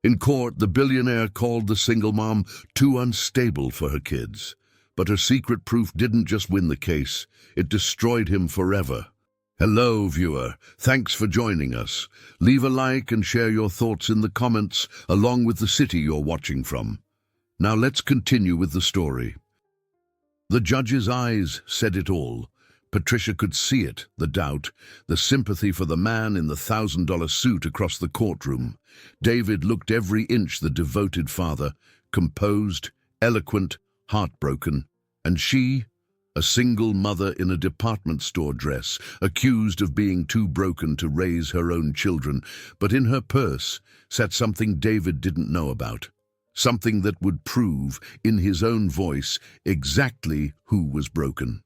In court, the billionaire called the single mom too unstable for her kids. But her secret proof didn't just win the case, it destroyed him forever. Hello, viewer. Thanks for joining us. Leave a like and share your thoughts in the comments, along with the city you're watching from. Now let's continue with the story. The judge's eyes said it all. Patricia could see it, the doubt, the sympathy for the man in the $1,000 suit across the courtroom. David looked every inch the devoted father, composed, eloquent, heartbroken. And she, a single mother in a department store dress, accused of being too broken to raise her own children, but in her purse sat something David didn't know about. Something that would prove, in his own voice, exactly who was broken.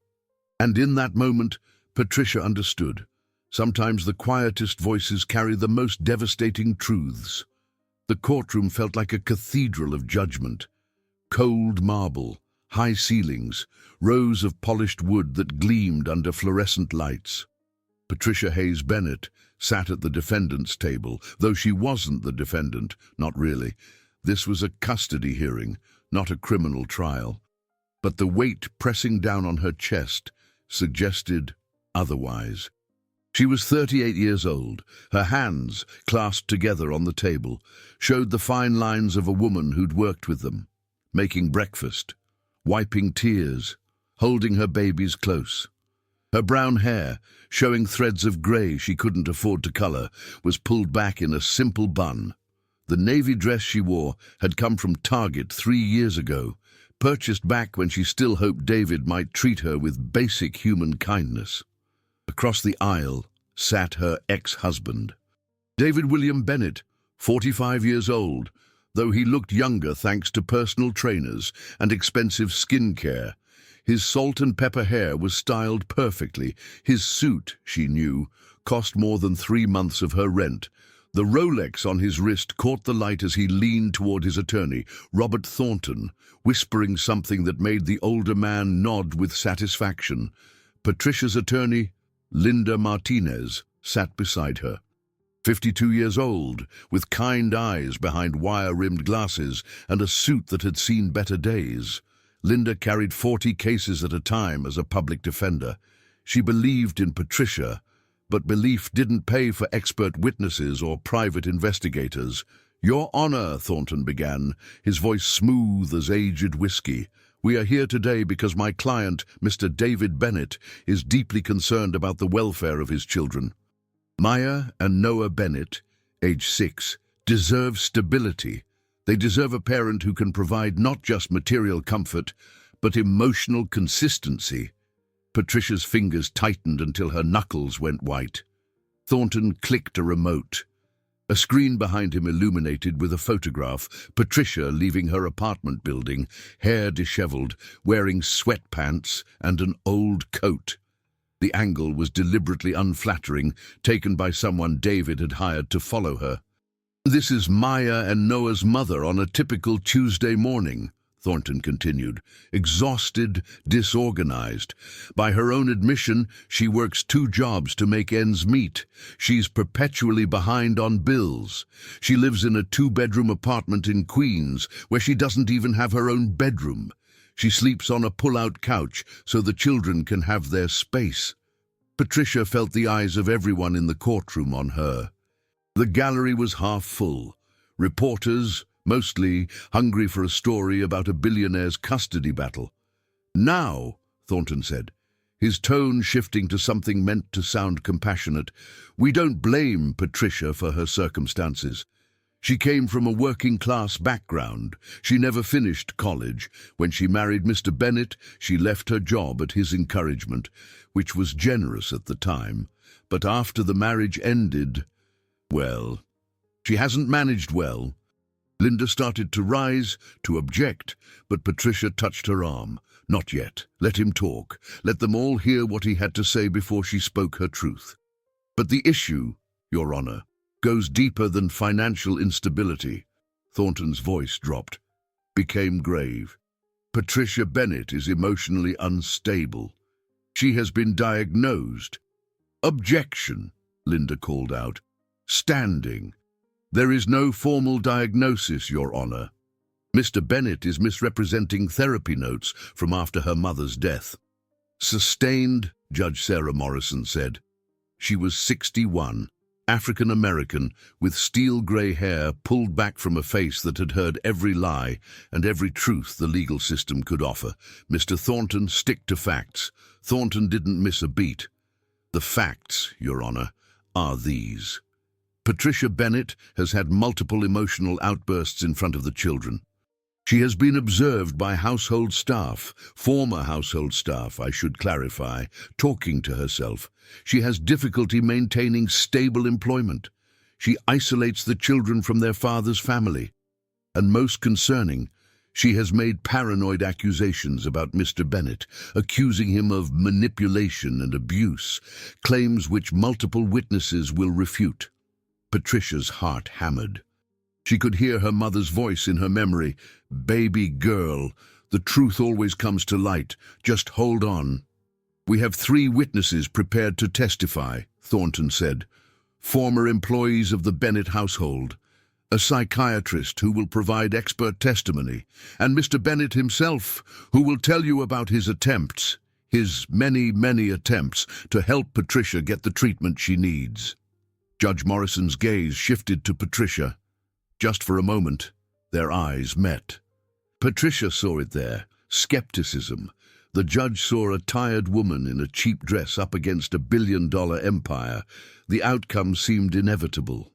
And in that moment, Patricia understood. Sometimes the quietest voices carry the most devastating truths. The courtroom felt like a cathedral of judgment. Cold marble, high ceilings, rows of polished wood that gleamed under fluorescent lights. Patricia Hayes Bennett sat at the defendant's table, though she wasn't the defendant, not really. This was a custody hearing, not a criminal trial. But the weight pressing down on her chest suggested otherwise. She was 38 years old. Her hands, clasped together on the table, showed the fine lines of a woman who'd worked with them, making breakfast, wiping tears, holding her babies close. Her brown hair, showing threads of grey she couldn't afford to colour, was pulled back in a simple bun. The navy dress she wore had come from Target 3 years ago, purchased back when she still hoped David might treat her with basic human kindness. Across the aisle sat her ex-husband, David William Bennett, 45 years old, though he looked younger thanks to personal trainers and expensive skin care. His salt and pepper hair was styled perfectly. His suit, she knew, cost more than 3 months of her rent. The Rolex on his wrist caught the light as he leaned toward his attorney, Robert Thornton, whispering something that made the older man nod with satisfaction. Patricia's attorney, Linda Martinez, sat beside her. 52 years old, with kind eyes behind wire-rimmed glasses and a suit that had seen better days. Linda carried 40 cases at a time as a public defender. She believed in Patricia, but belief didn't pay for expert witnesses or private investigators. "Your Honor," Thornton began, his voice smooth as aged whiskey, "we are here today because my client, Mr. David Bennett, is deeply concerned about the welfare of his children. Maya and Noah Bennett, age 6, deserve stability. They deserve a parent who can provide not just material comfort, but emotional consistency." Patricia's fingers tightened until her knuckles went white. Thornton clicked a remote. A screen behind him illuminated with a photograph, Patricia leaving her apartment building, hair disheveled, wearing sweatpants and an old coat. The angle was deliberately unflattering, taken by someone David had hired to follow her. "This is Maya and Noah's mother on a typical Tuesday morning," Thornton continued, "exhausted, disorganized. By her own admission, she works 2 jobs to make ends meet. She's perpetually behind on bills. She lives in a 2-bedroom apartment in Queens, where she doesn't even have her own bedroom. She sleeps on a pull-out couch so the children can have their space." Patricia felt the eyes of everyone in the courtroom on her. The gallery was half full. Reporters, mostly hungry for a story about a billionaire's custody battle. "Now," Thornton said, his tone shifting to something meant to sound compassionate, "we don't blame Patricia for her circumstances. She came from a working-class background. She never finished college. When she married Mr. Bennett, she left her job at his encouragement, which was generous at the time. But after the marriage ended, well, she hasn't managed well." Linda started to rise, to object, but Patricia touched her arm. "Not yet. Let him talk. Let them all hear what he had to say before she spoke her truth. But the issue, Your Honor, goes deeper than financial instability." Thornton's voice dropped, became grave. "Patricia Bennett is emotionally unstable. She has been diagnosed." "Objection," Linda called out. "Standing." There is no formal diagnosis, Your Honor. Mr. Bennett is misrepresenting therapy notes from after her mother's death. Sustained, Judge Sarah Morrison said. She was 61, African-American, with steel-grey hair pulled back from a face that had heard every lie and every truth the legal system could offer. Mr. Thornton, stick to facts. Thornton didn't miss a beat. The facts, Your Honor, are these. Patricia Bennett has had multiple emotional outbursts in front of the children. She has been observed by household staff, former household staff, I should clarify, talking to herself. She has difficulty maintaining stable employment. She isolates the children from their father's family. And most concerning, she has made paranoid accusations about Mr. Bennett, accusing him of manipulation and abuse, claims which multiple witnesses will refute. Patricia's heart hammered. She could hear her mother's voice in her memory. Baby girl, the truth always comes to light. Just hold on. We have 3 witnesses prepared to testify, Thornton said. Former employees of the Bennett household, a psychiatrist who will provide expert testimony, and Mr. Bennett himself, who will tell you about his attempts, his many, many attempts to help Patricia get the treatment she needs. Judge Morrison's gaze shifted to Patricia. Just for a moment, their eyes met. Patricia saw it there, skepticism. The judge saw a tired woman in a cheap dress up against a billion-dollar empire. The outcome seemed inevitable.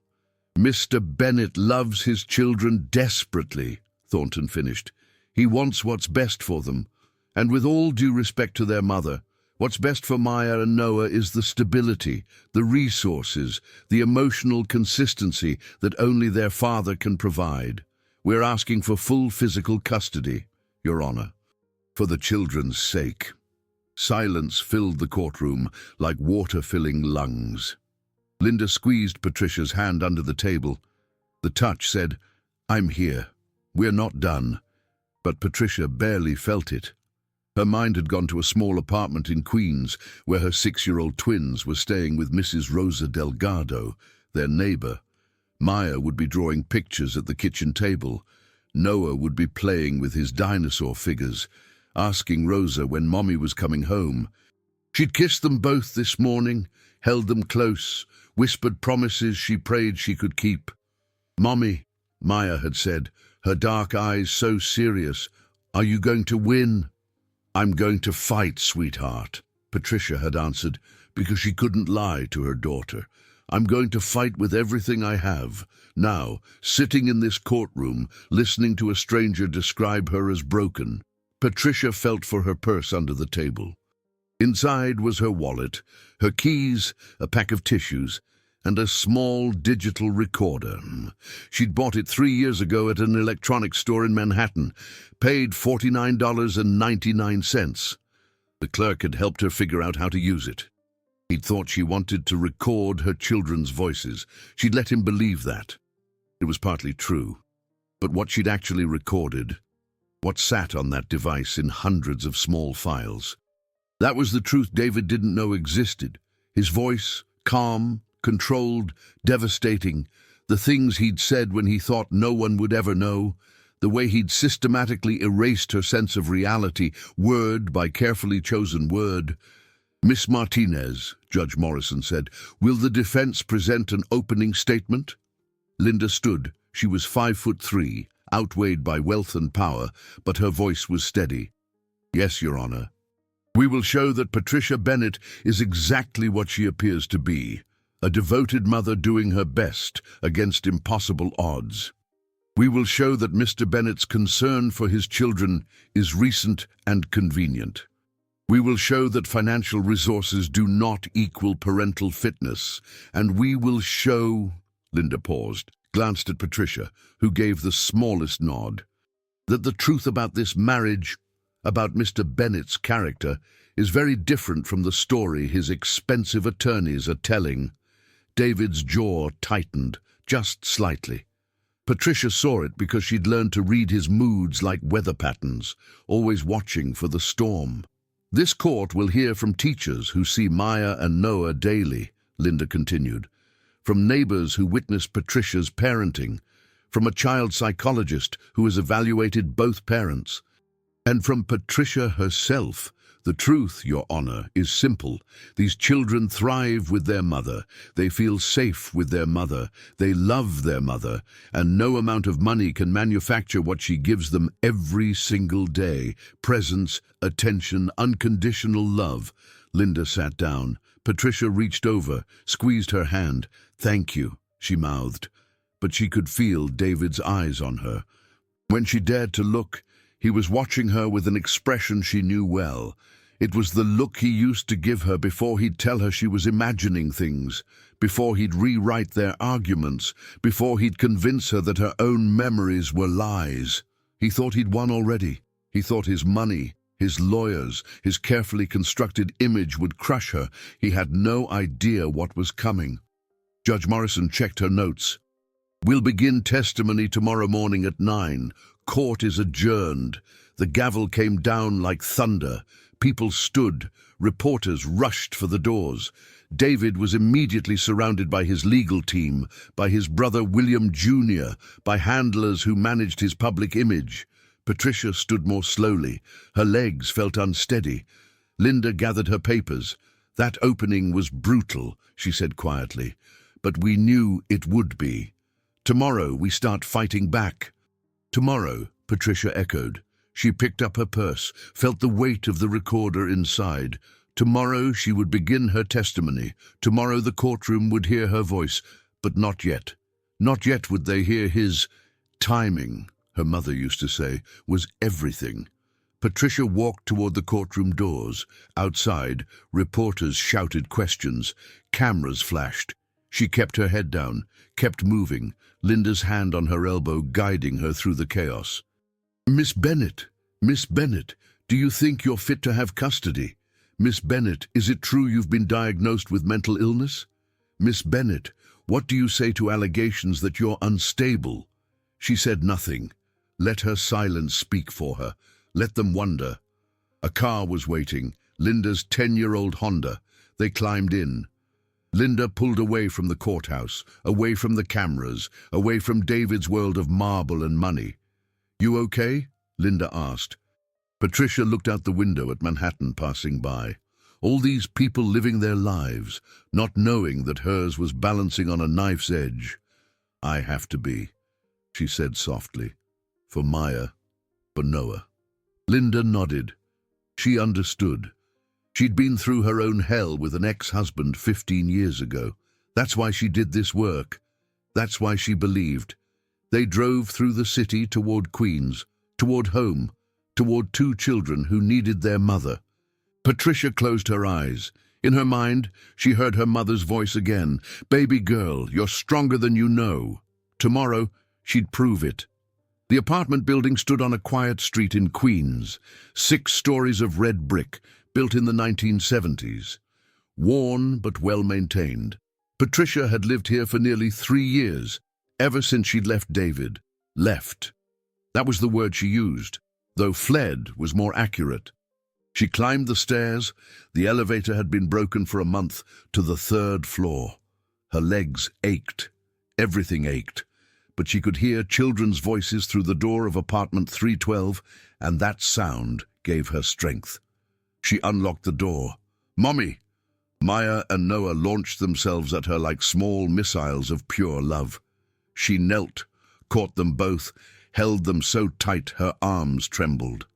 Mr. Bennett loves his children desperately, Thornton finished. He wants what's best for them. And with all due respect to their mother, what's best for Maya and Noah is the stability, the resources, the emotional consistency that only their father can provide. We're asking for full physical custody, Your Honor, for the children's sake. Silence filled the courtroom like water filling lungs. Linda squeezed Patricia's hand under the table. The touch said, "I'm here. We're not done." But Patricia barely felt it. Her mind had gone to a small apartment in Queens where her 6-year-old twins were staying with Mrs. Rosa Delgado, their neighbor. Maya would be drawing pictures at the kitchen table. Noah would be playing with his dinosaur figures, asking Rosa when Mommy was coming home. She'd kissed them both this morning, held them close, whispered promises she prayed she could keep. "Mommy," Maya had said, her dark eyes so serious, "are you going to win?" "I'm going to fight, sweetheart," Patricia had answered, because she couldn't lie to her daughter. "I'm going to fight with everything I have." Now, sitting in this courtroom, listening to a stranger describe her as broken, Patricia felt for her purse under the table. Inside was her wallet, her keys, a pack of tissues, and a small digital recorder. She'd bought it 3 years ago at an electronics store in Manhattan, paid $49.99. The clerk had helped her figure out how to use it. He'd thought she wanted to record her children's voices. She'd let him believe that. It was partly true. But what she'd actually recorded, what sat on that device in hundreds of small files, that was the truth David didn't know existed. His voice, calm, controlled, devastating, the things he'd said when he thought no one would ever know, the way he'd systematically erased her sense of reality, word by carefully chosen word. "Miss Martinez," Judge Morrison said, "will the defense present an opening statement?" Linda stood. She was 5'3", outweighed by wealth and power, but her voice was steady. "Yes, Your Honor. We will show that Patricia Bennett is exactly what she appears to be, a devoted mother doing her best against impossible odds. We will show that Mr. Bennett's concern for his children is recent and convenient. We will show that financial resources do not equal parental fitness, and we will show—" Linda paused, glanced at Patricia, who gave the smallest nod, "that the truth about this marriage, about Mr. Bennett's character, is very different from the story his expensive attorneys are telling." David's jaw tightened, just slightly. Patricia saw it because she'd learned to read his moods like weather patterns, always watching for the storm. "This court will hear from teachers who see Maya and Noah daily," Linda continued. from neighbors who witnessed Patricia's parenting, from a child psychologist who has evaluated both parents, and from Patricia herself. The truth, Your Honor, is simple. These children thrive with their mother. They feel safe with their mother. They love their mother. And no amount of money can manufacture what she gives them every single day. Presence, attention, unconditional love. Linda sat down. Patricia reached over, squeezed her hand. "Thank you," she mouthed. But she could feel David's eyes on her. When she dared to look, he was watching her with an expression she knew well. It was the look he used to give her before he'd tell her she was imagining things, before he'd rewrite their arguments, before he'd convince her that her own memories were lies. He thought he'd won already. He thought his money, his lawyers, his carefully constructed image would crush her. He had no idea what was coming. Judge Morrison checked her notes. "We'll begin testimony tomorrow morning at 9. Court is adjourned." The gavel came down like thunder. People stood. Reporters rushed for the doors. David was immediately surrounded by his legal team, by his brother William Jr., by handlers who managed his public image. Patricia stood more slowly. Her legs felt unsteady. Linda gathered her papers. "That opening was brutal," she said quietly, "but we knew it would be. Tomorrow we start fighting back." "Tomorrow," Patricia echoed. She picked up her purse, felt the weight of the recorder inside. Tomorrow she would begin her testimony. Tomorrow the courtroom would hear her voice, but not yet. Not yet would they hear his timing, her mother used to say, was everything. Patricia walked toward the courtroom doors. Outside, reporters shouted questions. Cameras flashed. She kept her head down, kept moving, Linda's hand on her elbow guiding her through the chaos. Miss Bennett, do you think you're fit to have custody? Miss Bennett, is it true you've been diagnosed with mental illness? Miss Bennett, what do you say to allegations that you're unstable?" She said nothing. Let her silence speak for her. Let them wonder. A car was waiting, Linda's 10-year-old Honda. They climbed in. Linda pulled away from the courthouse, away from the cameras, away from David's world of marble and money. "You okay?" Linda asked. Patricia looked out the window at Manhattan passing by. All these people living their lives, not knowing that hers was balancing on a knife's edge. "I have to be," she said softly. "For Maya, for Noah." Linda nodded. She understood. She'd been through her own hell with an ex-husband 15 years ago. That's why she did this work. That's why she believed. They drove through the city toward Queens, toward home, toward 2 children who needed their mother. Patricia closed her eyes. In her mind, she heard her mother's voice again. "Baby girl, you're stronger than you know." Tomorrow, she'd prove it. The apartment building stood on a quiet street in Queens, 6 stories of red brick, built in the 1970s. Worn but well-maintained. Patricia had lived here for nearly 3 years, ever since she'd left David. Left. That was the word she used, though fled was more accurate. She climbed the stairs. The elevator had been broken for a month, to the 3rd floor. Her legs ached. Everything ached. But she could hear children's voices through the door of apartment 312, and that sound gave her strength. She unlocked the door. "Mommy!" Maya and Noah launched themselves at her like small missiles of pure love. She knelt, caught them both, held them so tight her arms trembled.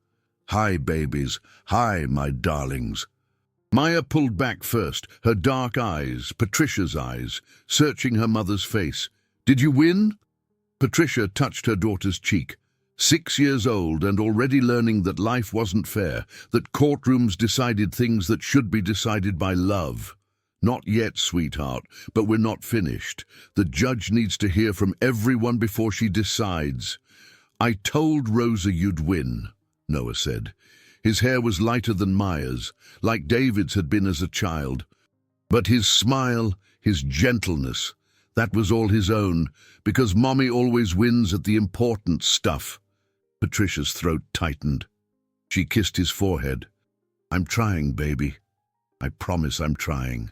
"Hi, babies. Hi, my darlings." Maya pulled back first, her dark eyes, Patricia's eyes, searching her mother's face. "Did you win?" Patricia touched her daughter's cheek. 6 years old and already learning that life wasn't fair, that courtrooms decided things that should be decided by love. "Not yet, sweetheart, but we're not finished. The judge needs to hear from everyone before she decides." "I told Rosa you'd win," Noah said. His hair was lighter than Maya's, like David's had been as a child. But his smile, his gentleness, that was all his own, because Mommy always wins at the important stuff. Patricia's throat tightened. She kissed his forehead. "I'm trying, baby. I promise I'm trying."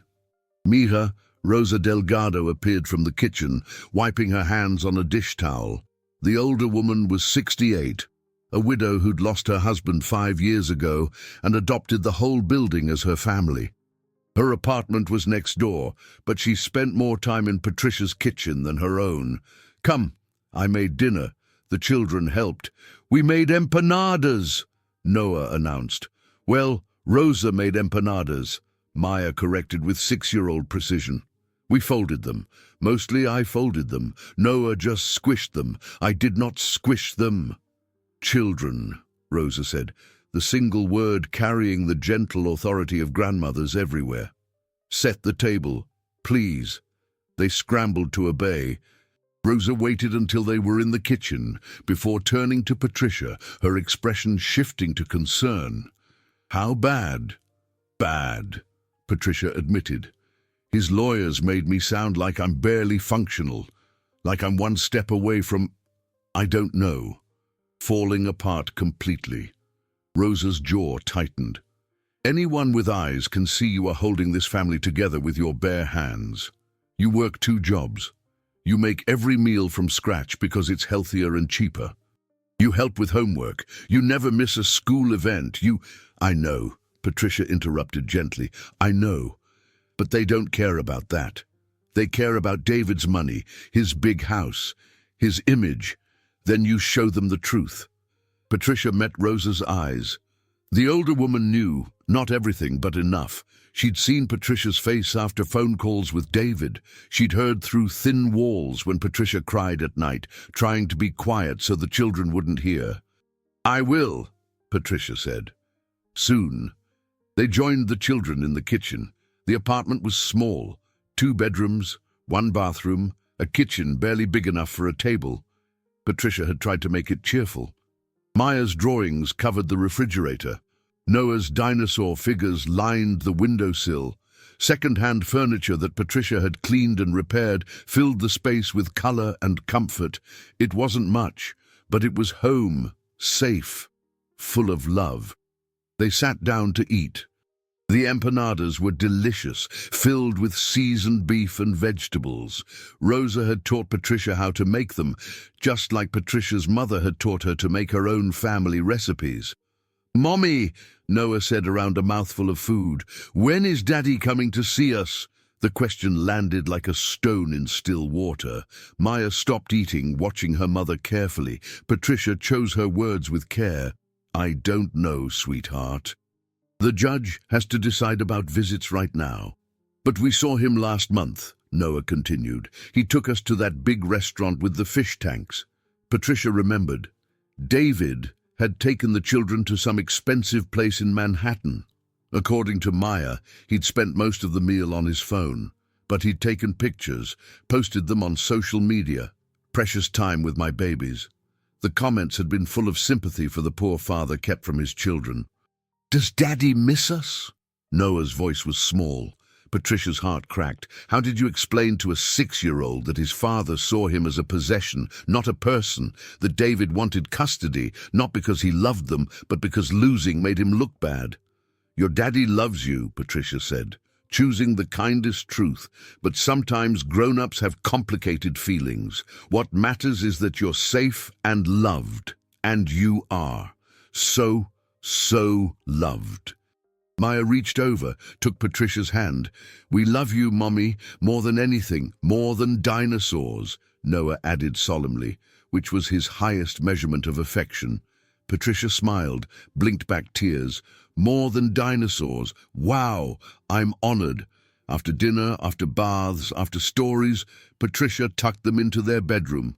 Mira, Rosa Delgado appeared from the kitchen, wiping her hands on a dish towel. The older woman was 68, a widow who'd lost her husband 5 years ago and adopted the whole building as her family. Her apartment was next door, but she spent more time in Patricia's kitchen than her own. "Come, I made dinner. The children helped. We made empanadas," Noah announced. "Well, Rosa made empanadas," Maya corrected with 6-year-old precision. "We folded them. Mostly I folded them. Noah just squished them. I did not squish them." "Children," Rosa said, the single word carrying the gentle authority of grandmothers everywhere. "Set the table, please." They scrambled to obey. Rosa waited until they were in the kitchen before turning to Patricia, her expression shifting to concern. "How bad?" "Bad," Patricia admitted. "His lawyers made me sound like I'm barely functional, like I'm one step away from, I don't know, falling apart completely." Rosa's jaw tightened. "Anyone with eyes can see you are holding this family together with your bare hands. You work 2 jobs. You make every meal from scratch because it's healthier and cheaper. You help with homework. You never miss a school event. I know," Patricia interrupted gently. "I know. But they don't care about that. They care about David's money, his big house, his image. Then you show them the truth." Patricia met Rosa's eyes. The older woman knew, not everything, but enough. She'd seen Patricia's face after phone calls with David. She'd heard through thin walls when Patricia cried at night, trying to be quiet so the children wouldn't hear. "I will," Patricia said. "Soon." They joined the children in the kitchen. The apartment was small, 2 bedrooms, 1 bathroom, a kitchen barely big enough for a table. Patricia had tried to make it cheerful. Maya's drawings covered the refrigerator. Noah's dinosaur figures lined the windowsill. Second-hand furniture that Patricia had cleaned and repaired filled the space with color and comfort. It wasn't much, but it was home, safe, full of love. They sat down to eat. The empanadas were delicious, filled with seasoned beef and vegetables. Rosa had taught Patricia how to make them, just like Patricia's mother had taught her to make her own family recipes. "Mommy," Noah said around a mouthful of food, "when is Daddy coming to see us?" The question landed like a stone in still water. Maya stopped eating, watching her mother carefully. Patricia chose her words with care. "I don't know, sweetheart. The judge has to decide about visits right now. But we saw him last month," Noah continued. "He took us to that big restaurant with the fish tanks." Patricia remembered. David had taken the children to some expensive place in Manhattan. According to Maya, he'd spent most of the meal on his phone, but he'd taken pictures, posted them on social media. "Precious time with my babies." The comments had been full of sympathy for the poor father kept from his children. "Does Daddy miss us?" Noah's voice was small. Patricia's heart cracked. How did you explain to a 6-year-old that his father saw him as a possession, not a person, that David wanted custody, not because he loved them, but because losing made him look bad? "Your daddy loves you," Patricia said, choosing the kindest truth, "but sometimes grown-ups have complicated feelings. What matters is that you're safe and loved, and you are. So loved." Maya reached over, took Patricia's hand. "We love you, Mommy, more than anything, more than dinosaurs," Noah added solemnly, which was his highest measurement of affection. Patricia smiled, blinked back tears. "More than dinosaurs. Wow, I'm honored." After dinner, after baths, after stories, Patricia tucked them into their bedroom.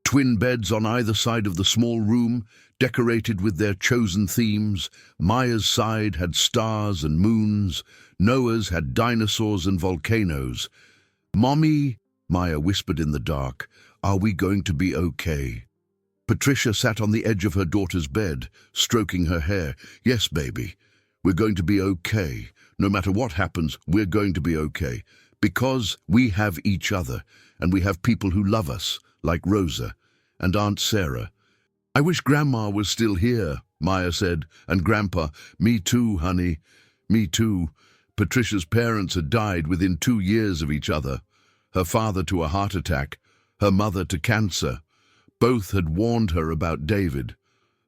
Twin beds on either side of the small room, decorated with their chosen themes. Maya's side had stars and moons. Noah's had dinosaurs and volcanoes. "Mommy," Maya whispered in the dark, "are we going to be okay?" Patricia sat on the edge of her daughter's bed, stroking her hair. "Yes, baby, we're going to be okay. No matter what happens, we're going to be okay. Because we have each other, and we have people who love us, like Rosa and Aunt Sarah." "I wish Grandma was still here," Maya said, and Grandpa, "Me too, honey, me too." Patricia's parents had died within 2 years of each other. Her father to a heart attack, her mother to cancer. Both had warned her about David.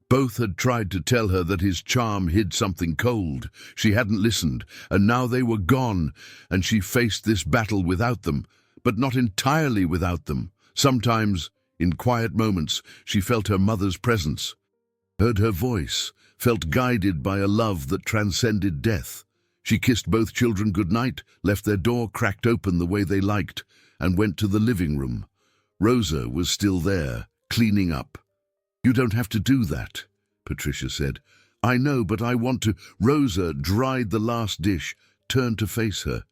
Both had tried to tell her that his charm hid something cold. She hadn't listened, and now they were gone, and she faced this battle without them, but not entirely without them. Sometimes, in quiet moments, she felt her mother's presence, heard her voice, felt guided by a love that transcended death. She kissed both children goodnight, left their door cracked open the way they liked, and went to the living room. Rosa was still there, cleaning up. "You don't have to do that," Patricia said. "I know, but I want to." Rosa dried the last dish, turned to face her.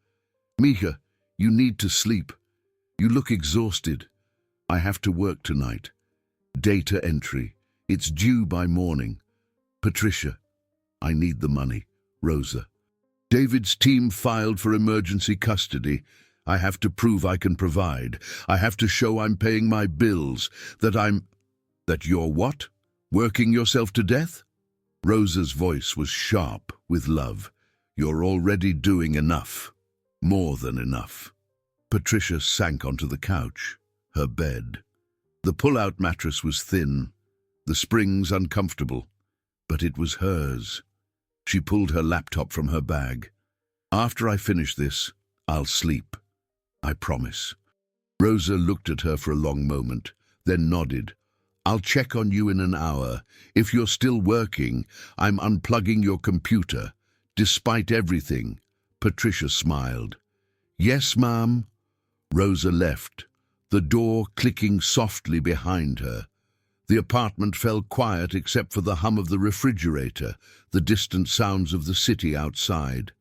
"Mika, you need to sleep. You look exhausted. I have to work tonight. Data entry. It's due by morning." "Patricia, I need the money." "Rosa, David's team filed for emergency custody. I have to prove I can provide. I have to show I'm paying my bills, that you're what? Working yourself to death?" Rosa's voice was sharp with love. "You're already doing enough. More than enough." Patricia sank onto the couch, her bed. The pull-out mattress was thin, the springs uncomfortable, but it was hers. She pulled her laptop from her bag. "After I finish this, I'll sleep. I promise." Rosa looked at her for a long moment, then nodded. "I'll check on you in an hour. If you're still working, I'm unplugging your computer. Despite everything." Patricia smiled. "Yes, ma'am." Rosa left, the door clicking softly behind her. The apartment fell quiet except for the hum of the refrigerator, the distant sounds of the city outside.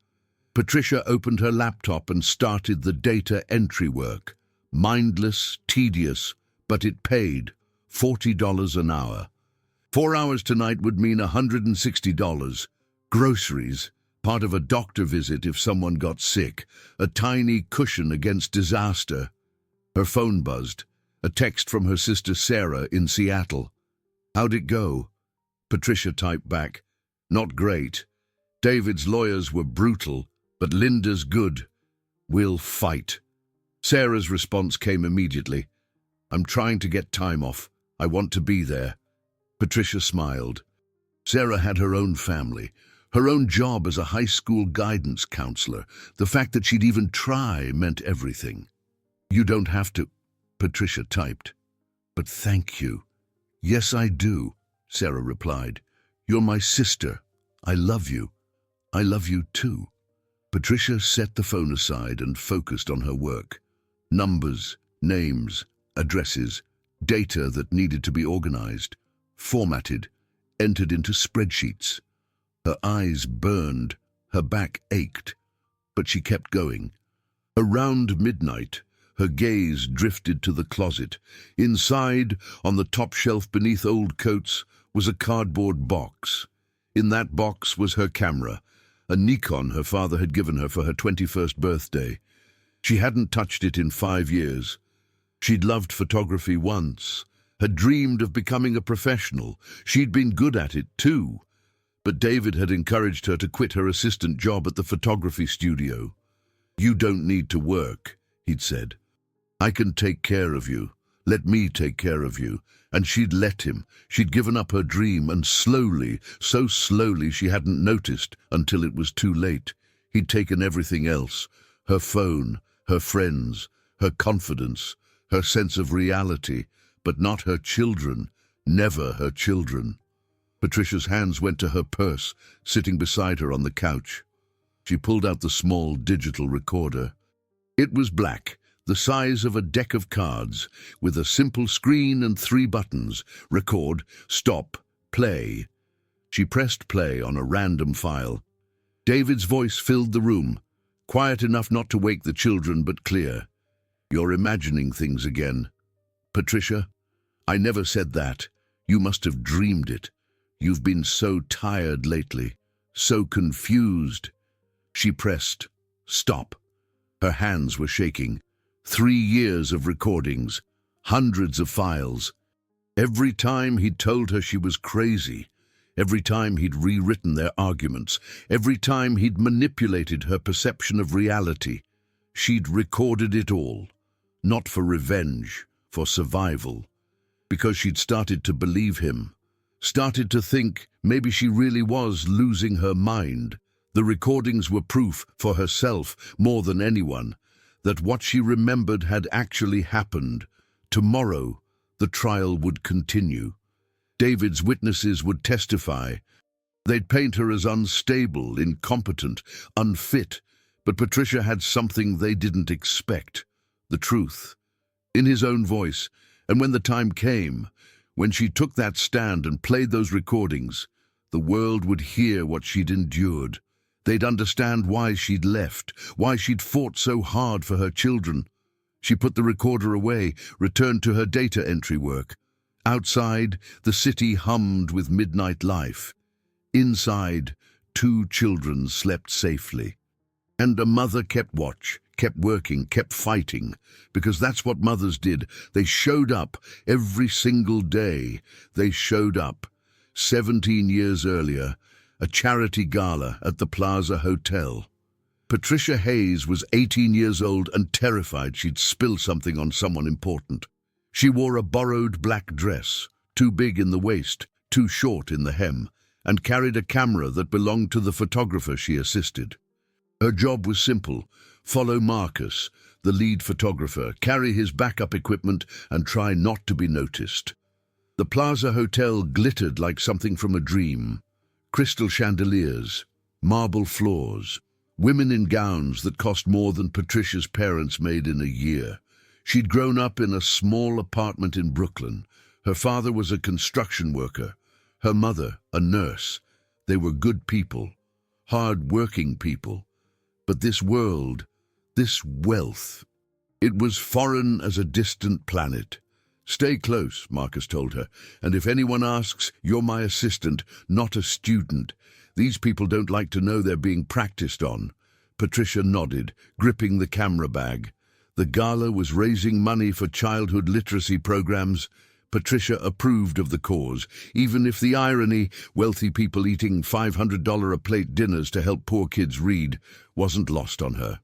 Patricia opened her laptop and started the data entry work. Mindless, tedious, but it paid. $40 an hour. 4 hours tonight would mean $160. Groceries, part of a doctor visit if someone got sick, a tiny cushion against disaster. Her phone buzzed, a text from her sister Sarah in Seattle. "How'd it go?" Patricia typed back, "Not great. David's lawyers were brutal, but Linda's good. We'll fight." Sarah's response came immediately. "I'm trying to get time off. I want to be there." Patricia smiled. Sarah had her own family, her own job as a high school guidance counselor. The fact that she'd even try meant everything. "You don't have to," Patricia typed. "But thank you." "Yes, I do," Sarah replied. "You're my sister. I love you. I love you too." Patricia set the phone aside and focused on her work. Numbers, names, addresses, data that needed to be organized, formatted, entered into spreadsheets. Her eyes burned, her back ached, but she kept going. Around midnight, her gaze drifted to the closet. Inside, on the top shelf beneath old coats, was a cardboard box. In that box was her camera, a Nikon her father had given her for her 21st birthday. She hadn't touched it in 5 years. She'd loved photography once, had dreamed of becoming a professional. She'd been good at it too. But David had encouraged her to quit her assistant job at the photography studio. "You don't need to work," he'd said. "I can take care of you. Let me take care of you." And she'd let him. She'd given up her dream, and slowly, so slowly she hadn't noticed until it was too late, he'd taken everything else. Her phone, her friends, her confidence, her sense of reality, but not her children, never her children. Patricia's hands went to her purse, sitting beside her on the couch. She pulled out the small digital recorder. It was black, the size of a deck of cards, with a simple screen and 3 buttons: record, stop, play. She pressed play on a random file. David's voice filled the room, quiet enough not to wake the children, but clear. "You're imagining things again." "Patricia, I never said that. You must have dreamed it. You've been so tired lately, so confused." She pressed stop. Her hands were shaking. 3 years of recordings, hundreds of files. Every time he'd told her she was crazy. Every time he'd rewritten their arguments, every time he'd manipulated her perception of reality, she'd recorded it all. Not for revenge, for survival. Because she'd started to believe him. Started to think maybe she really was losing her mind. The recordings were proof for herself, more than anyone, that what she remembered had actually happened. Tomorrow, the trial would continue. David's witnesses would testify. They'd paint her as unstable, incompetent, unfit, but Patricia had something they didn't expect. The truth. In his own voice, and when the time came, when she took that stand and played those recordings, the world would hear what she'd endured. They'd understand why she'd left, why she'd fought so hard for her children. She put the recorder away, returned to her data entry work. Outside, the city hummed with midnight life. Inside, 2 children slept safely. And a mother kept watch, kept working, kept fighting, because that's what mothers did. They showed up every single day. They showed up. 17 years earlier, a charity gala at the Plaza Hotel. Patricia Hayes was 18 years old and terrified she'd spill something on someone important. She wore a borrowed black dress, too big in the waist, too short in the hem, and carried a camera that belonged to the photographer she assisted. Her job was simple: follow Marcus, the lead photographer, carry his backup equipment, and try not to be noticed. The Plaza Hotel glittered like something from a dream. Crystal chandeliers, marble floors, women in gowns that cost more than Patricia's parents made in a year. She'd grown up in a small apartment in Brooklyn. Her father was a construction worker, her mother a nurse. They were good people, hard-working people. But this world, this wealth, it was foreign as a distant planet. "Stay close," Marcus told her, "and if anyone asks, you're my assistant, not a student. These people don't like to know they're being practiced on." Patricia nodded, gripping the camera bag. The gala was raising money for childhood literacy programs. Patricia approved of the cause, even if the irony, wealthy people eating $500 a plate dinners to help poor kids read, wasn't lost on her.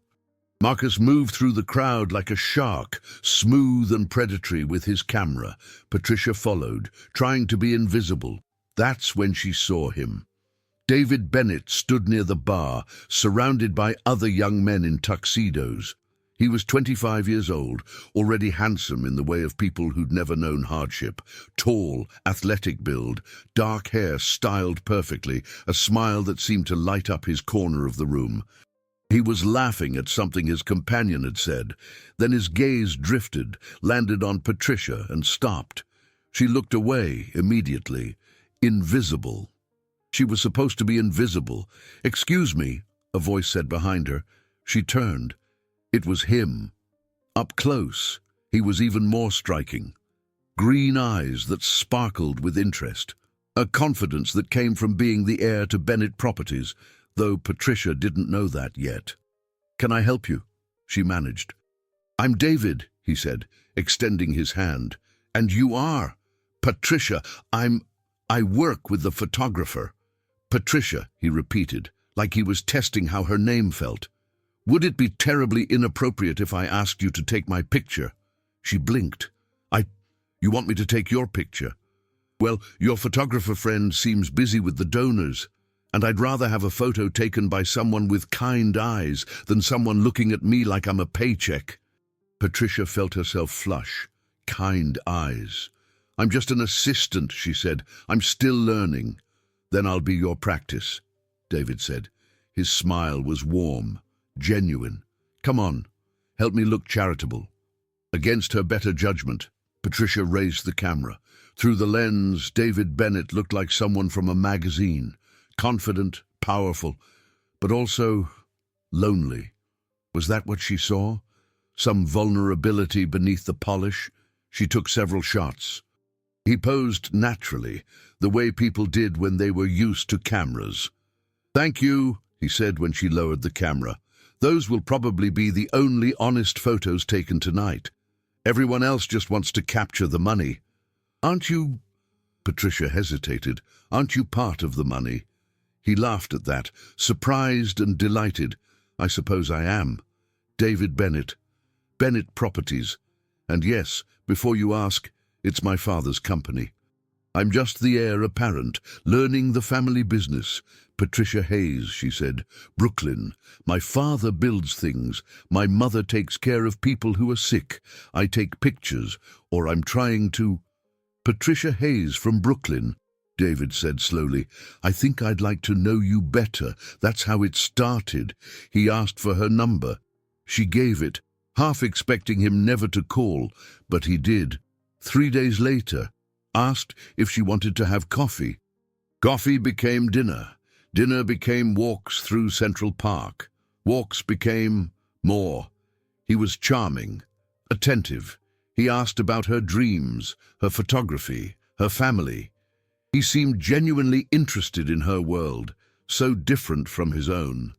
Marcus moved through the crowd like a shark, smooth and predatory with his camera. Patricia followed, trying to be invisible. That's when she saw him. David Bennett stood near the bar, surrounded by other young men in tuxedos. He was 25 years old, already handsome in the way of people who'd never known hardship. Tall, athletic build, dark hair styled perfectly, a smile that seemed to light up his corner of the room. He was laughing at something his companion had said. Then his gaze drifted, landed on Patricia, and stopped. She looked away immediately. Invisible. She was supposed to be invisible. "Excuse me," a voice said behind her. She turned. It was him. Up close, he was even more striking. Green eyes that sparkled with interest. A confidence that came from being the heir to Bennett Properties, though Patricia didn't know that yet. "Can I help you?" she managed. "I'm David," he said, extending his hand. "And you are?" "Patricia, I work with the photographer." "Patricia," he repeated, like he was testing how her name felt. "Would it be terribly inappropriate if I asked you to take my picture?" She blinked. You want me to take your picture?" "Well, your photographer friend seems busy with the donors, and I'd rather have a photo taken by someone with kind eyes than someone looking at me like I'm a paycheck." Patricia felt herself flush. Kind eyes. "I'm just an assistant," she said. "I'm still learning." "Then I'll be your practice," David said. His smile was warm, genuine. "Come on, help me look charitable." Against her better judgment, Patricia raised the camera. Through the lens, David Bennett looked like someone from a magazine. Confident, powerful, but also lonely. Was that what she saw? Some vulnerability beneath the polish? She took several shots. He posed naturally, the way people did when they were used to cameras. "Thank you," he said when she lowered the camera. "Those will probably be the only honest photos taken tonight. Everyone else just wants to capture the money." "Aren't you Patricia hesitated. "Aren't you part of the money?" He laughed at that, surprised and delighted. "I suppose I am. David Bennett. Bennett Properties. And yes, before you ask, it's my father's company. I'm just the heir apparent, learning the family business." "Patricia Hayes," she said. "Brooklyn. My father builds things. My mother takes care of people who are sick. I take pictures, or I'm trying to—" "Patricia Hayes from Brooklyn," David said slowly. "I think I'd like to know you better. That's how it started." He asked for her number. She gave it, half expecting him never to call, but he did. 3 days later, asked if she wanted to have coffee. Coffee became dinner. Dinner became walks through Central Park. Walks became more. He was charming, attentive. He asked about her dreams, her photography, her family. He seemed genuinely interested in her world, so different from his own.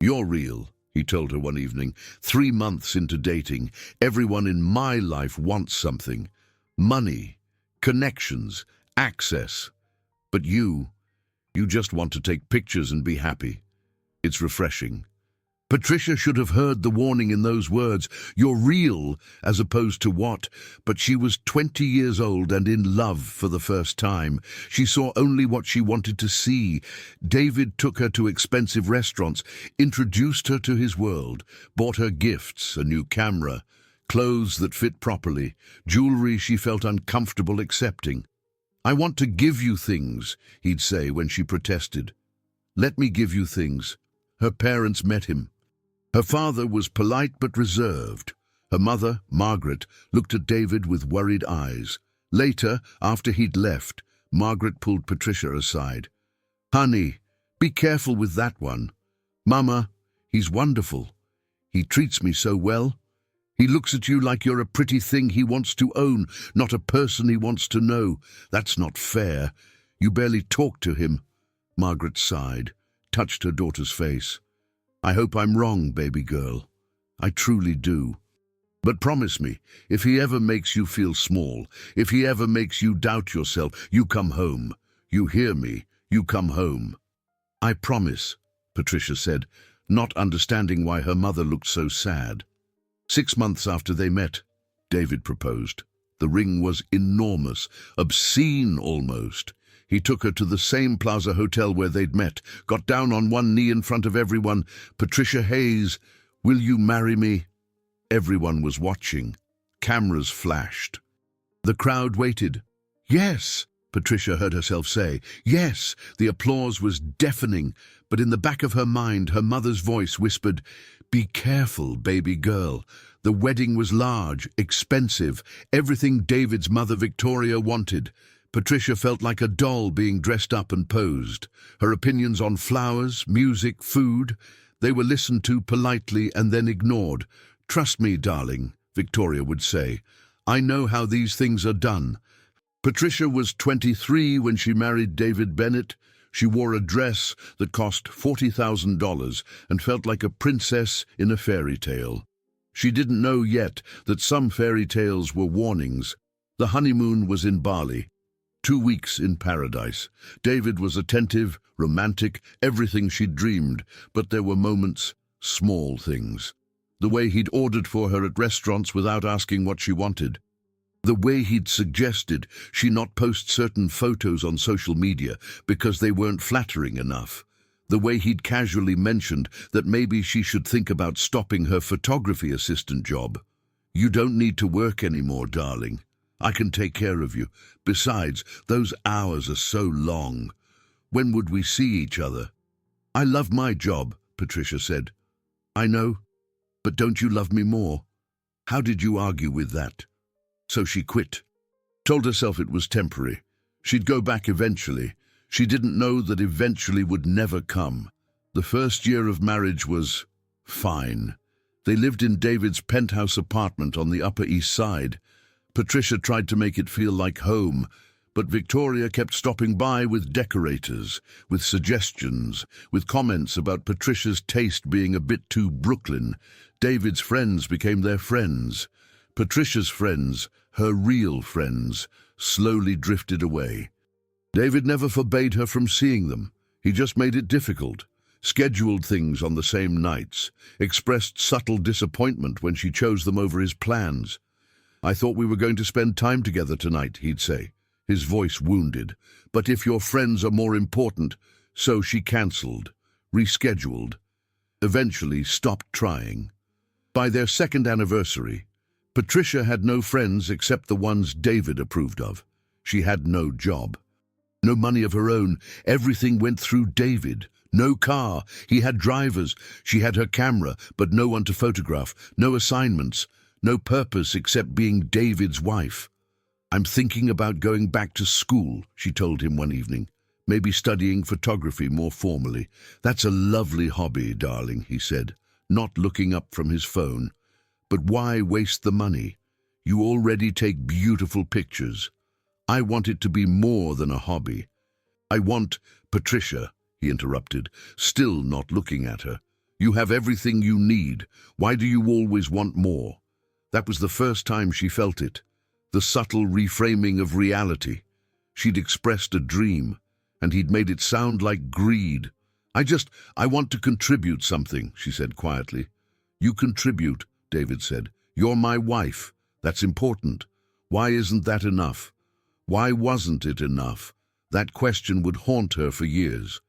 "You're real," he told her one evening. 3 months into dating, everyone in my life wants something. Money, connections, access. But you just want to take pictures and be happy. It's refreshing." Patricia should have heard the warning in those words, "You're real," as opposed to what, but she was 20 years old and in love for the first time. She saw only what she wanted to see. David took her to expensive restaurants, introduced her to his world, bought her gifts, a new camera, clothes that fit properly, jewelry she felt uncomfortable accepting. "I want to give you things," he'd say when she protested. "Let me give you things." Her parents met him. Her father was polite but reserved. Her mother, Margaret, looked at David with worried eyes. Later, after he'd left, Margaret pulled Patricia aside. "Honey, be careful with that one. Mama, he's wonderful. He treats me so well. He looks at you like you're a pretty thing he wants to own, not a person he wants to know. That's not fair. You barely talk to him." Margaret sighed, touched her daughter's face. "I hope I'm wrong, baby girl. I truly do. But promise me, if he ever makes you feel small, if he ever makes you doubt yourself, you come home. You hear me? You come home." "I promise," Patricia said, not understanding why her mother looked so sad. 6 months after they met, David proposed. The ring was enormous, obscene almost. He took her to the same Plaza Hotel where they'd met, got down on one knee in front of everyone. "Patricia Hayes, will you marry me?" Everyone was watching. Cameras flashed. The crowd waited. "Yes," Patricia heard herself say. "Yes." The applause was deafening, but in the back of her mind, her mother's voice whispered, "Be careful, baby girl." The wedding was large, expensive, everything David's mother Victoria wanted. Patricia felt like a doll being dressed up and posed. Her opinions on flowers, music, food, they were listened to politely and then ignored. "Trust me, darling," Victoria would say. "I know how these things are done." Patricia was 23 when she married David Bennett. She wore a dress that cost $40,000 and felt like a princess in a fairy tale. She didn't know yet that some fairy tales were warnings. The honeymoon was in Bali. 2 weeks in paradise. David was attentive, romantic, everything she'd dreamed, but there were moments, small things. The way he'd ordered for her at restaurants without asking what she wanted. The way he'd suggested she not post certain photos on social media because they weren't flattering enough. The way he'd casually mentioned that maybe she should think about stopping her photography assistant job. "You don't need to work anymore, darling. I can take care of you. Besides, those hours are so long. When would we see each other?" "I love my job," Patricia said. "I know, but don't you love me more?" How did you argue with that? So she quit. Told herself it was temporary. She'd go back eventually. She didn't know that eventually would never come. The first year of marriage was fine. They lived in David's penthouse apartment on the Upper East Side. Patricia tried to make it feel like home, but Victoria kept stopping by with decorators, with suggestions, with comments about Patricia's taste being a bit too Brooklyn. David's friends became their friends. Patricia's friends, her real friends, slowly drifted away. David never forbade her from seeing them. He just made it difficult, scheduled things on the same nights, expressed subtle disappointment when she chose them over his plans. "I thought we were going to spend time together tonight," he'd say, his voice wounded. "But if your friends are more important," so she cancelled, rescheduled, eventually stopped trying. By their second anniversary, Patricia had no friends except the ones David approved of. She had no job, no money of her own. Everything went through David. No car. He had drivers. She had her camera, but no one to photograph. No assignments. No purpose except being David's wife. "I'm thinking about going back to school," she told him one evening. "Maybe studying photography more formally." "That's a lovely hobby, darling," he said, not looking up from his phone. "But why waste the money? You already take beautiful pictures. I want it to be more than a hobby. I want..." "Patricia," he interrupted, still not looking at her. "You have everything you need. Why do you always want more?" That was the first time she felt it, the subtle reframing of reality. She'd expressed a dream, and he'd made it sound like greed. I want to contribute something," she said quietly. "You contribute," David said. "You're my wife. That's important. Why isn't that enough? Why wasn't it enough?" That question would haunt her for years.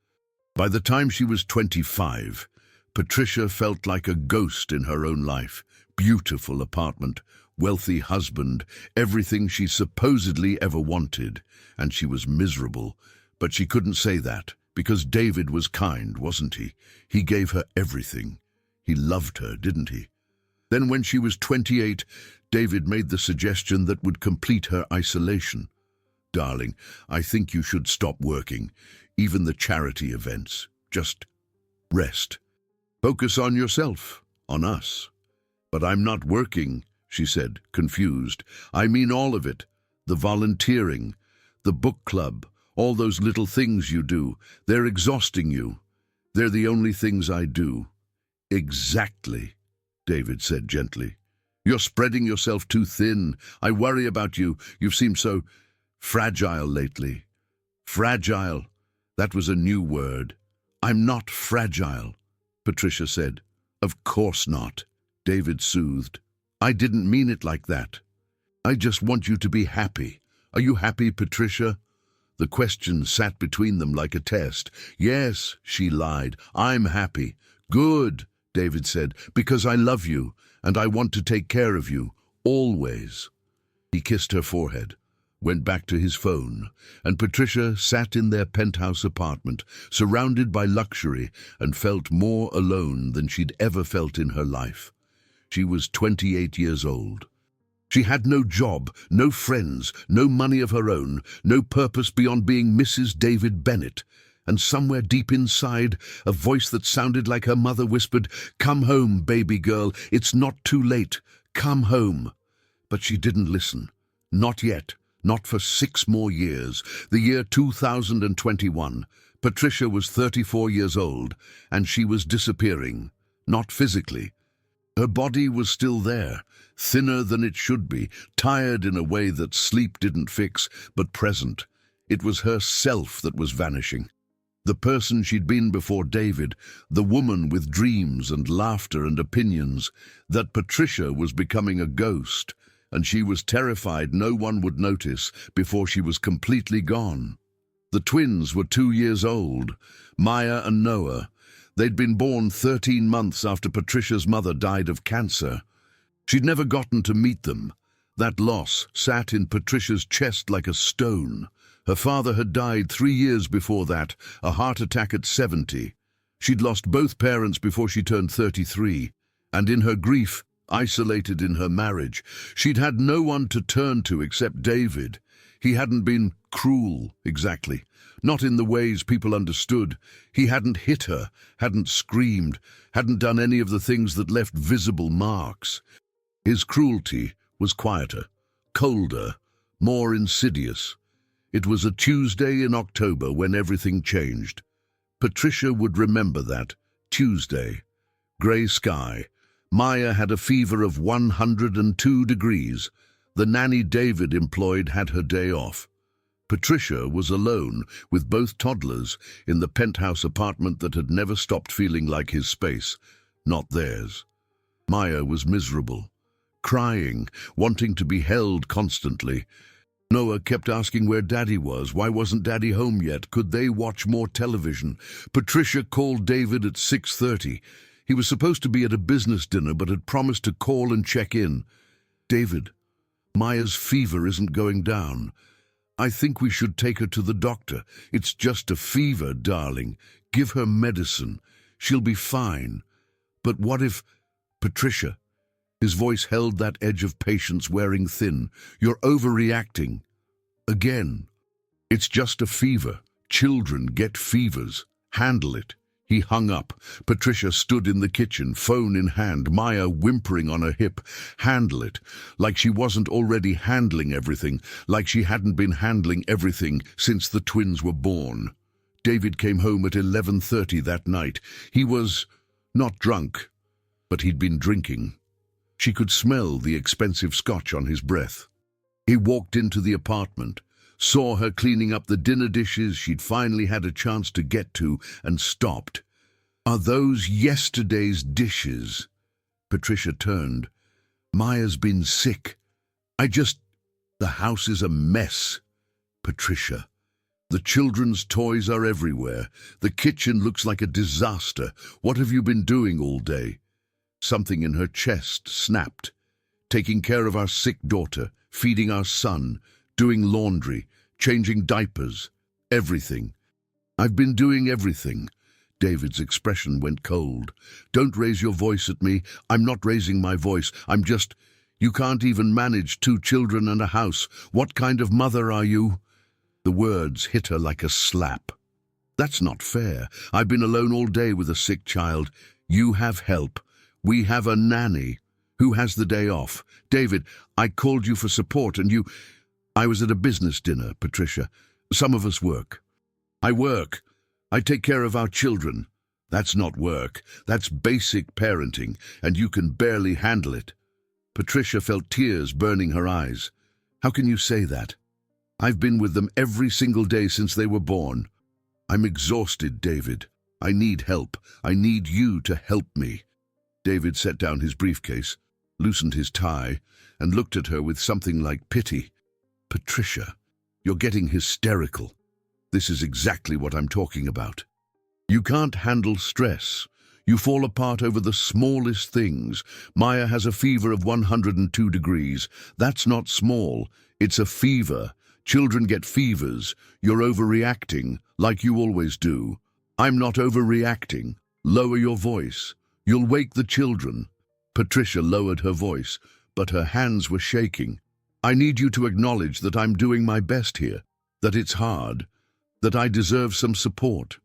By the time she was 25, Patricia felt like a ghost in her own life. Beautiful apartment, wealthy husband, everything she supposedly ever wanted, and she was miserable. But she couldn't say that, because David was kind, wasn't he? He gave her everything. He loved her, didn't he? Then when she was 28, David made the suggestion that would complete her isolation. "Darling, I think you should stop working, even the charity events. Just rest. Focus on yourself, on us." "But I'm not working," she said, confused. "I mean all of it. The volunteering, the book club, all those little things you do. They're exhausting you. They're the only things I do." "Exactly," David said gently. "You're spreading yourself too thin. I worry about you. You've seemed so fragile lately." Fragile. That was a new word. "I'm not fragile," Patricia said. "Of course not," David soothed. "I didn't mean it like that. I just want you to be happy. Are you happy, Patricia?" The question sat between them like a test. "Yes," she lied. "I'm happy." "Good," David said, "because I love you, and I want to take care of you, always." He kissed her forehead, went back to his phone, and Patricia sat in their penthouse apartment, surrounded by luxury, and felt more alone than she'd ever felt in her life. She was 28 years old. She had no job, no friends, no money of her own, no purpose beyond being Mrs. David Bennett. And somewhere deep inside, a voice that sounded like her mother whispered, "Come home, baby girl, it's not too late, come home." But she didn't listen. Not yet, not for 6 more years. The year 2021. Patricia was 34 years old, and she was disappearing. Not physically. Her body was still there, thinner than it should be, tired in a way that sleep didn't fix, but present. It was herself that was vanishing. The person she'd been before David, the woman with dreams and laughter and opinions, that Patricia was becoming a ghost, and she was terrified no one would notice before she was completely gone. The twins were 2 years old, Maya and Noah. They'd been born 13 months after Patricia's mother died of cancer. She'd never gotten to meet them. That loss sat in Patricia's chest like a stone. Her father had died 3 years before that, a heart attack at 70. She'd lost both parents before she turned 33, and in her grief, isolated in her marriage, she'd had no one to turn to except David. He hadn't been cruel, exactly. Not in the ways people understood. He hadn't hit her, hadn't screamed, hadn't done any of the things that left visible marks. His cruelty was quieter, colder, more insidious. It was a Tuesday in October when everything changed. Patricia would remember that Tuesday. Grey sky. Maya had a fever of 102 degrees. The nanny David employed had her day off. Patricia was alone with both toddlers in the penthouse apartment that had never stopped feeling like his space, not theirs. Maya was miserable, crying, wanting to be held constantly. Noah kept asking where Daddy was. Why wasn't Daddy home yet? Could they watch more television? Patricia called David at 6:30. He was supposed to be at a business dinner but had promised to call and check in. David, Maya's fever isn't going down. I think we should take her to the doctor. It's just a fever, darling. Give her medicine. She'll be fine. But what if... Patricia, his voice held that edge of patience wearing thin. You're overreacting. Again. It's just a fever. Children get fevers. Handle it. He hung up. Patricia stood in the kitchen, phone in hand, Maya whimpering on her hip. Handle it. Like she wasn't already handling everything, like she hadn't been handling everything since the twins were born. David came home at 11:30 that night. He was not drunk, but he'd been drinking. She could smell the expensive scotch on his breath. He walked into the apartment, saw her cleaning up the dinner dishes she'd finally had a chance to get to, and stopped. Are those yesterday's dishes? Patricia turned. Maya's been sick. The house is a mess. Patricia. The children's toys are everywhere. The kitchen looks like a disaster. What have you been doing all day? Something in her chest snapped. Taking care of our sick daughter, feeding our son, doing laundry, changing diapers, everything. I've been doing everything. David's expression went cold. Don't raise your voice at me. I'm not raising my voice. You can't even manage 2 children and a house. What kind of mother are you? The words hit her like a slap. That's not fair. I've been alone all day with a sick child. You have help. We have a nanny. Who has the day off? David, I called you for support and you... I was at a business dinner, Patricia. Some of us work. I work. I take care of our children. That's not work. That's basic parenting, and you can barely handle it. Patricia felt tears burning her eyes. How can you say that? I've been with them every single day since they were born. I'm exhausted, David. I need help. I need you to help me. David set down his briefcase, loosened his tie, and looked at her with something like pity. Patricia, you're getting hysterical. This is exactly what I'm talking about. You can't handle stress. You fall apart over the smallest things. Maya has a fever of 102 degrees. That's not small. It's a fever. Children get fevers. You're overreacting, like you always do. I'm not overreacting. Lower your voice. You'll wake the children. Patricia lowered her voice, but her hands were shaking. I need you to acknowledge that I'm doing my best here, that it's hard, that I deserve some support.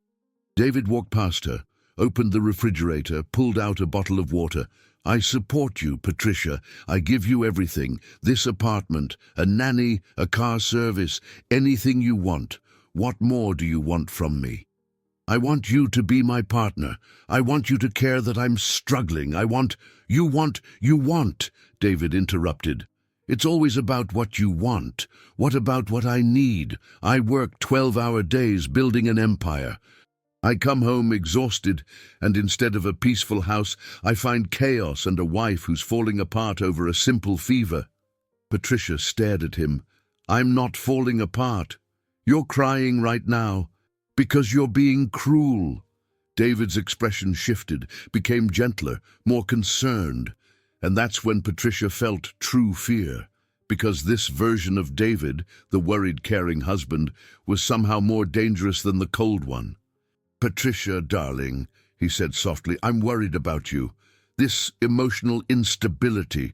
David walked past her, opened the refrigerator, pulled out a bottle of water. I support you, Patricia. I give you everything. This apartment, a nanny, a car service, anything you want. What more do you want from me? I want you to be my partner. I want you to care that I'm struggling. You want, David interrupted. It's always about what you want. What about what I need? I work 12-hour days building an empire. I come home exhausted, and instead of a peaceful house, I find chaos and a wife who's falling apart over a simple fever. Patricia stared at him. I'm not falling apart. You're crying right now. Because you're being cruel. David's expression shifted, became gentler, more concerned. And that's when Patricia felt true fear. Because this version of David, the worried, caring husband, was somehow more dangerous than the cold one. Patricia, darling, he said softly, I'm worried about you. This emotional instability,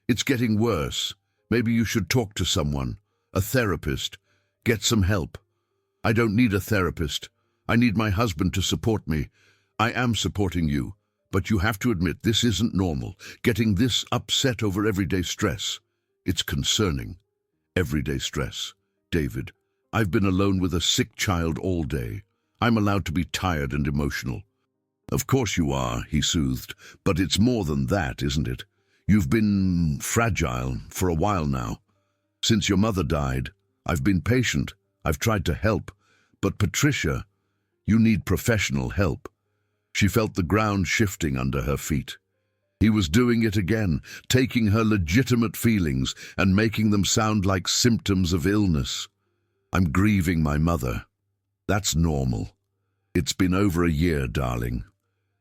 it's getting worse. Maybe you should talk to someone, a therapist, get some help. I don't need a therapist. I need my husband to support me. I am supporting you, but you have to admit this isn't normal, getting this upset over everyday stress. It's concerning. Everyday stress. David, I've been alone with a sick child all day. I'm allowed to be tired and emotional. Of course you are, he soothed, but it's more than that, isn't it? You've been fragile for a while now. Since your mother died, I've been patient. I've tried to help, but Patricia, you need professional help." She felt the ground shifting under her feet. He was doing it again, taking her legitimate feelings and making them sound like symptoms of illness. "I'm grieving my mother. That's normal. It's been over a year, darling.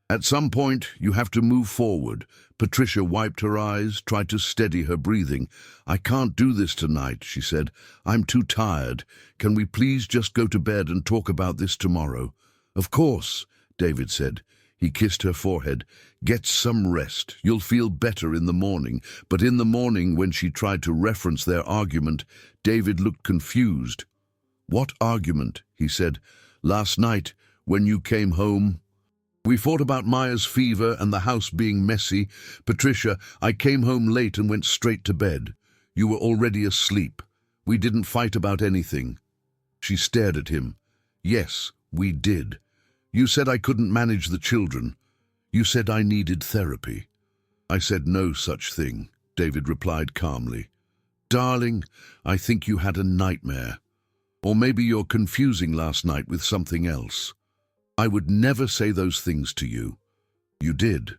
At some point, you have to move forward." Patricia wiped her eyes, tried to steady her breathing. "I can't do this tonight," she said. "I'm too tired. Can we please just go to bed and talk about this tomorrow?" "Of course," David said. He kissed her forehead. "Get some rest. You'll feel better in the morning." But in the morning, when she tried to reference their argument, David looked confused. "What argument?" he said. "Last night, when you came home." "We fought about Maya's fever and the house being messy. Patricia, I came home late and went straight to bed. You were already asleep. We didn't fight about anything." She stared at him. "Yes, we did. You said I couldn't manage the children. You said I needed therapy." "I said no such thing," David replied calmly. "Darling, I think you had a nightmare. Or maybe you're confusing last night with something else. I would never say those things to you." "You did."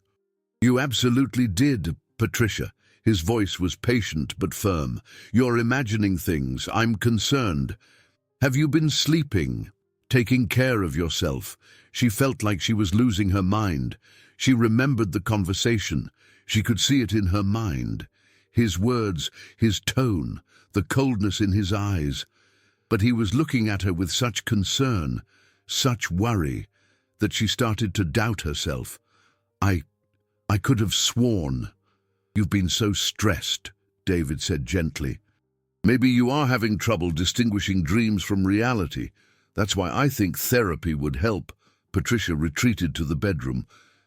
"You absolutely did, Patricia." His voice was patient but firm. "You're imagining things. I'm concerned. Have you been sleeping? Taking care of yourself?" She felt like she was losing her mind. She remembered the conversation. She could see it in her mind. His words, his tone, the coldness in his eyes. But he was looking at her with such concern, such worry, that she started to doubt herself. I could have sworn." "You've been so stressed," David said gently. "Maybe you are having trouble distinguishing dreams from reality. That's why I think therapy would help." Patricia retreated to the bedroom,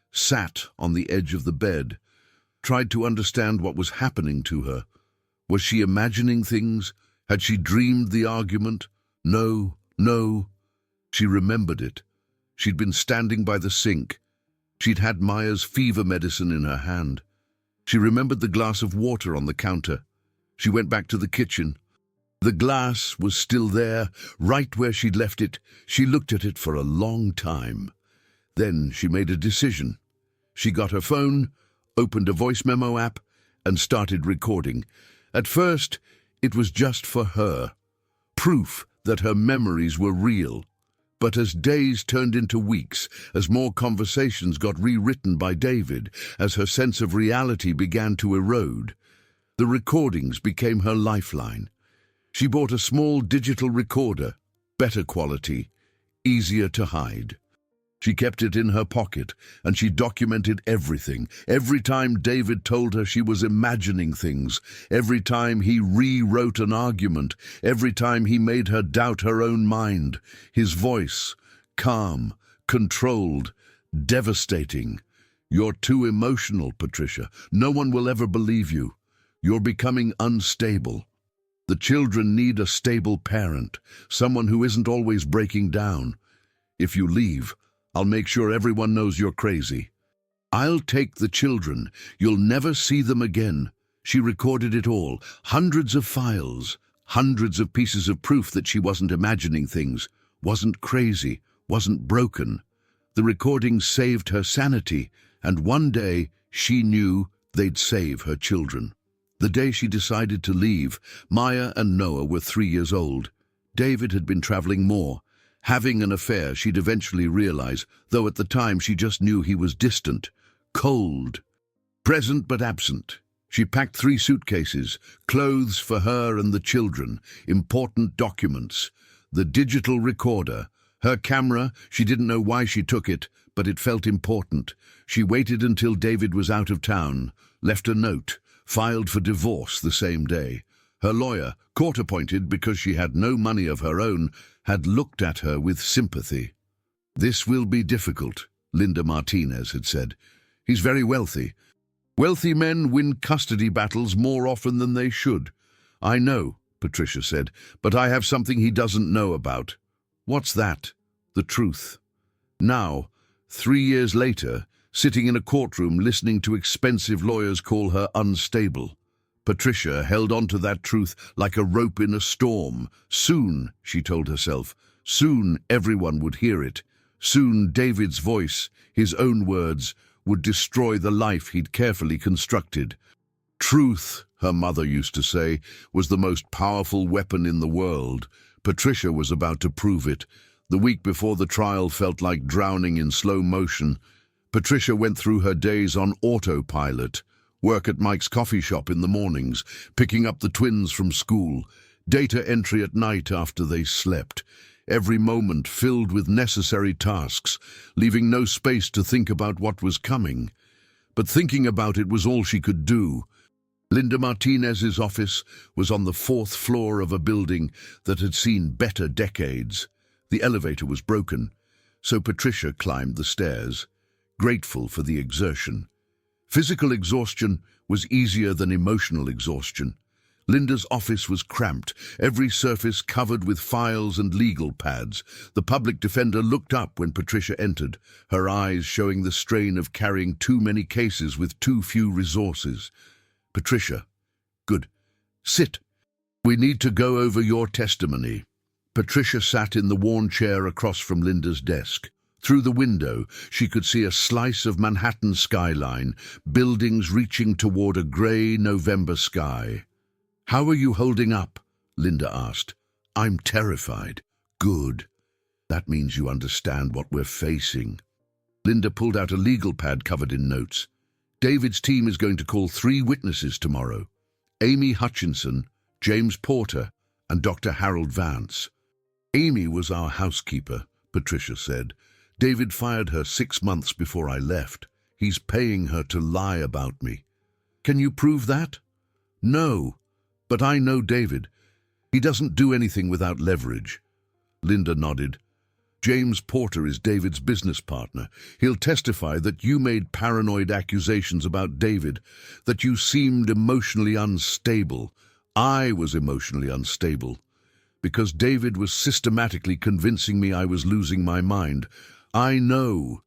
sat on the edge of the bed, tried to understand what was happening to her. Was she imagining things? Had she dreamed the argument? No. She remembered it. She'd been standing by the sink. She'd had Maya's fever medicine in her hand. She remembered the glass of water on the counter. She went back to the kitchen. The glass was still there, right where she'd left it. She looked at it for a long time. Then she made a decision. She got her phone, opened a voice memo app, and started recording. At first, it was just for her. Proof that her memories were real. But as days turned into weeks, as more conversations got rewritten by David, as her sense of reality began to erode, the recordings became her lifeline. She bought a small digital recorder, better quality, easier to hide. She kept it in her pocket, and she documented everything. Every time David told her she was imagining things, every time he rewrote an argument, every time he made her doubt her own mind, his voice, calm, controlled, devastating. "You're too emotional, Patricia. No one will ever believe you. You're becoming unstable. The children need a stable parent, someone who isn't always breaking down. If you leave, I'll make sure everyone knows you're crazy. I'll take the children. You'll never see them again." She recorded it all, hundreds of files, hundreds of pieces of proof that she wasn't imagining things, wasn't crazy, wasn't broken. The recordings saved her sanity, and one day she knew they'd save her children. The day she decided to leave, Maya and Noah were 3 years old. David had been traveling more. Having an affair, she'd eventually realize, though at the time she just knew he was distant, cold, present but absent. She packed 3 suitcases, clothes for her and the children, important documents, the digital recorder, her camera. She didn't know why she took it, but it felt important. She waited until David was out of town, left a note, filed for divorce the same day. Her lawyer, court-appointed because she had no money of her own, had looked at her with sympathy. "This will be difficult," Linda Martinez had said. "He's very wealthy. Wealthy men win custody battles more often than they should." "I know," Patricia said, "but I have something he doesn't know about." "What's that?" "The truth." Now, 3 years later, sitting in a courtroom listening to expensive lawyers call her unstable, Patricia held on to that truth like a rope in a storm. Soon, she told herself, soon everyone would hear it. Soon David's voice, his own words, would destroy the life he'd carefully constructed. Truth, her mother used to say, was the most powerful weapon in the world. Patricia was about to prove it. The week before the trial felt like drowning in slow motion. Patricia went through her days on autopilot. Work at Mike's coffee shop in the mornings, picking up the twins from school, data entry at night after they slept. Every moment filled with necessary tasks, leaving no space to think about what was coming. But thinking about it was all she could do. Linda Martinez's office was on the 4th floor of a building that had seen better decades. The elevator was broken, so Patricia climbed the stairs, grateful for the exertion. Physical exhaustion was easier than emotional exhaustion. Linda's office was cramped, every surface covered with files and legal pads. The public defender looked up when Patricia entered, her eyes showing the strain of carrying too many cases with too few resources. "Patricia, good. Sit. We need to go over your testimony." Patricia sat in the worn chair across from Linda's desk. Through the window, she could see a slice of Manhattan skyline, buildings reaching toward a grey November sky. "How are you holding up?" Linda asked. "I'm terrified." "Good. That means you understand what we're facing." Linda pulled out a legal pad covered in notes. "David's team is going to call 3 witnesses tomorrow. Amy Hutchinson, James Porter, and Dr. Harold Vance." "Amy was our housekeeper," Patricia said. "David fired her 6 months before I left. He's paying her to lie about me." "Can you prove that?" "No, but I know David. He doesn't do anything without leverage." Linda nodded. "James Porter is David's business partner. He'll testify that you made paranoid accusations about David, that you seemed emotionally unstable. I was emotionally unstable, because David was systematically convincing me I was losing my mind. I know.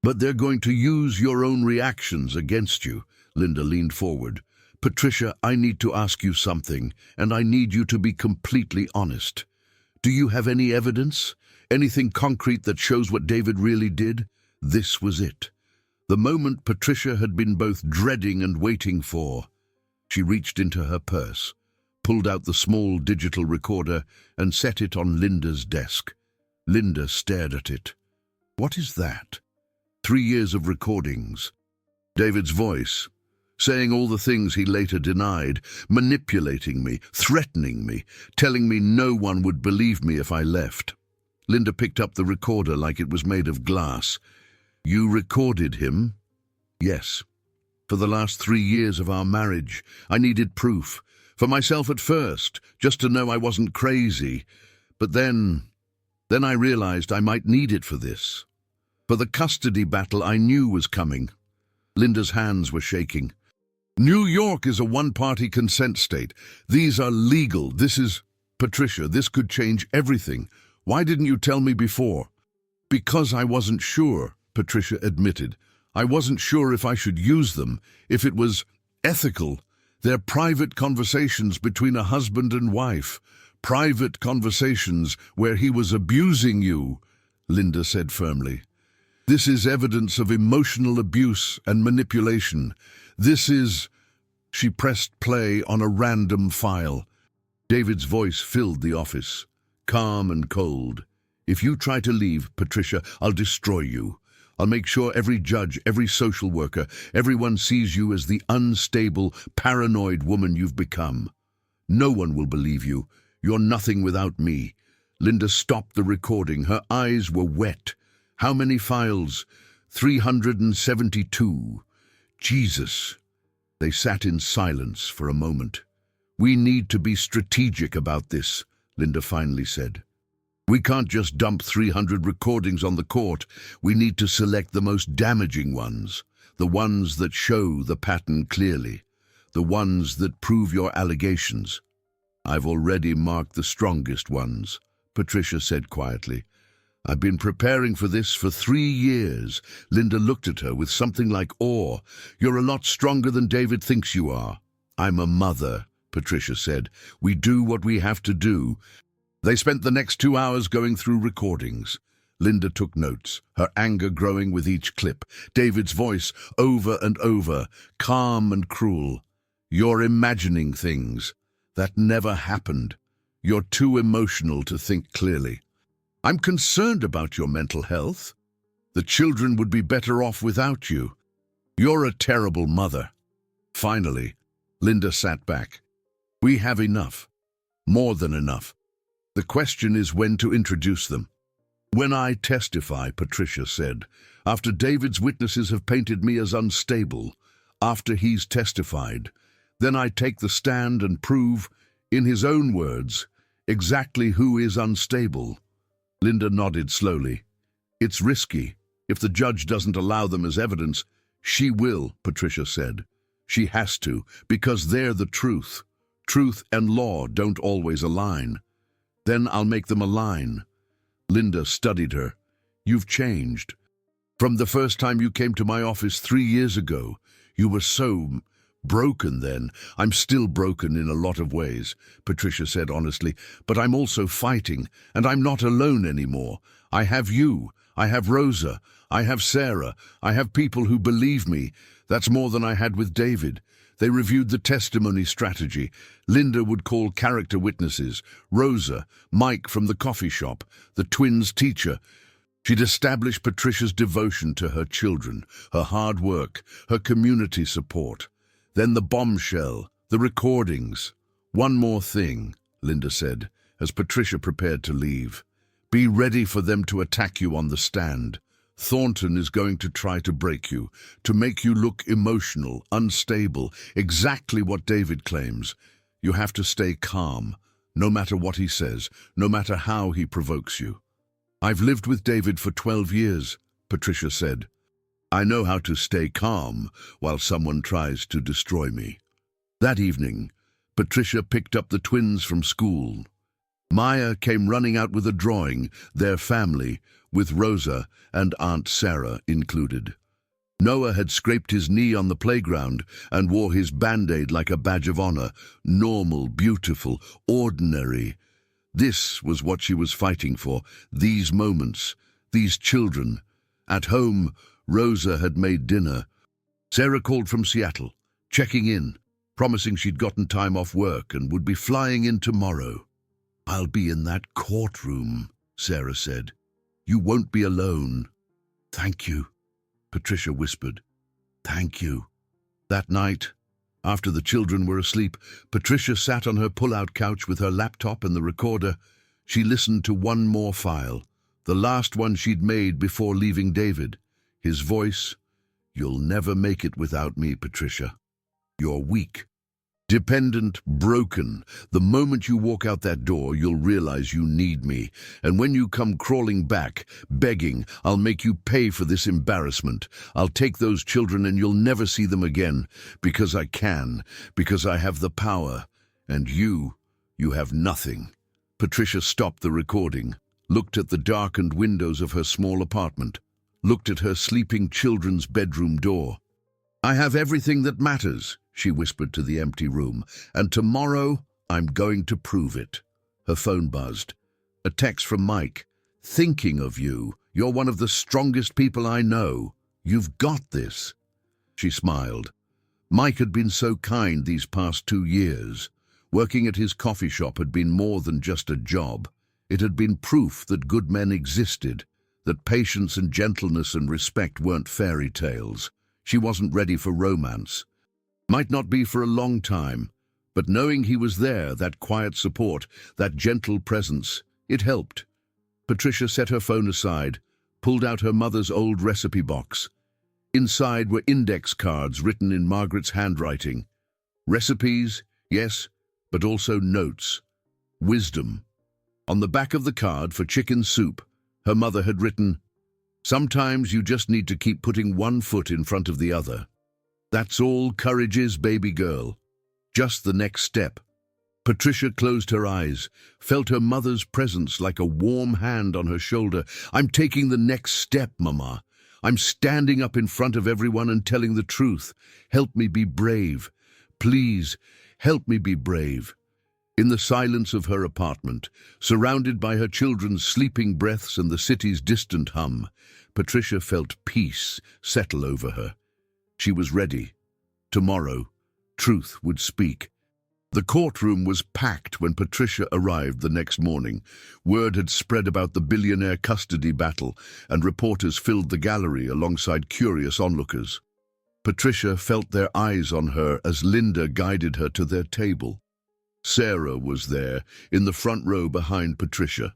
But they're going to use your own reactions against you." Linda leaned forward. "Patricia, I need to ask you something, and I need you to be completely honest. Do you have any evidence? Anything concrete that shows what David really did?" This was it. The moment Patricia had been both dreading and waiting for. She reached into her purse, pulled out the small digital recorder, and set it on Linda's desk. Linda stared at it. "What is that?" 3 years of recordings. David's voice, saying all the things he later denied, manipulating me, threatening me, telling me no one would believe me if I left. Linda picked up the recorder like it was made of glass. "You recorded him?" "Yes. For the last 3 years of our marriage, I needed proof. For myself at first, just to know I wasn't crazy. But then I realized I might need it for this. For the custody battle I knew was coming." Linda's hands were shaking. "New York is a one-party consent state. These are legal. This is... Patricia, this could change everything. Why didn't you tell me before?" "Because I wasn't sure," Patricia admitted. "I wasn't sure if I should use them, if it was ethical. They're private conversations between a husband and wife. Private conversations where he was abusing you," Linda said firmly. "This is evidence of emotional abuse and manipulation. This is..." She pressed play on a random file. David's voice filled the office, calm and cold. "If you try to leave, Patricia, I'll destroy you. I'll make sure every judge, every social worker, everyone sees you as the unstable, paranoid woman you've become. No one will believe you. You're nothing without me." Linda stopped the recording. Her eyes were wet. How many files? 372. Jesus. They sat in silence for a moment. "We need to be strategic about this," Linda finally said. "We can't just dump 300 recordings on the court. We need to select the most damaging ones, the ones that show the pattern clearly, the ones that prove your allegations." "I've already marked the strongest ones," Patricia said quietly. "I've been preparing for this for 3 years." Linda looked at her with something like awe. "You're a lot stronger than David thinks you are." I'm a mother, Patricia said. We do what we have to do. They spent the next 2 hours going through recordings. Linda took notes, her anger growing with each clip. David's voice, over and over, calm and cruel. You're imagining things. That never happened. You're too emotional to think clearly. I'm concerned about your mental health. The children would be better off without you. You're a terrible mother. Finally, Linda sat back. We have enough. More than enough. The question is when to introduce them. When I testify, Patricia said, after David's witnesses have painted me as unstable, after he's testified, then I take the stand and prove, in his own words, exactly who is unstable. Linda nodded slowly. It's risky. If the judge doesn't allow them as evidence, she will, Patricia said. She has to, because they're the truth. Truth and law don't always align. Then I'll make them align. Linda studied her. You've changed. From the first time you came to my office 3 years ago, you were so broken then. I'm still broken in a lot of ways, Patricia said honestly, but I'm also fighting, and I'm not alone anymore. I have you. I have Rosa. I have Sarah. I have people who believe me. That's more than I had with David. They reviewed the testimony strategy. Linda would call character witnesses. Rosa, Mike from the coffee shop, the twins' teacher. She'd establish Patricia's devotion to her children, her hard work, her community support. Then the bombshell, the recordings. One more thing, Linda said, as Patricia prepared to leave. Be ready for them to attack you on the stand. Thornton is going to try to break you, to make you look emotional, unstable, exactly what David claims. You have to stay calm, no matter what he says, no matter how he provokes you. I've lived with David for 12 years, Patricia said. I know how to stay calm while someone tries to destroy me. That evening, Patricia picked up the twins from school. Maya came running out with a drawing, their family, with Rosa and Aunt Sarah included. Noah had scraped his knee on the playground and wore his Band-Aid like a badge of honor. Normal, beautiful, ordinary. This was what she was fighting for, these moments, these children. At home, Rosa had made dinner. Sarah called from Seattle, checking in, promising she'd gotten time off work and would be flying in tomorrow. I'll be in that courtroom, Sarah said. You won't be alone. Thank you, Patricia whispered. Thank you. That night, after the children were asleep, Patricia sat on her pull-out couch with her laptop and the recorder. She listened to one more file, the last one she'd made before leaving David. His voice, "You'll never make it without me, Patricia. You're weak. Dependent, broken. The moment you walk out that door, you'll realize you need me. And when you come crawling back, begging, I'll make you pay for this embarrassment. I'll take those children and you'll never see them again. Because I can. Because I have the power. And you have nothing." Patricia stopped the recording, looked at the darkened windows of her small apartment, looked at her sleeping children's bedroom door. I have everything that matters, she whispered to the empty room, and tomorrow I'm going to prove it. Her phone buzzed. A text from Mike. Thinking of you. You're one of the strongest people I know. You've got this. She smiled. Mike had been so kind these past 2 years. Working at his coffee shop had been more than just a job. It had been proof that good men existed, that patience and gentleness and respect weren't fairy tales. She wasn't ready for romance. Might not be for a long time, but knowing he was there, that quiet support, that gentle presence, it helped. Patricia set her phone aside, pulled out her mother's old recipe box. Inside were index cards written in Margaret's handwriting. Recipes, yes, but also notes. Wisdom. On the back of the card for chicken soup, her mother had written, "Sometimes you just need to keep putting one foot in front of the other. That's all courage is, baby girl. Just the next step." Patricia closed her eyes, felt her mother's presence like a warm hand on her shoulder. "I'm taking the next step, Mama. I'm standing up in front of everyone and telling the truth. Help me be brave. Please, help me be brave." In the silence of her apartment, surrounded by her children's sleeping breaths and the city's distant hum, Patricia felt peace settle over her. She was ready. Tomorrow, truth would speak. The courtroom was packed when Patricia arrived the next morning. Word had spread about the billionaire custody battle, and reporters filled the gallery alongside curious onlookers. Patricia felt their eyes on her as Linda guided her to their table. Sarah was there, in the front row behind Patricia.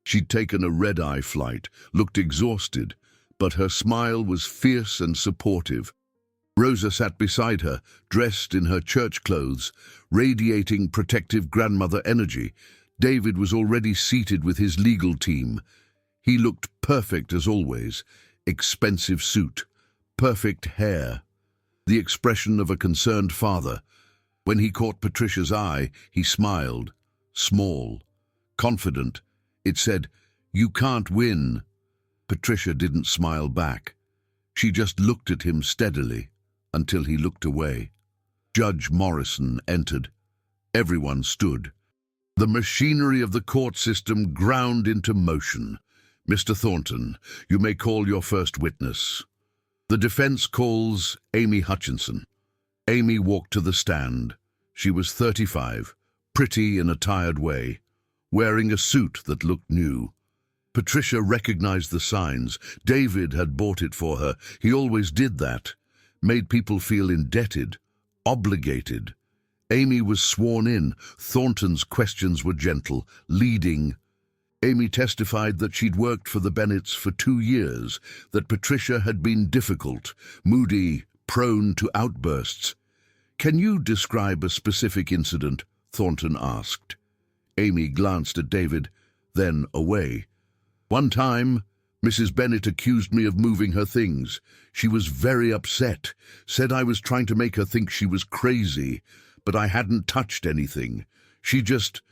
She'd taken a red-eye flight, looked exhausted, but her smile was fierce and supportive. Rosa sat beside her, dressed in her church clothes, radiating protective grandmother energy. David was already seated with his legal team. He looked perfect as always. Expensive suit, perfect hair, the expression of a concerned father. When he caught Patricia's eye, he smiled, small, confident. It said, "You can't win." Patricia didn't smile back. She just looked at him steadily, until he looked away. Judge Morrison entered. Everyone stood. The machinery of the court system ground into motion. "Mr. Thornton, you may call your first witness." The defense calls Amy Hutchinson. Amy walked to the stand. She was 35, pretty in a tired way, wearing a suit that looked new. Patricia recognized the signs. David had bought it for her. He always did that. Made people feel indebted, obligated. Amy was sworn in. Thornton's questions were gentle, leading. Amy testified that she'd worked for the Bennetts for 2 years, that Patricia had been difficult, moody, prone to outbursts. "Can you describe a specific incident?" Thornton asked. Amy glanced at David, then away. "One time, Mrs. Bennett accused me of moving her things. She was very upset, said I was trying to make her think she was crazy, but I hadn't touched anything. She just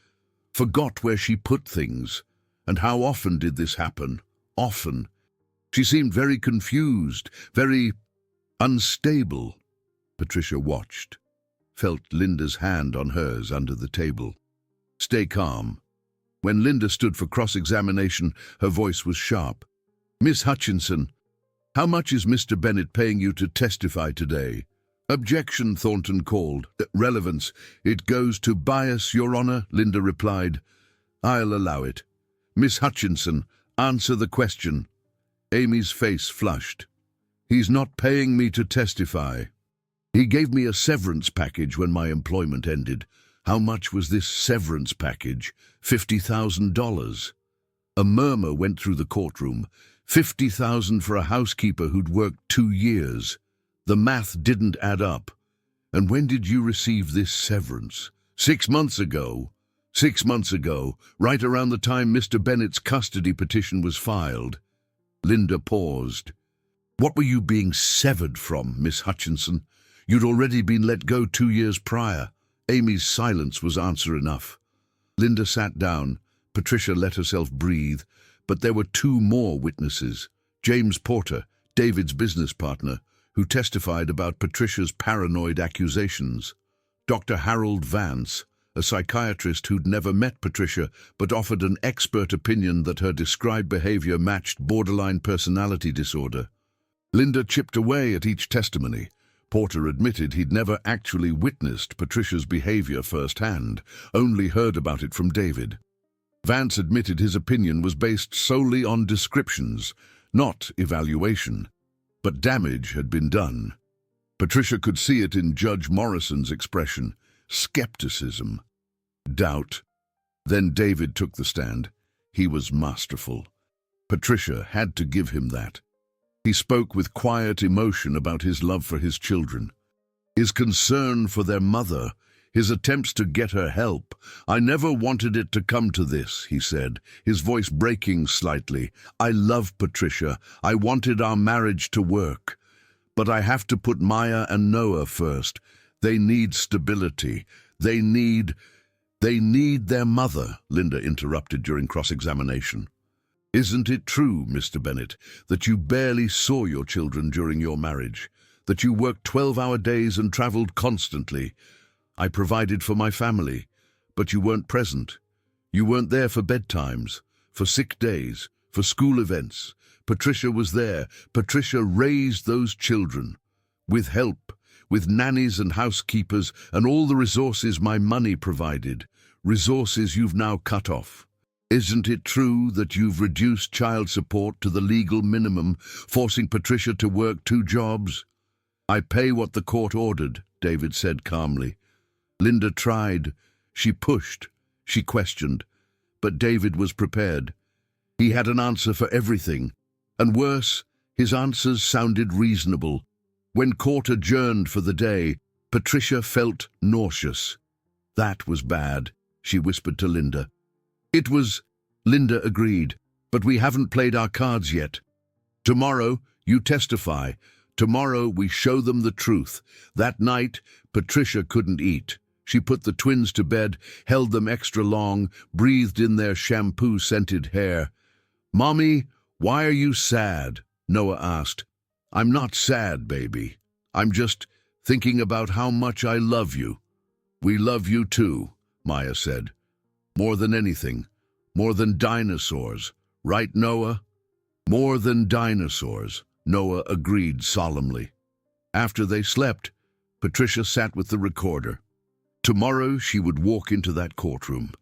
forgot where she put things. And how often did this happen? Often. She seemed very confused, very unstable." Patricia watched, felt Linda's hand on hers under the table. "Stay calm." When Linda stood for cross-examination, her voice was sharp. "Miss Hutchinson, how much is Mr. Bennett paying you to testify today?" "Objection," Thornton called. "Relevance. It goes to bias, Your Honor," Linda replied. "I'll allow it." "Miss Hutchinson, answer the question." Amy's face flushed. "He's not paying me to testify. He gave me a severance package when my employment ended." "How much was this severance package?" $50,000. A murmur went through the courtroom. $50,000 for a housekeeper who'd worked 2 years. The math didn't add up. "And when did you receive this severance?" 6 months ago. 6 months ago, right around the time Mr. Bennett's custody petition was filed." Linda paused. "What were you being severed from, Miss Hutchinson? You'd already been let go 2 years prior." Amy's silence was answer enough. Linda sat down. Patricia let herself breathe. But there were 2 more witnesses. James Porter, David's business partner, who testified about Patricia's paranoid accusations. Dr. Harold Vance, a psychiatrist who'd never met Patricia but offered an expert opinion that her described behavior matched borderline personality disorder. Linda chipped away at each testimony. Porter admitted he'd never actually witnessed Patricia's behavior firsthand, only heard about it from David. Vance admitted his opinion was based solely on descriptions, not evaluation. But damage had been done. Patricia could see it in Judge Morrison's expression: skepticism, doubt. Then David took the stand. He was masterful. Patricia had to give him that. He spoke with quiet emotion about his love for his children, his concern for their mother, his attempts to get her help. "I never wanted it to come to this," he said, his voice breaking slightly. "I love Patricia. I wanted our marriage to work. But I have to put Maya and Noah first. They need stability. They need their mother," Linda interrupted during cross-examination. "Isn't it true, Mr. Bennett, that you barely saw your children during your marriage? that you worked 12-hour days and traveled constantly. I provided for my family, but you weren't present. You weren't there for bedtimes, for sick days, for school events. Patricia was there. Patricia raised those children. With help, with nannies and housekeepers and all the resources my money provided. Resources you've now cut off. Isn't it true that you've reduced child support to the legal minimum, forcing Patricia to work 2 jobs? I pay what the court ordered, David said calmly. Linda tried. She pushed. She questioned. But David was prepared. He had an answer for everything. And worse, his answers sounded reasonable. When court adjourned for the day, Patricia felt nauseous. That was bad, she whispered to Linda. It was, Linda agreed, but we haven't played our cards yet. Tomorrow, you testify. Tomorrow, we show them the truth. That night, Patricia couldn't eat. She put the twins to bed, held them extra long, breathed in their shampoo-scented hair. "Mommy, why are you sad?" Noah asked. "I'm not sad, baby. I'm just thinking about how much I love you." "We love you too," Maya said. "More than anything. More than dinosaurs. Right, Noah?" "More than dinosaurs," Noah agreed solemnly. After they slept, Patricia sat with the recorder. Tomorrow she would walk into that courtroom.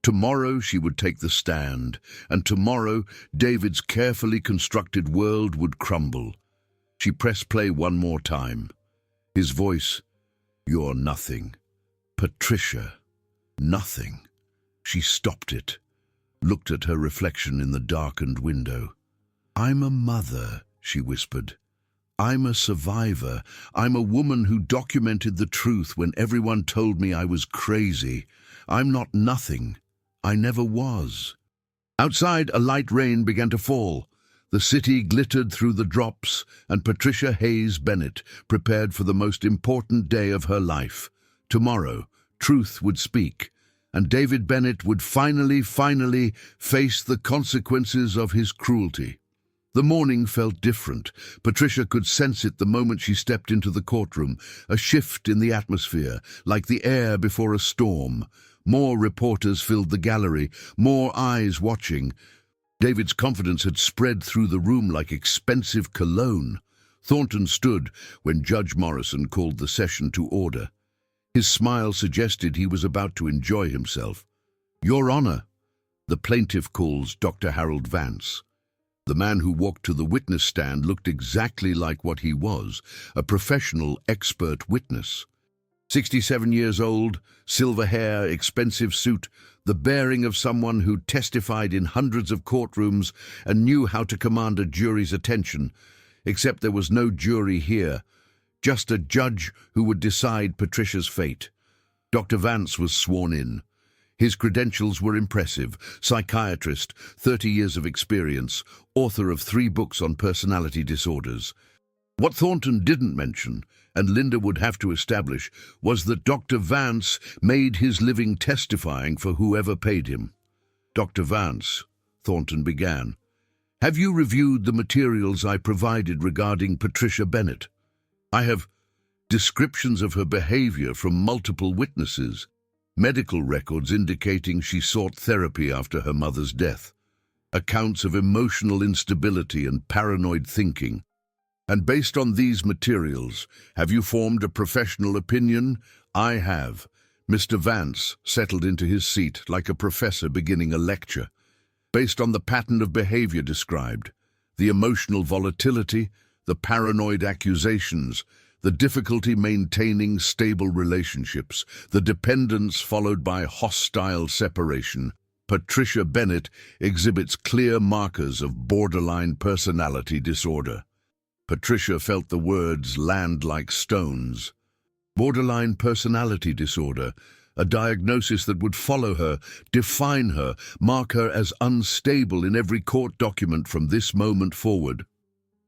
Tomorrow she would take the stand. And tomorrow David's carefully constructed world would crumble. She pressed play one more time. His voice, "You're nothing. Patricia, nothing." She stopped it, looked at her reflection in the darkened window. "I'm a mother," she whispered. "I'm a survivor. I'm a woman who documented the truth when everyone told me I was crazy. I'm not nothing. I never was." Outside, a light rain began to fall. The city glittered through the drops, and Patricia Hayes Bennett prepared for the most important day of her life. Tomorrow, truth would speak, and David Bennett would finally face the consequences of his cruelty. The morning felt different. Patricia could sense it the moment she stepped into the courtroom, a shift in the atmosphere, like the air before a storm. More reporters filled the gallery, more eyes watching. David's confidence had spread through the room like expensive cologne. Thornton stood when Judge Morrison called the session to order. His smile suggested he was about to enjoy himself. "Your Honor," the plaintiff calls Dr. Harold Vance. The man who walked to the witness stand looked exactly like what he was, a professional, expert witness. 67 years old, silver hair, expensive suit, the bearing of someone who testified in hundreds of courtrooms and knew how to command a jury's attention, except there was no jury here, just a judge who would decide Patricia's fate. Dr. Vance was sworn in. His credentials were impressive: psychiatrist, 30 years of experience, author of 3 books on personality disorders. What Thornton didn't mention, and Linda would have to establish, was that Dr. Vance made his living testifying for whoever paid him. "Dr. Vance," Thornton began, "have you reviewed the materials I provided regarding Patricia Bennett? I have descriptions of her behavior from multiple witnesses, medical records indicating she sought therapy after her mother's death, accounts of emotional instability and paranoid thinking. And based on these materials, have you formed a professional opinion?" "I have." Mr. Vance settled into his seat like a professor beginning a lecture. "Based on the pattern of behavior described, the emotional volatility, the paranoid accusations, the difficulty maintaining stable relationships, the dependence followed by hostile separation, Patricia Bennett exhibits clear markers of borderline personality disorder." Patricia felt the words land like stones. Borderline personality disorder, a diagnosis that would follow her, define her, mark her as unstable in every court document from this moment forward.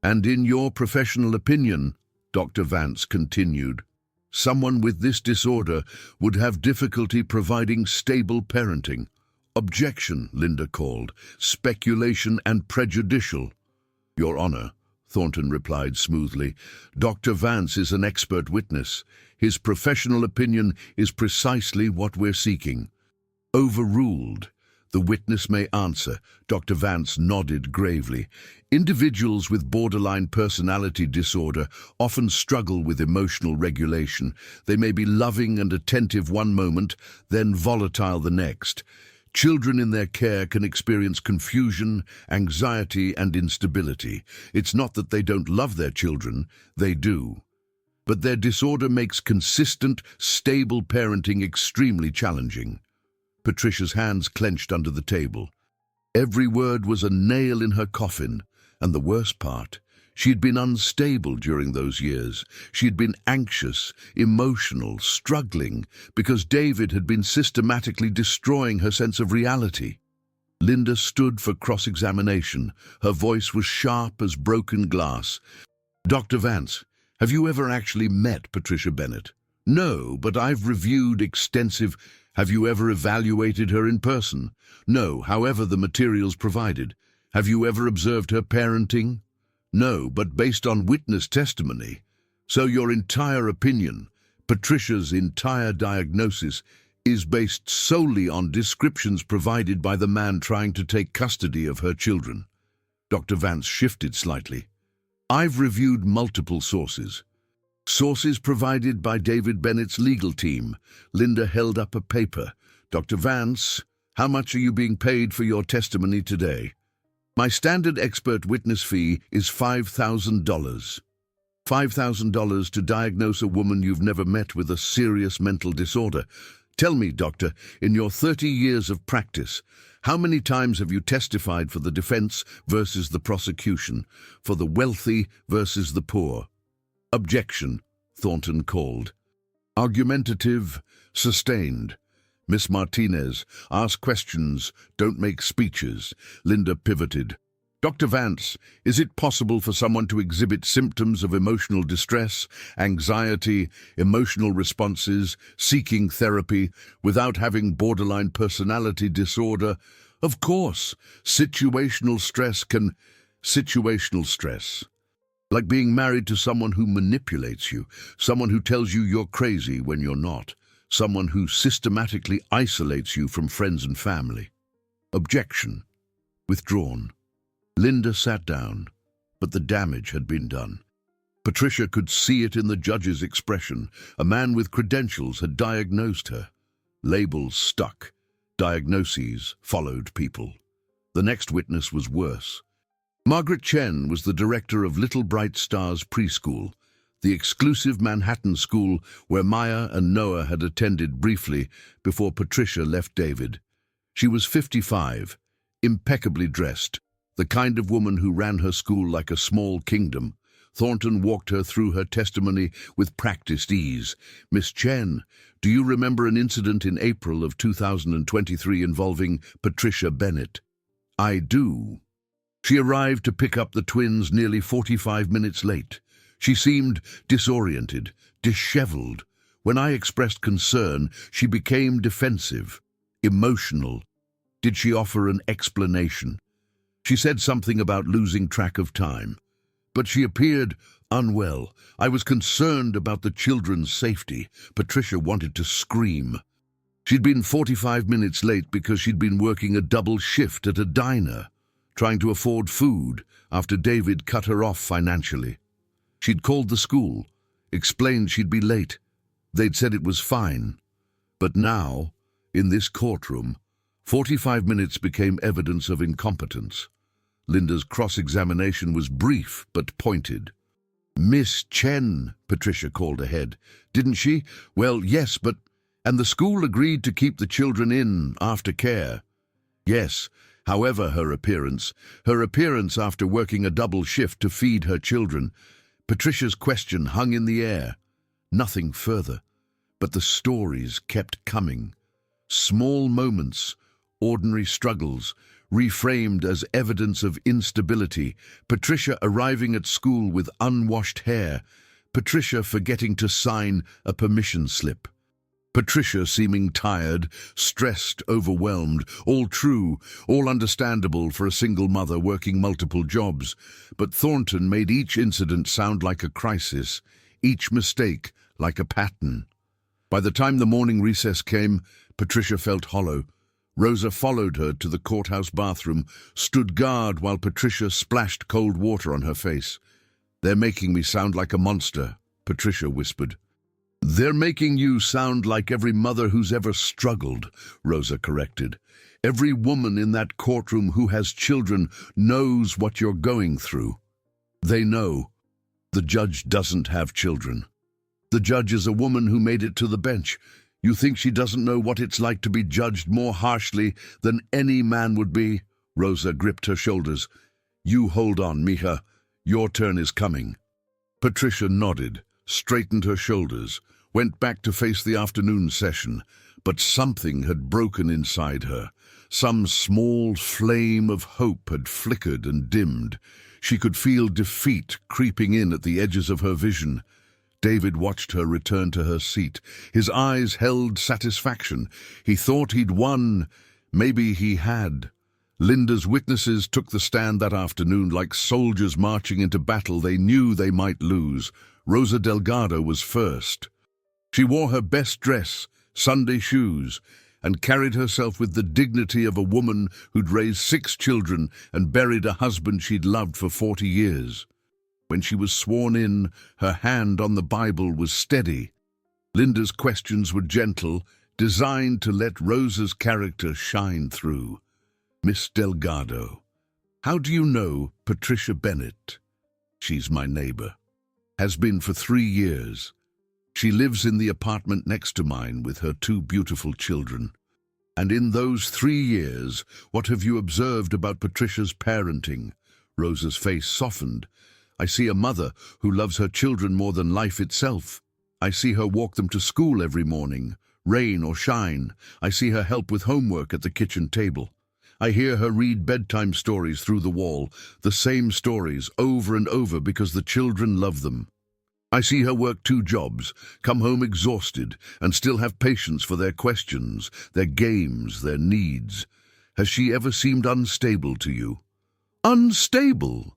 "And in your professional opinion," Dr. Vance continued, "someone with this disorder would have difficulty providing stable parenting." "Objection," Linda called. "Speculation and prejudicial." "Your Honor," Thornton replied smoothly. Dr. Vance is an expert witness. His professional opinion is precisely what we're seeking. Overruled. The witness may answer. Dr. Vance nodded gravely. Individuals with borderline personality disorder often struggle with emotional regulation. They may be loving and attentive one moment, then volatile the next. Children in their care can experience confusion, anxiety, and instability. It's not that they don't love their children, they do. But their disorder makes consistent, stable parenting extremely challenging. Patricia's hands clenched under the table. Every word was a nail in her coffin, and the worst part, she'd been unstable during those years. She'd been anxious, emotional, struggling, because David had been systematically destroying her sense of reality. Linda stood for cross-examination. Her voice was sharp as broken glass. Dr. Vance, have you ever actually met Patricia Bennett? No, but I've reviewed extensive... Have you ever evaluated her in person? No, however the materials provided. Have you ever observed her parenting? No, but based on witness testimony. So your entire opinion, Patricia's entire diagnosis, is based solely on descriptions provided by the man trying to take custody of her children. Dr. Vance shifted slightly. I've reviewed multiple sources. Sources provided by David Bennett's legal team. Linda held up a paper. Dr. Vance, how much are you being paid for your testimony today? My standard expert witness fee is $5,000. $5,000 to diagnose a woman you've never met with a serious mental disorder. Tell me, doctor, in your 30 years of practice, how many times have you testified for the defense versus the prosecution, for the wealthy versus the poor? Objection, Thornton called. Argumentative, sustained. Miss Martinez, ask questions, don't make speeches. Linda pivoted. Dr. Vance, is it possible for someone to exhibit symptoms of emotional distress, anxiety, emotional responses, seeking therapy, without having borderline personality disorder? Of course, situational stress can... Situational stress. Like being married to someone who manipulates you, someone who tells you you're crazy when you're not, someone who systematically isolates you from friends and family. Objection. Withdrawn. Linda sat down, but the damage had been done. Patricia could see it in the judge's expression. A man with credentials had diagnosed her. Labels stuck. Diagnoses followed people. The next witness was worse. Margaret Chen was the director of Little Bright Stars Preschool, the exclusive Manhattan school where Maya and Noah had attended briefly before Patricia left David. She was 55, impeccably dressed, the kind of woman who ran her school like a small kingdom. Thornton walked her through her testimony with practiced ease. Miss Chen, do you remember an incident in April of 2023 involving Patricia Bennett? I do. She arrived to pick up the twins nearly 45 minutes late. She seemed disoriented, disheveled. When I expressed concern, she became defensive, emotional. Did she offer an explanation? She said something about losing track of time. But she appeared unwell. I was concerned about the children's safety. Patricia wanted to scream. She'd been 45 minutes late because she'd been working a double shift at a diner, trying to afford food after David cut her off financially. She'd called the school, explained she'd be late. They'd said it was fine. But now, in this courtroom, 45 minutes became evidence of incompetence. Linda's cross-examination was brief but pointed. Miss Chen, Patricia called ahead. Didn't she? Well, yes, but... And the school agreed to keep the children in after care. Yes. However, her appearance after working a double shift to feed her children. Patricia's question hung in the air. Nothing further. But the stories kept coming. Small moments, ordinary struggles, reframed as evidence of instability. Patricia arriving at school with unwashed hair. Patricia forgetting to sign a permission slip. Patricia seeming tired, stressed, overwhelmed, all true, all understandable for a single mother working multiple jobs. But Thornton made each incident sound like a crisis, each mistake like a pattern. By the time the morning recess came, Patricia felt hollow. Rosa followed her to the courthouse bathroom, stood guard while Patricia splashed cold water on her face. "They're making me sound like a monster," Patricia whispered. "They're making you sound like every mother who's ever struggled," Rosa corrected. "Every woman in that courtroom who has children knows what you're going through. They know. The judge doesn't have children. The judge is a woman who made it to the bench. You think she doesn't know what it's like to be judged more harshly than any man would be?" Rosa gripped her shoulders. "You hold on, mija. Your turn is coming." Patricia nodded, straightened her shoulders, went back to face the afternoon session, but something had broken inside her. Some small flame of hope had flickered and dimmed. She could feel defeat creeping in at the edges of her vision. David watched her return to her seat. His eyes held satisfaction. He thought he'd won. Maybe he had. Linda's witnesses took the stand that afternoon like soldiers marching into battle they knew they might lose. Rosa Delgado was first. She wore her best dress, Sunday shoes, and carried herself with the dignity of a woman who'd raised 6 children and buried a husband she'd loved for 40 years. When she was sworn in, her hand on the Bible was steady. Linda's questions were gentle, designed to let Rosa's character shine through. "Miss Delgado, how do you know Patricia Bennett?" "She's my neighbor. Has been for 3 years. She lives in the apartment next to mine with her 2 beautiful children." "And in those 3 years, what have you observed about Patricia's parenting?" Rosa's face softened. "I see a mother who loves her children more than life itself. I see her walk them to school every morning, rain or shine. I see her help with homework at the kitchen table. I hear her read bedtime stories through the wall, the same stories over and over because the children love them. I see her work 2 jobs, come home exhausted, and still have patience for their questions, their games, their needs. Has she ever seemed unstable to you?" "Unstable?"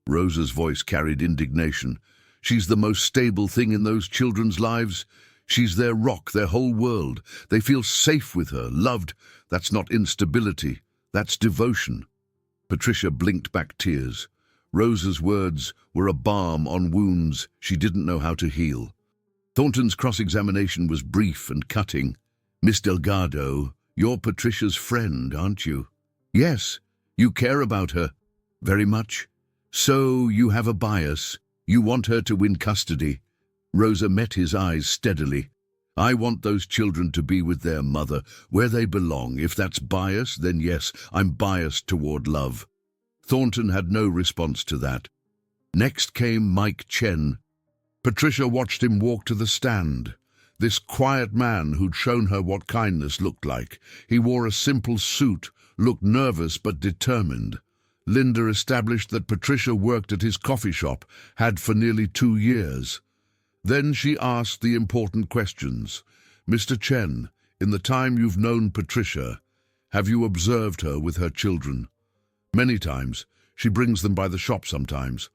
Rosa's voice carried indignation. "She's the most stable thing in those children's lives. She's their rock, their whole world. They feel safe with her, loved. That's not instability. That's devotion." Patricia blinked back tears. Rosa's words were a balm on wounds she didn't know how to heal. Thornton's cross-examination was brief and cutting. "Miss Delgado, you're Patricia's friend, aren't you?" "Yes. You care about her." "Very much. So you have a bias. You want her to win custody." Rosa met his eyes steadily. "I want those children to be with their mother, where they belong. If that's bias, then yes, I'm biased toward love." Thornton had no response to that. Next came Mike Chen. Patricia watched him walk to the stand. This quiet man who'd shown her what kindness looked like. He wore a simple suit, looked nervous but determined. Linda established that Patricia worked at his coffee shop, had for nearly 2 years. Then she asked the important questions. "Mr. Chen, in the time you've known Patricia, have you observed her with her children?" "Many times. She brings them by the shop sometimes.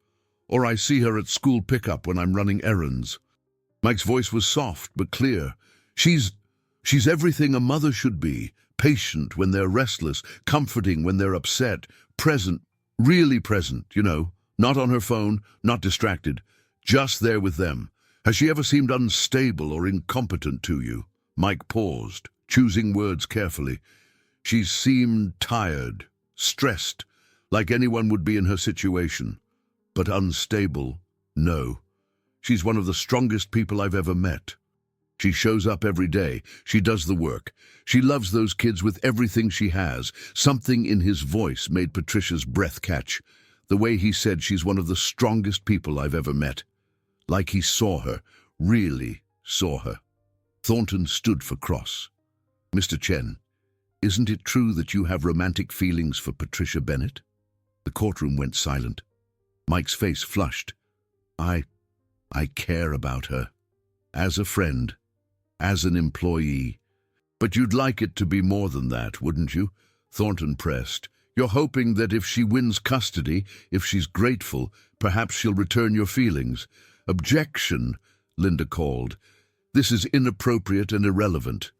Or I see her at school pickup when I'm running errands." Mike's voice was soft but clear. She's everything a mother should be. Patient when they're restless, comforting when they're upset, present, really present, not on her phone, not distracted, just there with them. Has she ever seemed unstable or incompetent to you?" Mike paused, choosing words carefully. "She's seemed tired, stressed, like anyone would be in her situation. But unstable, no. She's one of the strongest people I've ever met. She shows up every day. She does the work. She loves those kids with everything she has." Something in his voice made Patricia's breath catch. The way he said she's one of the strongest people I've ever met. Like he saw her, really saw her. Thornton stood for cross. "Mr. Chen, isn't it true that you have romantic feelings for Patricia Bennett?" The courtroom went silent. Mike's face flushed. I care about her. As a friend." as an employee. But you'd like it to be more than that, wouldn't you? Thornton pressed. You're hoping that if she wins custody, if she's grateful, perhaps she'll return your feelings. Objection, Linda called. This is inappropriate and irrelevant.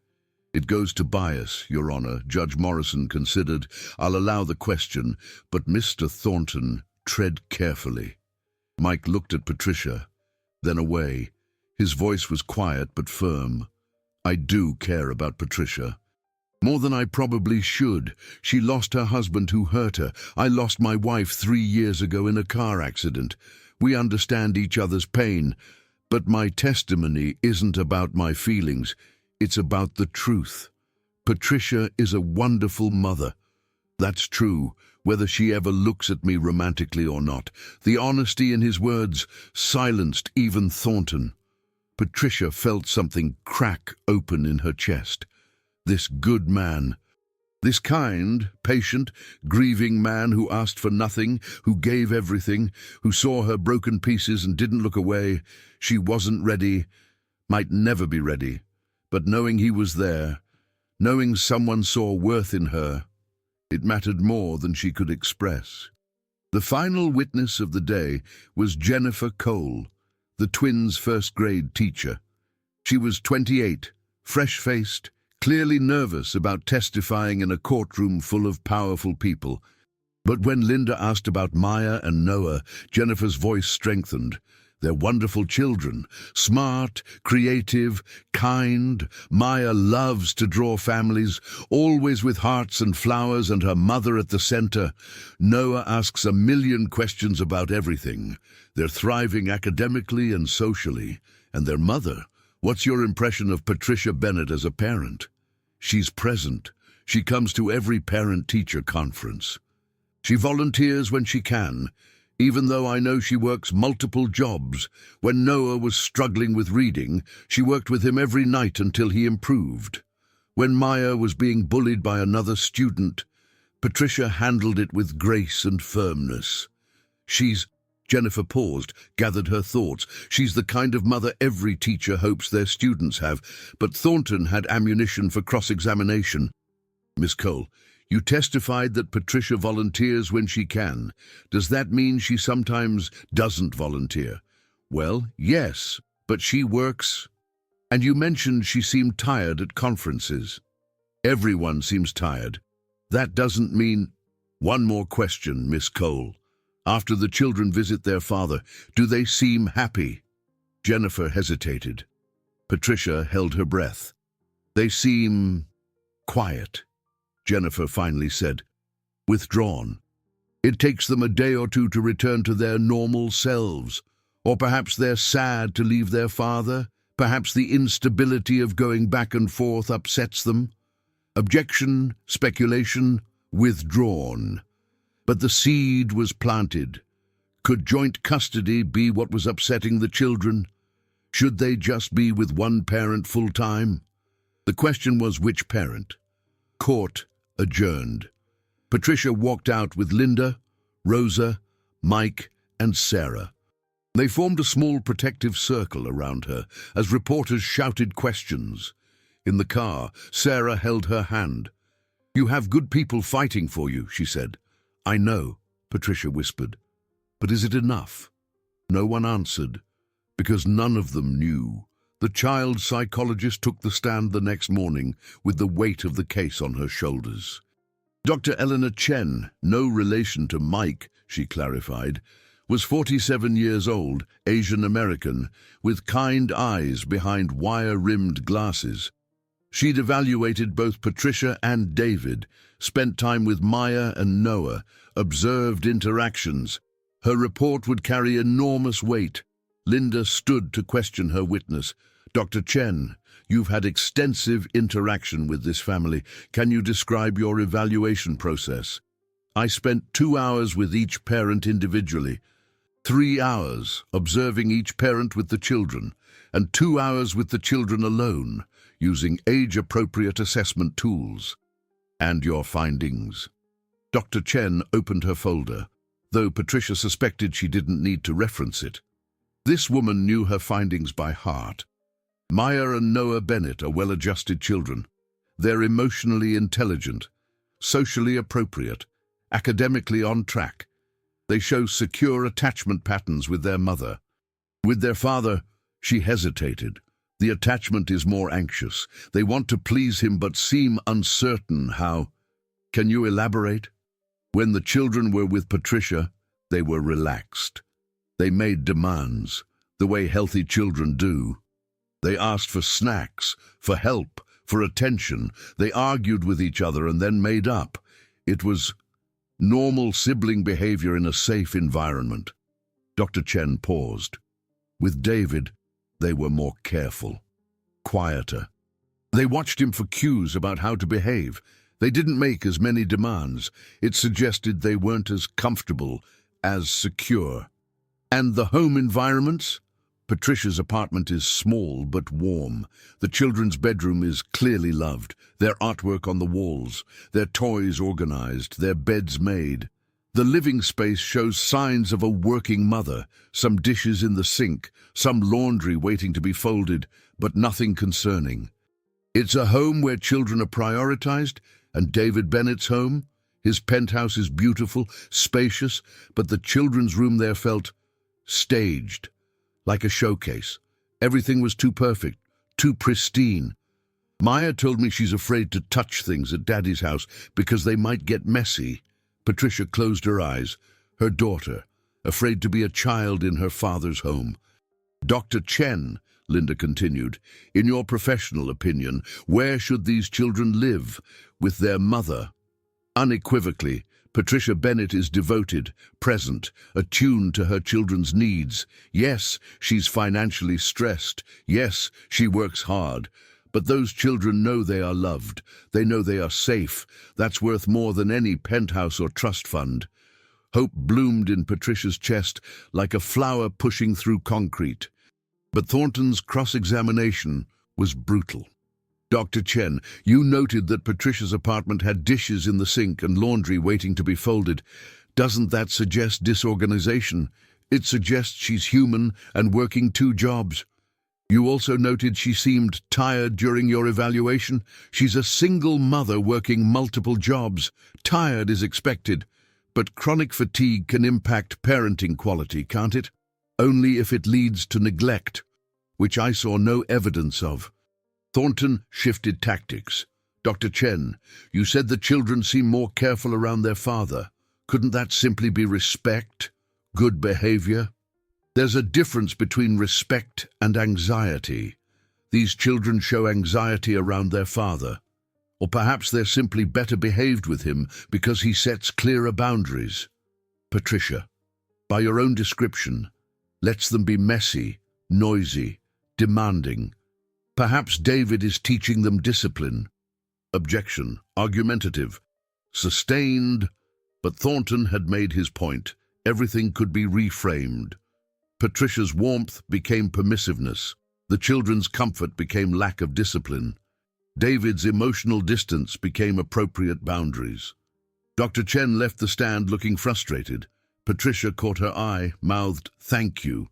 It goes to bias, Your Honor, Judge Morrison considered. I'll allow the question, but Mr. Thornton, tread carefully. Mike looked at Patricia, then away. His voice was quiet but firm. I do care about Patricia. More than I probably should. She lost her husband who hurt her. I lost my wife 3 years ago in a car accident. We understand each other's pain. But my testimony isn't about my feelings. It's about the truth. Patricia is a wonderful mother. That's true, whether she ever looks at me romantically or not. The honesty in his words silenced even Thornton. Patricia felt something crack open in her chest. This good man, this kind, patient, grieving man who asked for nothing, who gave everything, who saw her broken pieces and didn't look away. She wasn't ready, might never be ready. But knowing he was there, knowing someone saw worth in her, it mattered more than she could express. The final witness of the day was Jennifer Cole, the twins' first-grade teacher. She was 28, fresh-faced, clearly nervous about testifying in a courtroom full of powerful people. But when Linda asked about Maya and Noah, Jennifer's voice strengthened. They're wonderful children, smart, creative, kind. Maya loves to draw families, always with hearts and flowers and her mother at the center. Noah asks a million questions about everything. They're thriving academically and socially. And their mother, what's your impression of Patricia Bennett as a parent? She's present. She comes to every parent-teacher conference. She volunteers when she can, even though I know she works multiple jobs. When Noah was struggling with reading, she worked with him every night until he improved. When Maya was being bullied by another student, Patricia handled it with grace and firmness. Jennifer paused, gathered her thoughts. She's the kind of mother every teacher hopes their students have. But Thornton had ammunition for cross-examination. Miss Cole, you testified that Patricia volunteers when she can. Does that mean she sometimes doesn't volunteer? Well, yes, but she works. And you mentioned she seemed tired at conferences. Everyone seems tired. That doesn't mean... One more question, Miss Cole. After the children visit their father, do they seem happy? Jennifer hesitated. Patricia held her breath. They seem quiet. Jennifer finally said, withdrawn. It takes them a day or two to return to their normal selves. Or perhaps they're sad to leave their father. Perhaps the instability of going back and forth upsets them. Objection, speculation, withdrawn. But the seed was planted. Could joint custody be what was upsetting the children? Should they just be with one parent full-time? The question was which parent. Court adjourned. Patricia walked out with Linda, Rosa, Mike, and Sarah. They formed a small protective circle around her as reporters shouted questions. In the car, Sarah held her hand. You have good people fighting for you, she said. I know, Patricia whispered. But is it enough? No one answered, because none of them knew. The child psychologist took the stand the next morning with the weight of the case on her shoulders. Dr. Eleanor Chen, no relation to Mike, she clarified, was 47 years old, Asian American, with kind eyes behind wire-rimmed glasses. She'd evaluated both Patricia and David, spent time with Maya and Noah, observed interactions. Her report would carry enormous weight. Linda stood to question her witness. Dr. Chen, you've had extensive interaction with this family. Can you describe your evaluation process? I spent 2 hours with each parent individually, 3 hours observing each parent with the children, and 2 hours with the children alone, using age-appropriate assessment tools. And your findings? Dr. Chen opened her folder, though Patricia suspected she didn't need to reference it. This woman knew her findings by heart. Maya and Noah Bennett are well-adjusted children. They're emotionally intelligent, socially appropriate, academically on track. They show secure attachment patterns with their mother. With their father, she hesitated. The attachment is more anxious. They want to please him but seem uncertain how. Can you elaborate? When the children were with Patricia, they were relaxed. They made demands, the way healthy children do. They asked for snacks, for help, for attention. They argued with each other and then made up. It was normal sibling behavior in a safe environment. Dr. Chen paused. With David, they were more careful, quieter. They watched him for cues about how to behave. They didn't make as many demands. It suggested they weren't as comfortable, as secure. And the home environments? Patricia's apartment is small but warm. The children's bedroom is clearly loved, their artwork on the walls, their toys organized, their beds made. The living space shows signs of a working mother, some dishes in the sink, some laundry waiting to be folded, but nothing concerning. It's a home where children are prioritized, and David Bennett's home? His penthouse is beautiful, spacious, but the children's room there felt staged, like a showcase. Everything was too perfect, too pristine. Maya told me she's afraid to touch things at Daddy's house because they might get messy. Patricia closed her eyes. Her daughter, afraid to be a child in her father's home. Dr. Chen, Linda continued, in your professional opinion, where should these children live? With their mother? Unequivocally, Patricia Bennett is devoted, present, attuned to her children's needs. Yes, she's financially stressed. Yes, she works hard. But those children know they are loved. They know they are safe. That's worth more than any penthouse or trust fund. Hope bloomed in Patricia's chest like a flower pushing through concrete. But Thornton's cross-examination was brutal. Dr. Chen, you noted that Patricia's apartment had dishes in the sink and laundry waiting to be folded. Doesn't that suggest disorganization? It suggests she's human and working 2 jobs. You also noted she seemed tired during your evaluation. She's a single mother working multiple jobs. Tired is expected, but chronic fatigue can impact parenting quality, can't it? Only if it leads to neglect, which I saw no evidence of. Thornton shifted tactics. Dr. Chen, you said the children seem more careful around their father. Couldn't that simply be respect? Good behavior? There's a difference between respect and anxiety. These children show anxiety around their father. Or perhaps they're simply better behaved with him because he sets clearer boundaries. Patricia, by your own description, lets them be messy, noisy, demanding. Perhaps David is teaching them discipline. Objection, argumentative, sustained. But Thornton had made his point. Everything could be reframed. Patricia's warmth became permissiveness. The children's comfort became lack of discipline. David's emotional distance became appropriate boundaries. Dr. Chen left the stand looking frustrated. Patricia caught her eye, mouthed, "Thank you."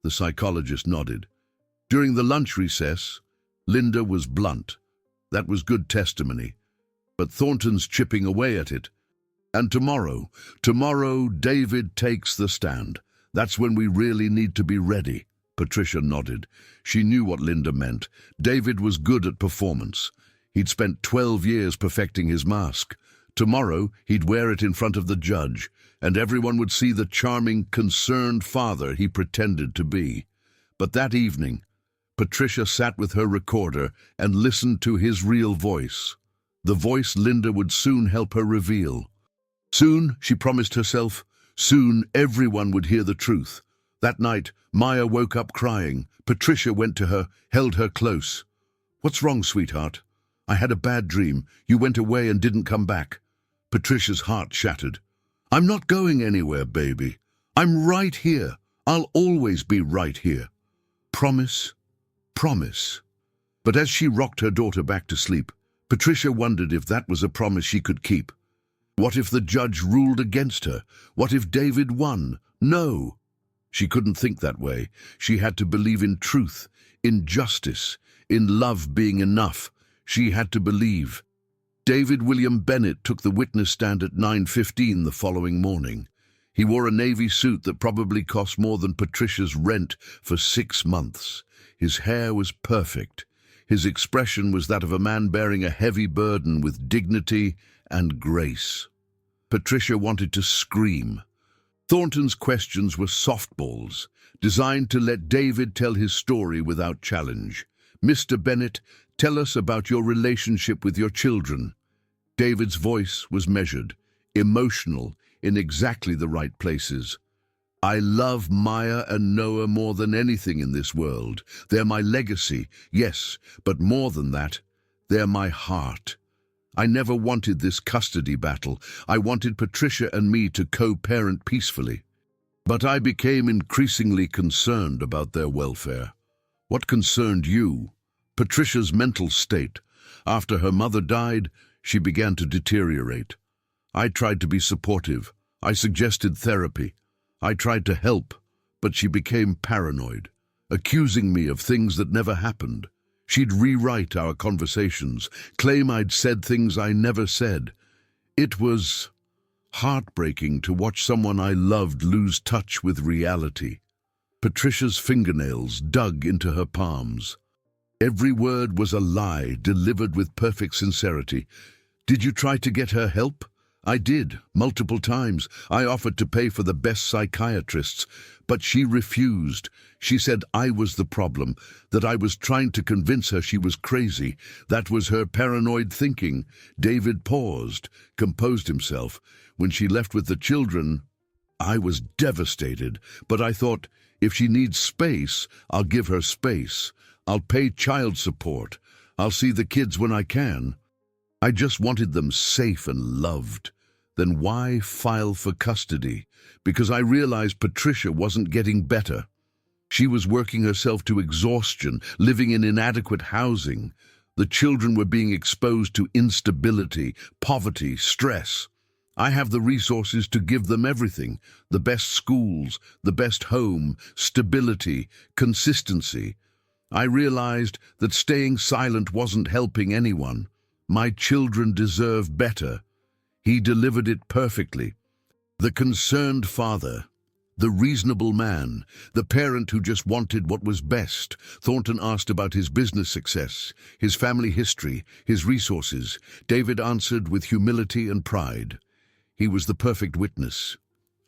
The psychologist nodded. During the lunch recess, Linda was blunt. That was good testimony. But Thornton's chipping away at it. And tomorrow, David takes the stand. That's when we really need to be ready. Patricia nodded. She knew what Linda meant. David was good at performance. He'd spent 12 years perfecting his mask. Tomorrow, he'd wear it in front of the judge, and everyone would see the charming, concerned father he pretended to be. But that evening, Patricia sat with her recorder and listened to his real voice. The voice Linda would soon help her reveal. Soon, she promised herself, soon everyone would hear the truth. That night, Maya woke up crying. Patricia went to her, held her close. "What's wrong, sweetheart? I had a bad dream. You went away and didn't come back." Patricia's heart shattered. "I'm not going anywhere, baby. I'm right here. I'll always be right here. Promise? Promise." But as she rocked her daughter back to sleep, Patricia wondered if that was a promise she could keep. What if the judge ruled against her? What if David won? No. She couldn't think that way. She had to believe in truth, in justice, in love being enough. She had to believe. David William Bennett took the witness stand at 9:15 the following morning. He wore a navy suit that probably cost more than Patricia's rent for 6 months. His hair was perfect. His expression was that of a man bearing a heavy burden with dignity and grace. Patricia wanted to scream. Thornton's questions were softballs, designed to let David tell his story without challenge. "Mr. Bennett, tell us about your relationship with your children." David's voice was measured, emotional, in exactly the right places. "I love Maya and Noah more than anything in this world. They're my legacy, yes, but more than that, they're my heart. I never wanted this custody battle. I wanted Patricia and me to co-parent peacefully. But I became increasingly concerned about their welfare." "What concerned you?" "Patricia's mental state. After her mother died, she began to deteriorate. I tried to be supportive. I suggested therapy. I tried to help, but she became paranoid, accusing me of things that never happened. She'd rewrite our conversations, claim I'd said things I never said. It was heartbreaking to watch someone I loved lose touch with reality." Patricia's fingernails dug into her palms. Every word was a lie delivered with perfect sincerity. "Did you try to get her help?" "I did, multiple times. I offered to pay for the best psychiatrists, but she refused. She said I was the problem, that I was trying to convince her she was crazy. That was her paranoid thinking." David paused, composed himself. "When she left with the children, I was devastated, but I thought, if she needs space, I'll give her space. I'll pay child support. I'll see the kids when I can. I just wanted them safe and loved." "Then why file for custody?" "Because I realized Patricia wasn't getting better. She was working herself to exhaustion, living in inadequate housing. The children were being exposed to instability, poverty, stress. I have the resources to give them everything: the best schools, the best home, stability, consistency. I realized that staying silent wasn't helping anyone. My children deserve better." He delivered it perfectly. The concerned father, the reasonable man, the parent who just wanted what was best. Thornton asked about his business success, his family history, his resources. David answered with humility and pride. He was the perfect witness.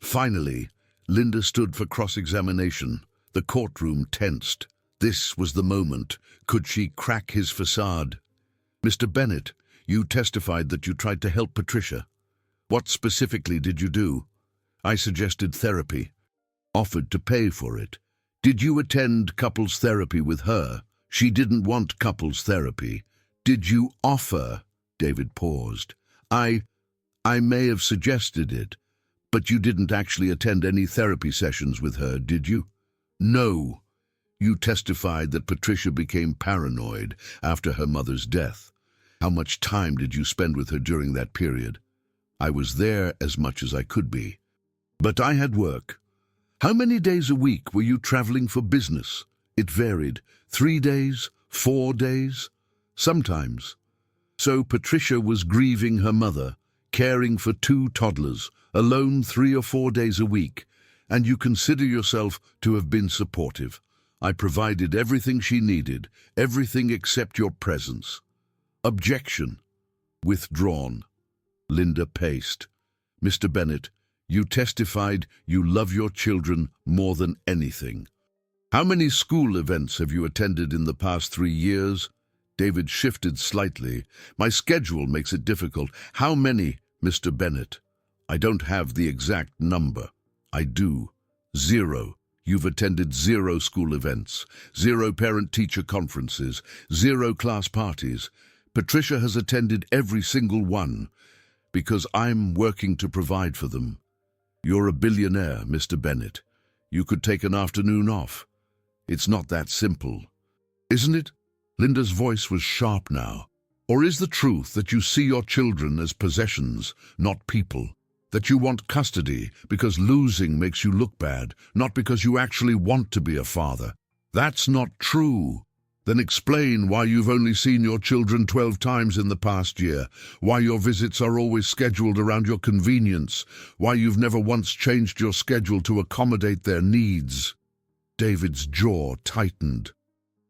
Finally, Linda stood for cross-examination. The courtroom tensed. This was the moment. Could she crack his facade? "Mr. Bennett, you testified that you tried to help Patricia. What specifically did you do?" "I suggested therapy, offered to pay for it." "Did you attend couples therapy with her?" "She didn't want couples therapy." "Did you offer?" David paused. I may have suggested it, but you didn't actually attend any therapy sessions with her, did you?" "No." "You testified that Patricia became paranoid after her mother's death. How much time did you spend with her during that period?" "I was there as much as I could be. But I had work." "How many days a week were you traveling for business?" "It varied. 3 days, 4 days, sometimes." "So Patricia was grieving her mother, caring for 2 toddlers, alone 3 or 4 days a week, and you consider yourself to have been supportive." "I provided everything she needed, everything except your presence." "Objection." Withdrawn. Linda paced. "Mr. Bennett, you testified you love your children more than anything. How many school events have you attended in the past 3 years?" David shifted slightly. "My schedule makes it difficult." "How many, Mr. Bennett?" "I don't have the exact number." "I do. 0. You've attended 0 school events, 0 parent-teacher conferences, 0 class parties. Patricia has attended every single one, because I'm working to provide for them. You're a billionaire, Mr. Bennett. You could take an afternoon off. It's not that simple." "Isn't it?" Linda's voice was sharp now. "Or is the truth that you see your children as possessions, not people?" That you want custody because losing makes you look bad, not because you actually want to be a father. That's not true. Then explain why you've only seen your children 12 times in the past year, why your visits are always scheduled around your convenience, why you've never once changed your schedule to accommodate their needs. David's jaw tightened.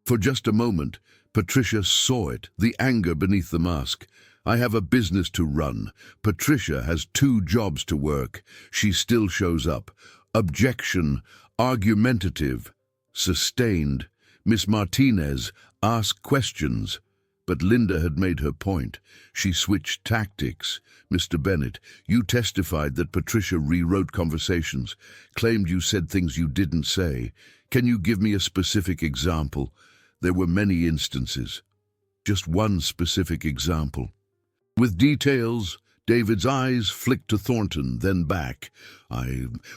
For just a moment, Patricia saw it, the anger beneath the mask. I have a business to run. Patricia has 2 jobs to work. She still shows up. Objection, argumentative, sustained. Miss Martinez asked questions, but Linda had made her point. She switched tactics. Mr. Bennett, you testified that Patricia rewrote conversations, claimed you said things you didn't say. Can you give me a specific example? There were many instances. Just one specific example. With details, David's eyes flicked to Thornton, then back.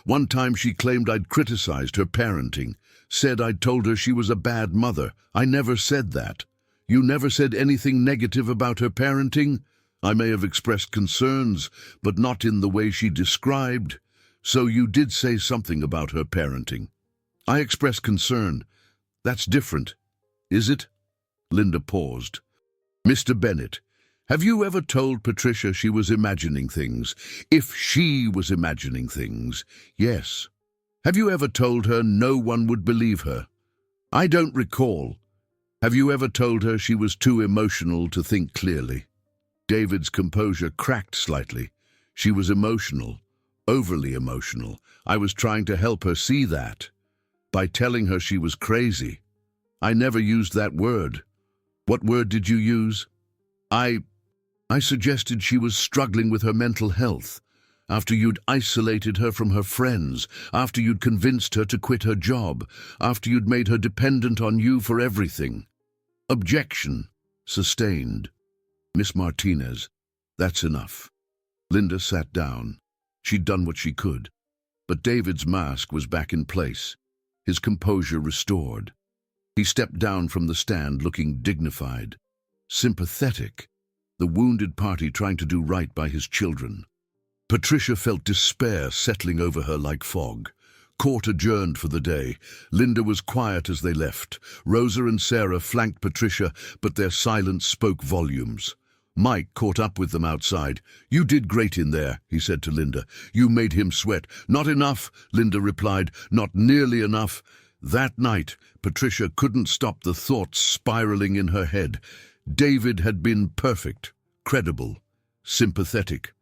One time she claimed I'd criticized her parenting, said I'd told her she was a bad mother. I never said that. You never said anything negative about her parenting? I may have expressed concerns, but not in the way she described. So you did say something about her parenting. I expressed concern. That's different, is it? Linda paused. Mr. Bennett, have you ever told Patricia she was imagining things? If she was imagining things, yes. Have you ever told her no one would believe her? I don't recall. Have you ever told her she was too emotional to think clearly? David's composure cracked slightly. She was emotional, overly emotional. I was trying to help her see that by telling her she was crazy. I never used that word. What word did you use? I suggested she was struggling with her mental health. After you'd isolated her from her friends, after you'd convinced her to quit her job, after you'd made her dependent on you for everything. Objection. Sustained. Miss Martinez, that's enough. Linda sat down. She'd done what she could. But David's mask was back in place, his composure restored. He stepped down from the stand looking dignified, sympathetic, the wounded party trying to do right by his children. Patricia felt despair settling over her like fog. Court adjourned for the day. Linda was quiet as they left. Rosa and Sarah flanked Patricia, but their silence spoke volumes. Mike caught up with them outside. You did great in there, he said to Linda. You made him sweat. Not enough, Linda replied. Not nearly enough. That night, Patricia couldn't stop the thoughts spiraling in her head. David had been perfect, credible, sympathetic.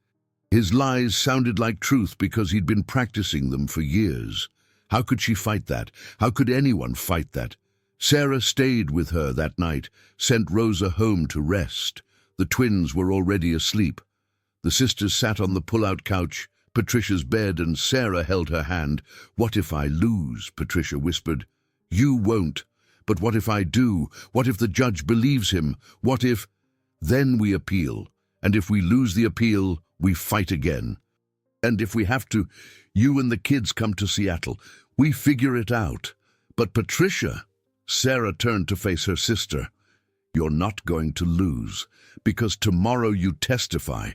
His lies sounded like truth because he'd been practicing them for years. How could she fight that? How could anyone fight that? Sarah stayed with her that night, sent Rosa home to rest. The twins were already asleep. The sisters sat on the pull-out couch, Patricia's bed, and Sarah held her hand. What if I lose? Patricia whispered. You won't. But what if I do? What if the judge believes him? What if... Then we appeal. And if we lose the appeal, we fight again. And if we have to, you and the kids come to Seattle. We figure it out. But Patricia... Sarah turned to face her sister. You're not going to lose, because tomorrow you testify,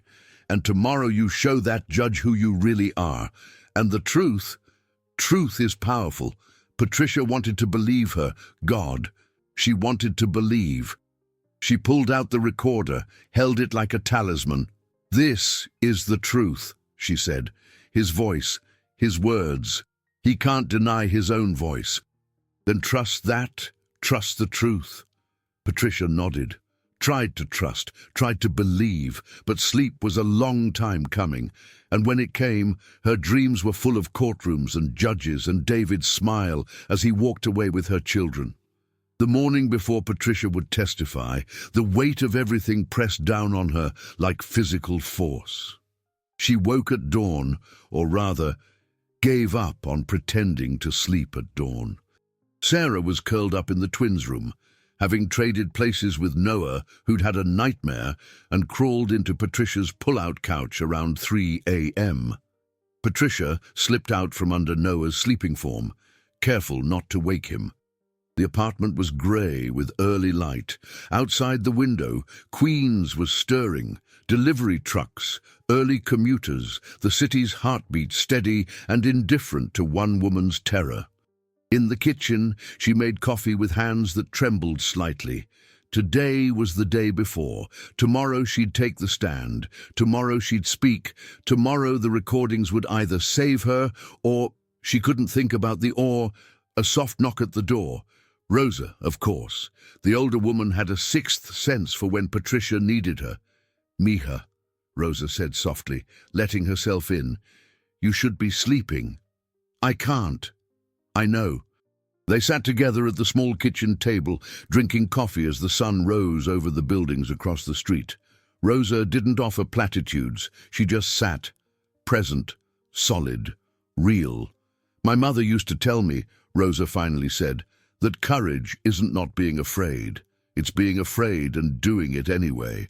and tomorrow you show that judge who you really are. And the truth is powerful. Patricia wanted to believe her, God. She wanted to believe. She pulled out the recorder, held it like a talisman. This is the truth, she said. His voice, his words. He can't deny his own voice. Then trust that, trust the truth. Patricia nodded, tried to trust, tried to believe, but sleep was a long time coming, and when it came, her dreams were full of courtrooms and judges and David's smile as he walked away with her children. The morning before Patricia would testify, the weight of everything pressed down on her like physical force. She woke at dawn, or rather, gave up on pretending to sleep at dawn. Sarah was curled up in the twins' room, having traded places with Noah, who'd had a nightmare and crawled into Patricia's pull-out couch around 3 a.m. Patricia slipped out from under Noah's sleeping form, careful not to wake him. The apartment was grey with early light. Outside the window, Queens was stirring. Delivery trucks, early commuters, the city's heartbeat steady and indifferent to one woman's terror. In the kitchen, she made coffee with hands that trembled slightly. Today was the day before. Tomorrow she'd take the stand. Tomorrow she'd speak. Tomorrow the recordings would either save her or... She couldn't think about the or. A soft knock at the door. Rosa, of course. The older woman had a sixth sense for when Patricia needed her. "Mija," Rosa said softly, letting herself in. "You should be sleeping." "I can't." "I know." They sat together at the small kitchen table, drinking coffee as the sun rose over the buildings across the street. Rosa didn't offer platitudes. She just sat, present, solid, real. "My mother used to tell me," Rosa finally said, "that courage isn't not being afraid. It's being afraid and doing it anyway."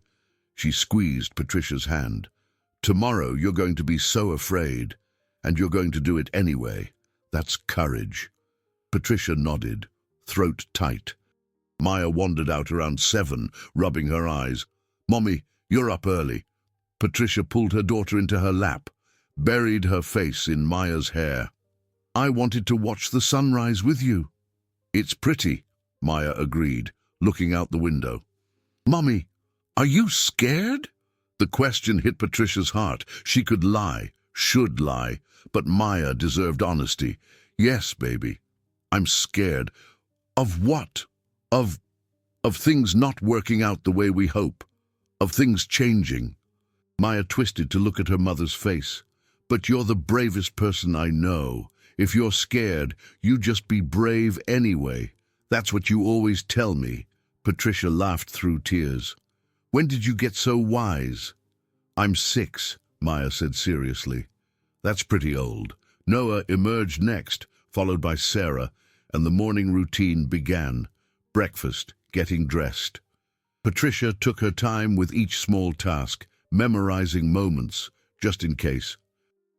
She squeezed Patricia's hand. "Tomorrow you're going to be so afraid, and you're going to do it anyway. That's courage." Patricia nodded, throat tight. Maya wandered out around 7, rubbing her eyes. "Mommy, you're up early." Patricia pulled her daughter into her lap, buried her face in Maya's hair. "I wanted to watch the sunrise with you." "It's pretty," Maya agreed, looking out the window. "Mommy, are you scared?" The question hit Patricia's heart. She could lie, should lie, but Maya deserved honesty. "Yes, baby. I'm scared." "Of what?" Of things not working out the way we hope. Of things changing." Maya twisted to look at her mother's face. "But you're the bravest person I know. If you're scared, you just be brave anyway. That's what you always tell me." Patricia laughed through tears. "When did you get so wise?" "I'm 6, Maya said seriously. "That's pretty old." Noah emerged next, followed by Sarah, and the morning routine began. Breakfast, getting dressed. Patricia took her time with each small task, memorizing moments, just in case.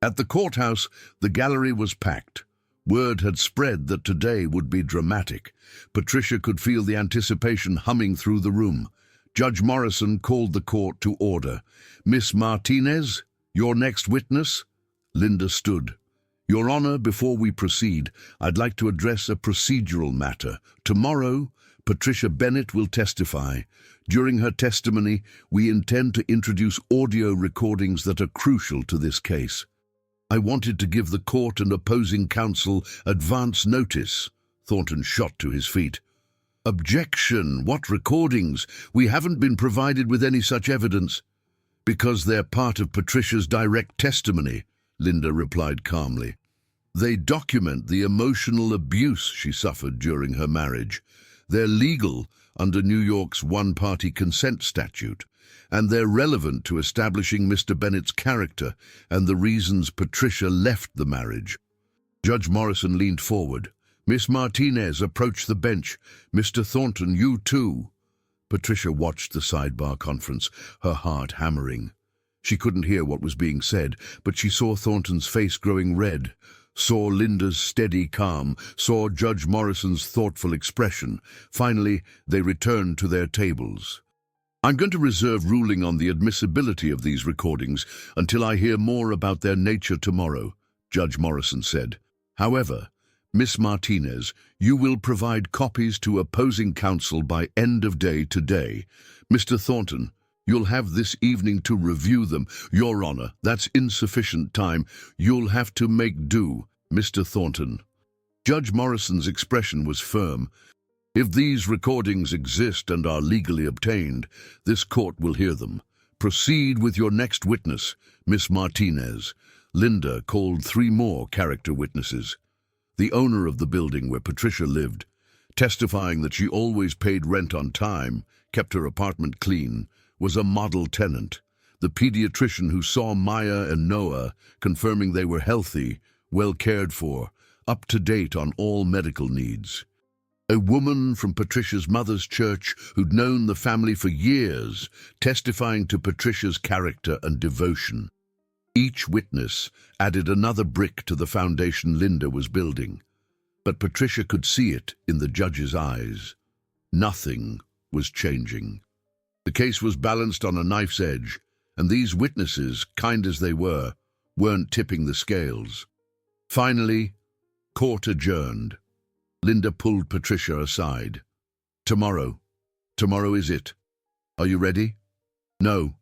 At the courthouse, the gallery was packed. Word had spread that today would be dramatic. Patricia could feel the anticipation humming through the room. Judge Morrison called the court to order. "Miss Martinez, your next witness?" Linda stood. "Your Honor, before we proceed, I'd like to address a procedural matter. Tomorrow, Patricia Bennett will testify. During her testimony, we intend to introduce audio recordings that are crucial to this case. I wanted to give the court and opposing counsel advance notice." Thornton shot to his feet. "Objection! What recordings? We haven't been provided with any such evidence." "Because they're part of Patricia's direct testimony," Linda replied calmly. "They document the emotional abuse she suffered during her marriage. They're legal under New York's one-party consent statute, and they're relevant to establishing Mr. Bennett's character and the reasons Patricia left the marriage." Judge Morrison leaned forward. "Miss Martinez, approach the bench. Mr. Thornton, you too." Patricia watched the sidebar conference, her heart hammering. She couldn't hear what was being said, but she saw Thornton's face growing red, saw Linda's steady calm, saw Judge Morrison's thoughtful expression. Finally, they returned to their tables. "I'm going to reserve ruling on the admissibility of these recordings until I hear more about their nature tomorrow," Judge Morrison said. "However, Miss Martinez, you will provide copies to opposing counsel by end of day today. Mr. Thornton, you'll have this evening to review them." "Your Honor, that's insufficient time. You'll have to make do, Mr. Thornton." Judge Morrison's expression was firm. "If these recordings exist and are legally obtained, this court will hear them. Proceed with your next witness, Miss Martinez." Linda called 3 more character witnesses. The owner of the building where Patricia lived, testifying that she always paid rent on time, kept her apartment clean, was a model tenant. The pediatrician who saw Maya and Noah, confirming they were healthy, well cared for, up to date on all medical needs. A woman from Patricia's mother's church who'd known the family for years, testifying to Patricia's character and devotion. Each witness added another brick to the foundation Linda was building. But Patricia could see it in the judge's eyes. Nothing was changing. The case was balanced on a knife's edge, and these witnesses, kind as they were, weren't tipping the scales. Finally, court adjourned. Linda pulled Patricia aside. Tomorrow is it. Are you ready? No.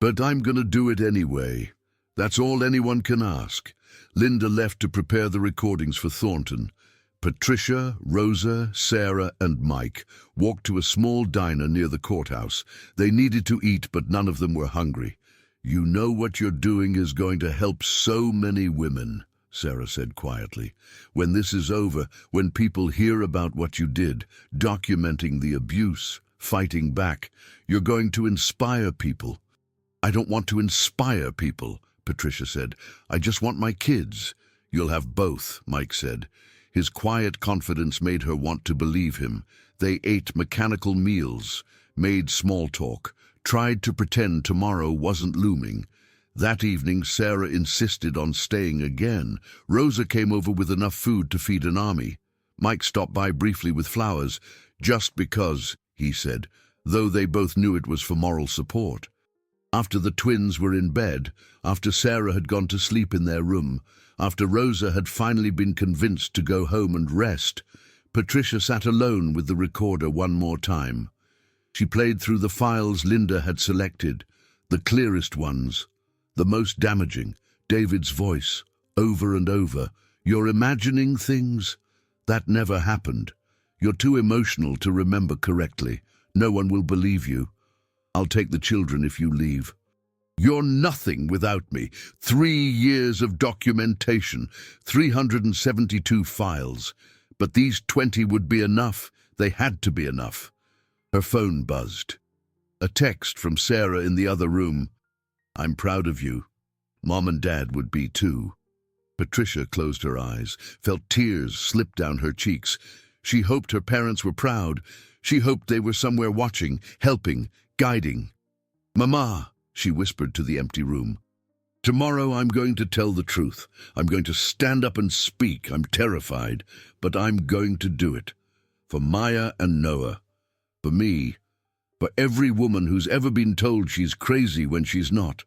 But I'm gonna do it anyway. That's all anyone can ask. Linda left to prepare the recordings for Thornton. Patricia, Rosa, Sarah, and Mike walked to a small diner near the courthouse. They needed to eat, but none of them were hungry. You know what you're doing is going to help so many women, Sarah said quietly. When this is over, when people hear about what you did, documenting the abuse, fighting back, you're going to inspire people. I don't want to inspire people, Patricia said. I just want my kids. You'll have both, Mike said. His quiet confidence made her want to believe him. They ate mechanical meals, made small talk, tried to pretend tomorrow wasn't looming. That evening, Sarah insisted on staying again. Rosa came over with enough food to feed an army. Mike stopped by briefly with flowers, just because, he said, though they both knew it was for moral support. After the twins were in bed, after Sarah had gone to sleep in their room, after Rosa had finally been convinced to go home and rest, Patricia sat alone with the recorder one more time. She played through the files Linda had selected, the clearest ones, the most damaging, David's voice, over and over. You're imagining things? That never happened. You're too emotional to remember correctly. No one will believe you. I'll take the children if you leave. You're nothing without me. 3 years of documentation, 372 files. But these 20 would be enough. They had to be enough. Her phone buzzed. A text from Sarah in the other room. I'm proud of you. Mom and Dad would be too. Patricia closed her eyes, felt tears slip down her cheeks. She hoped her parents were proud. She hoped they were somewhere watching, helping, guiding. Mama, she whispered to the empty room. Tomorrow I'm going to tell the truth. I'm going to stand up and speak. I'm terrified, but I'm going to do it. For Maya and Noah. For me. For every woman who's ever been told she's crazy when she's not.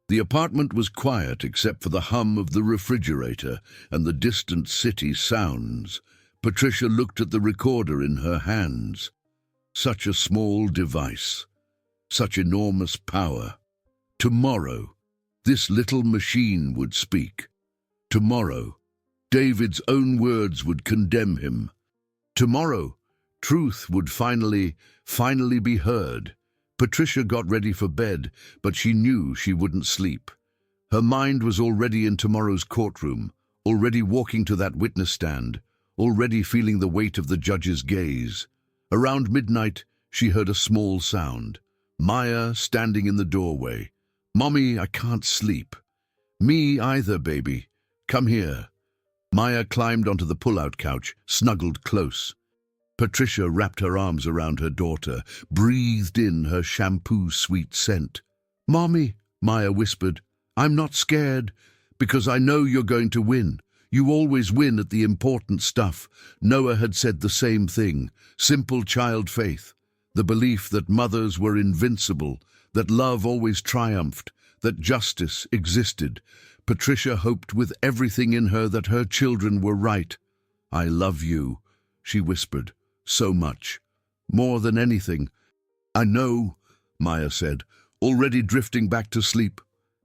The apartment was quiet except for the hum of the refrigerator and the distant city sounds. Patricia looked at the recorder in her hands. Such a small device. Such enormous power. Tomorrow, this little machine would speak. Tomorrow, David's own words would condemn him. Tomorrow, truth would finally be heard. Patricia got ready for bed, but she knew she wouldn't sleep. Her mind was already in tomorrow's courtroom, already walking to that witness stand, already feeling the weight of the judge's gaze. Around midnight, she heard a small sound. Maya standing in the doorway. Mommy, I can't sleep. Me either, baby. Come here. Maya climbed onto the pull-out couch, snuggled close. Patricia wrapped her arms around her daughter, breathed in her shampoo-sweet scent. Mommy, Maya whispered, I'm not scared, because I know you're going to win. You always win at the important stuff. Noah had said the same thing. Simple child faith. The belief that mothers were invincible, that love always triumphed, that justice existed. Patricia hoped with everything in her that her children were right. I love you, she whispered, so much. More than anything. I know, Maya said, already drifting back to sleep.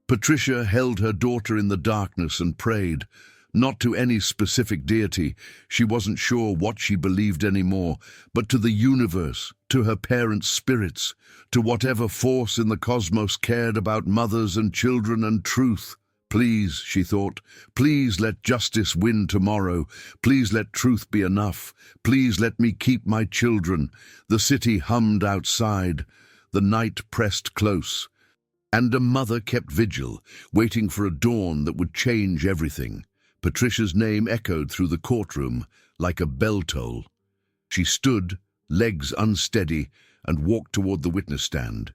Patricia held her daughter in the darkness and prayed. Not to any specific deity, she wasn't sure what she believed anymore, but to the universe, to her parents' spirits, to whatever force in the cosmos cared about mothers and children and truth. Please, she thought, please let justice win tomorrow. Please let truth be enough. Please let me keep my children. The city hummed outside. The night pressed close. And a mother kept vigil, waiting for a dawn that would change everything. Patricia's name echoed through the courtroom like a bell toll. She stood, legs unsteady, and walked toward the witness stand.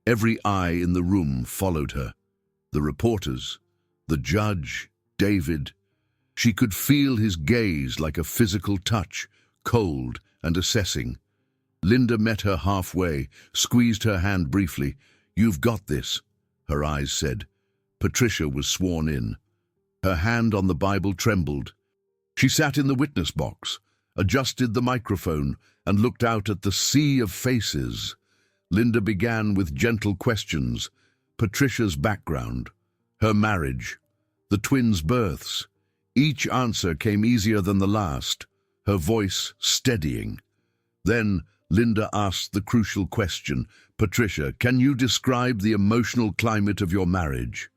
Every eye in the room followed her. The reporters, the judge, David. She could feel his gaze like a physical touch, cold and assessing. Linda met her halfway, squeezed her hand briefly. "You've got this," her eyes said. Patricia was sworn in. Her hand on the Bible trembled. She sat in the witness box, adjusted the microphone, and looked out at the sea of faces. Linda began with gentle questions. Patricia's background, her marriage, the twins' births. Each answer came easier than the last, her voice steadying. Then Linda asked the crucial question, "Patricia, can you describe the emotional climate of your marriage?"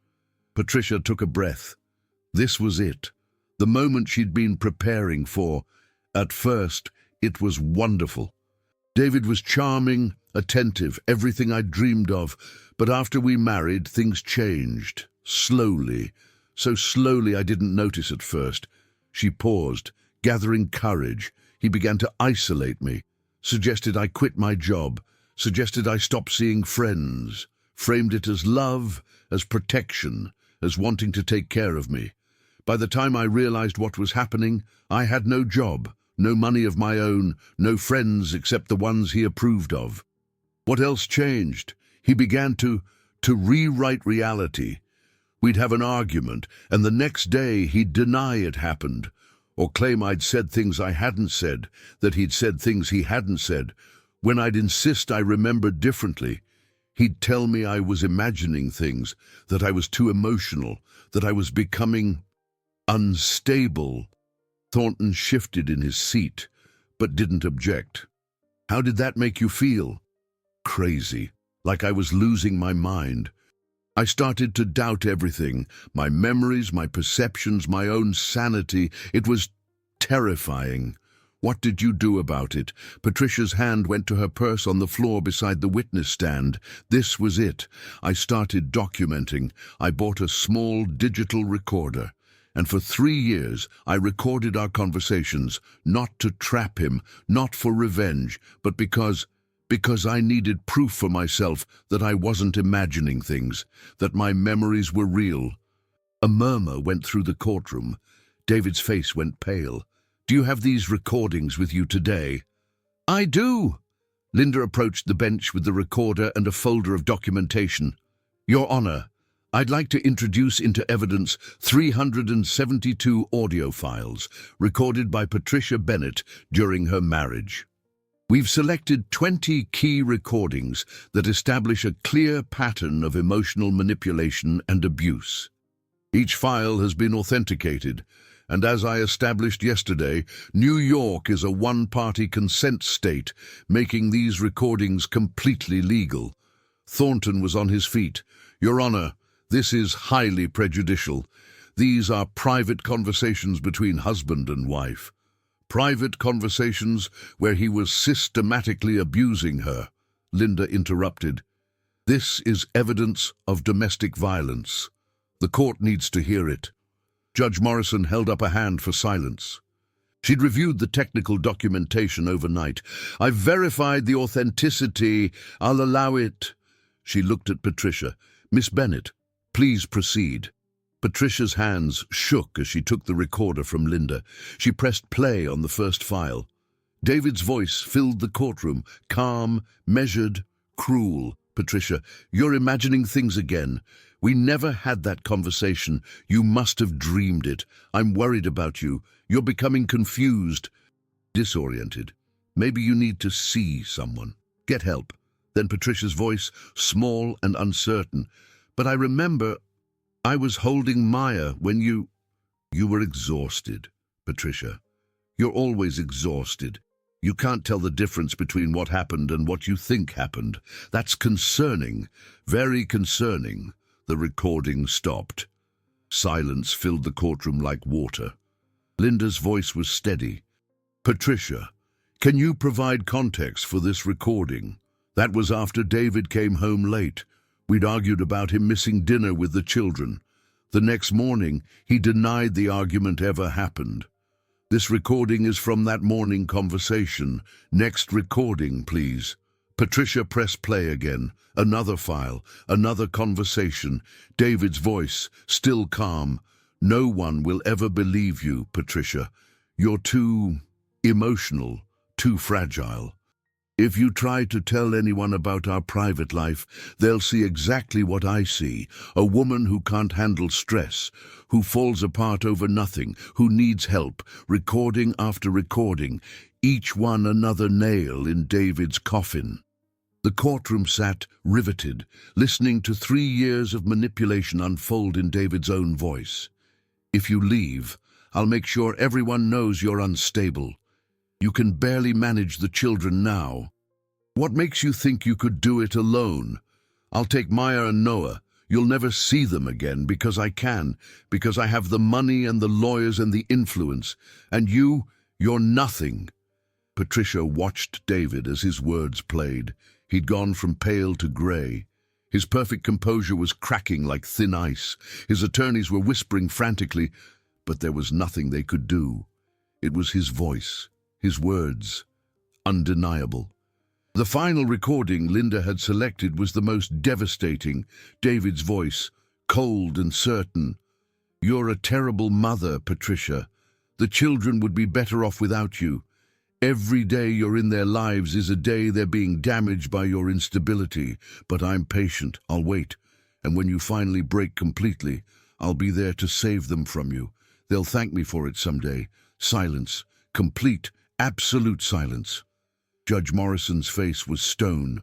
Patricia took a breath. This was it, the moment she'd been preparing for. At first, it was wonderful. David was charming, attentive, everything I'd dreamed of. But after we married, things changed, slowly. So slowly I didn't notice at first. She paused, gathering courage. He began to isolate me, suggested I quit my job, suggested I stop seeing friends, framed it as love, as protection, as wanting to take care of me. By the time I realized what was happening, I had no job, no money of my own, no friends except the ones he approved of. What else changed? He began to rewrite reality. We'd have an argument, and the next day he'd deny it happened, or claim I'd said things I hadn't said, that he'd said things he hadn't said. When I'd insist I remembered differently, he'd tell me I was imagining things, that I was too emotional, that I was becoming unstable. Thornton shifted in his seat, but didn't object. "How did that make you feel?" "Crazy, like I was losing my mind. I started to doubt everything, my memories, my perceptions, my own sanity. It was terrifying." "What did you do about it?" Patricia's hand went to her purse on the floor beside the witness stand. This was it. "I started documenting. I bought a small digital recorder. And for 3 years, I recorded our conversations, not to trap him, not for revenge, but because I needed proof for myself that I wasn't imagining things, that my memories were real." A murmur went through the courtroom. David's face went pale. "Do you have these recordings with you today?" "I do." Linda approached the bench with the recorder and a folder of documentation. "Your Honor, I'd like to introduce into evidence 372 audio files recorded by Patricia Bennett during her marriage. We've selected 20 key recordings that establish a clear pattern of emotional manipulation and abuse. Each file has been authenticated, and as I established yesterday, New York is a one-party consent state, making these recordings completely legal." Thornton was on his feet. "Your Honor, this is highly prejudicial. These are private conversations between husband and wife. Private conversations where he was systematically abusing her." Linda interrupted. "This is evidence of domestic violence. The court needs to hear it." Judge Morrison held up a hand for silence. She'd reviewed the technical documentation overnight. "I've verified the authenticity. I'll allow it." She looked at Patricia. "Miss Bennett, please proceed." Patricia's hands shook as she took the recorder from Linda. She pressed play on the first file. David's voice filled the courtroom, calm, measured, cruel. "Patricia, you're imagining things again. We never had that conversation. You must have dreamed it. I'm worried about you. You're becoming confused, disoriented. Maybe you need to see someone. Get help." Then Patricia's voice, small and uncertain. "But I remember I was holding Maya when you were exhausted, Patricia. You're always exhausted. You can't tell the difference between what happened and what you think happened. That's concerning, very concerning." The recording stopped. Silence filled the courtroom like water. Linda's voice was steady. "Patricia, can you provide context for this recording? That was after David came home late. We'd argued about him missing dinner with the children. The next morning, he denied the argument ever happened. This recording is from that morning conversation. Next recording, please." Patricia pressed play again. Another file, another conversation. David's voice, still calm. No one will ever believe you, Patricia. You're too emotional, too fragile. If you try to tell anyone about our private life, they'll see exactly what I see. A woman who can't handle stress, who falls apart over nothing, who needs help, recording after recording, each one another nail in David's coffin. The courtroom sat, riveted, listening to 3 years of manipulation unfold in David's own voice. If you leave, I'll make sure everyone knows you're unstable. You can barely manage the children now. What makes you think you could do it alone? I'll take Maya and Noah. You'll never see them again because I can, because I have the money and the lawyers and the influence. And you're nothing. Patricia watched David as his words played. He'd gone from pale to grey. His perfect composure was cracking like thin ice. His attorneys were whispering frantically, but there was nothing they could do. It was his voice. His words, undeniable. The final recording Linda had selected was the most devastating. David's voice, cold and certain. You're a terrible mother, Patricia. The children would be better off without you. Every day you're in their lives is a day they're being damaged by your instability. But I'm patient, I'll wait. And when you finally break completely, I'll be there to save them from you. They'll thank me for it someday. Silence. Complete, absolute silence. Judge Morrison's face was stone,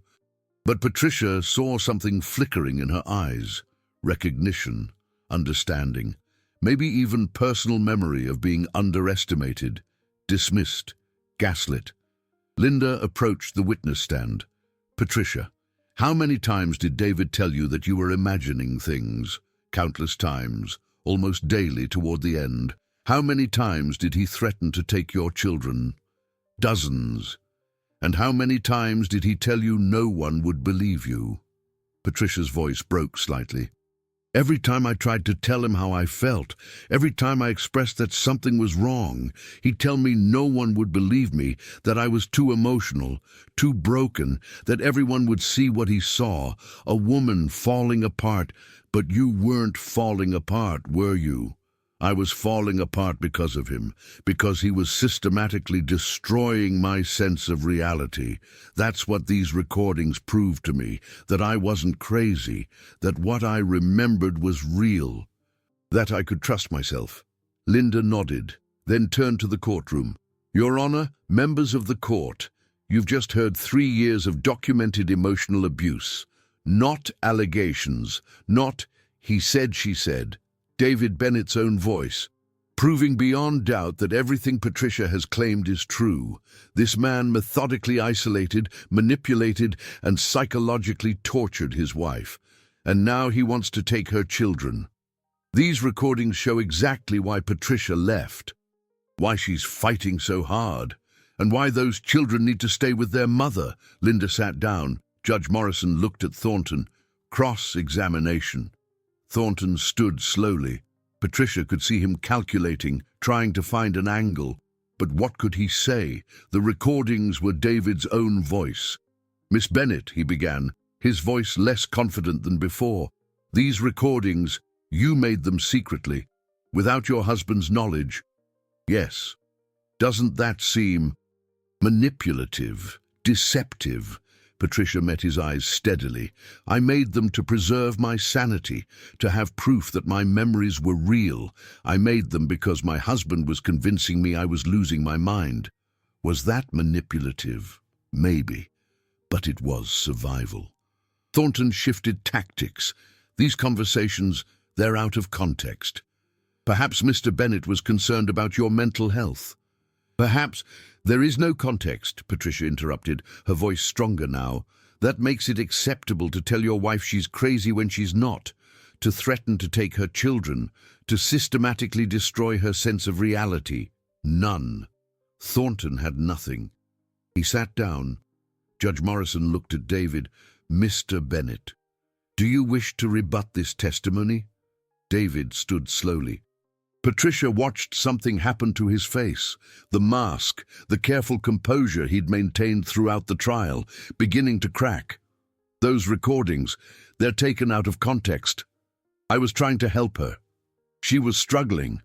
but Patricia saw something flickering in her eyes. Recognition, understanding, maybe even personal memory of being underestimated, dismissed, gaslit. Linda approached the witness stand. Patricia, how many times did David tell you that you were imagining things? Countless times, almost daily toward the end. How many times did he threaten to take your children? Dozens. And how many times did he tell you no one would believe you? Patricia's voice broke slightly. Every time I tried to tell him how I felt, every time I expressed that something was wrong, he'd tell me no one would believe me, that I was too emotional, too broken, that everyone would see what he saw, a woman falling apart. But you weren't falling apart, were you? I was falling apart because of him, because he was systematically destroying my sense of reality. That's what these recordings proved to me, that I wasn't crazy, that what I remembered was real, that I could trust myself. Linda nodded, then turned to the courtroom. Your Honor, members of the court, you've just heard 3 years of documented emotional abuse. Not allegations, not he said, she said. David Bennett's own voice, proving beyond doubt that everything Patricia has claimed is true. This man methodically isolated, manipulated, and psychologically tortured his wife. And now he wants to take her children. These recordings show exactly why Patricia left, why she's fighting so hard, and why those children need to stay with their mother. Linda sat down. Judge Morrison looked at Thornton. Cross-examination. Thornton stood slowly. Patricia could see him calculating, trying to find an angle. But what could he say? The recordings were David's own voice. Miss Bennett, he began, his voice less confident than before. These recordings, you made them secretly, without your husband's knowledge. Yes. Doesn't that seem manipulative, deceptive? Patricia met his eyes steadily. I made them to preserve my sanity, to have proof that my memories were real. I made them because my husband was convincing me I was losing my mind. Was that manipulative? Maybe. But it was survival. Thornton shifted tactics. These conversations, they're out of context. Perhaps Mr. Bennett was concerned about your mental health. Perhaps. There is no context, Patricia interrupted, her voice stronger now. That makes it acceptable to tell your wife she's crazy when she's not, to threaten to take her children, to systematically destroy her sense of reality. None. Thornton had nothing. He sat down. Judge Morrison looked at David. Mr. Bennett, do you wish to rebut this testimony? David stood slowly. Patricia watched something happen to his face, the mask, the careful composure he'd maintained throughout the trial, beginning to crack. Those recordings, they're taken out of context. I was trying to help her. She was struggling,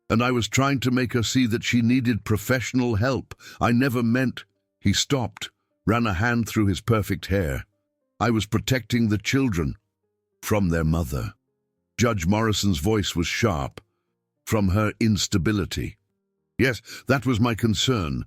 and I was trying to make her see that she needed professional help. I never meant—" He stopped, ran a hand through his perfect hair. "I was protecting the children from their mother." Judge Morrison's voice was sharp. "From her instability." "Yes, that was my concern.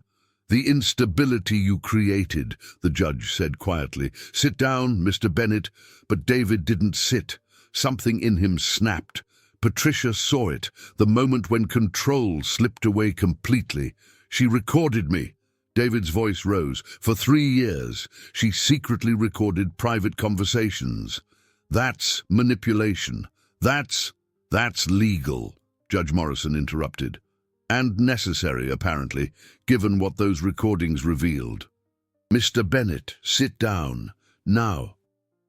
The instability you created," the judge said quietly. "Sit down, Mr. Bennett." But David didn't sit. Something in him snapped. Patricia saw it, the moment when control slipped away completely. "She recorded me." David's voice rose. "For 3 years, she secretly recorded private conversations. That's manipulation. That's legal," Judge Morrison interrupted. "And necessary, apparently, given what those recordings revealed." "Mr. Bennett, sit down. Now."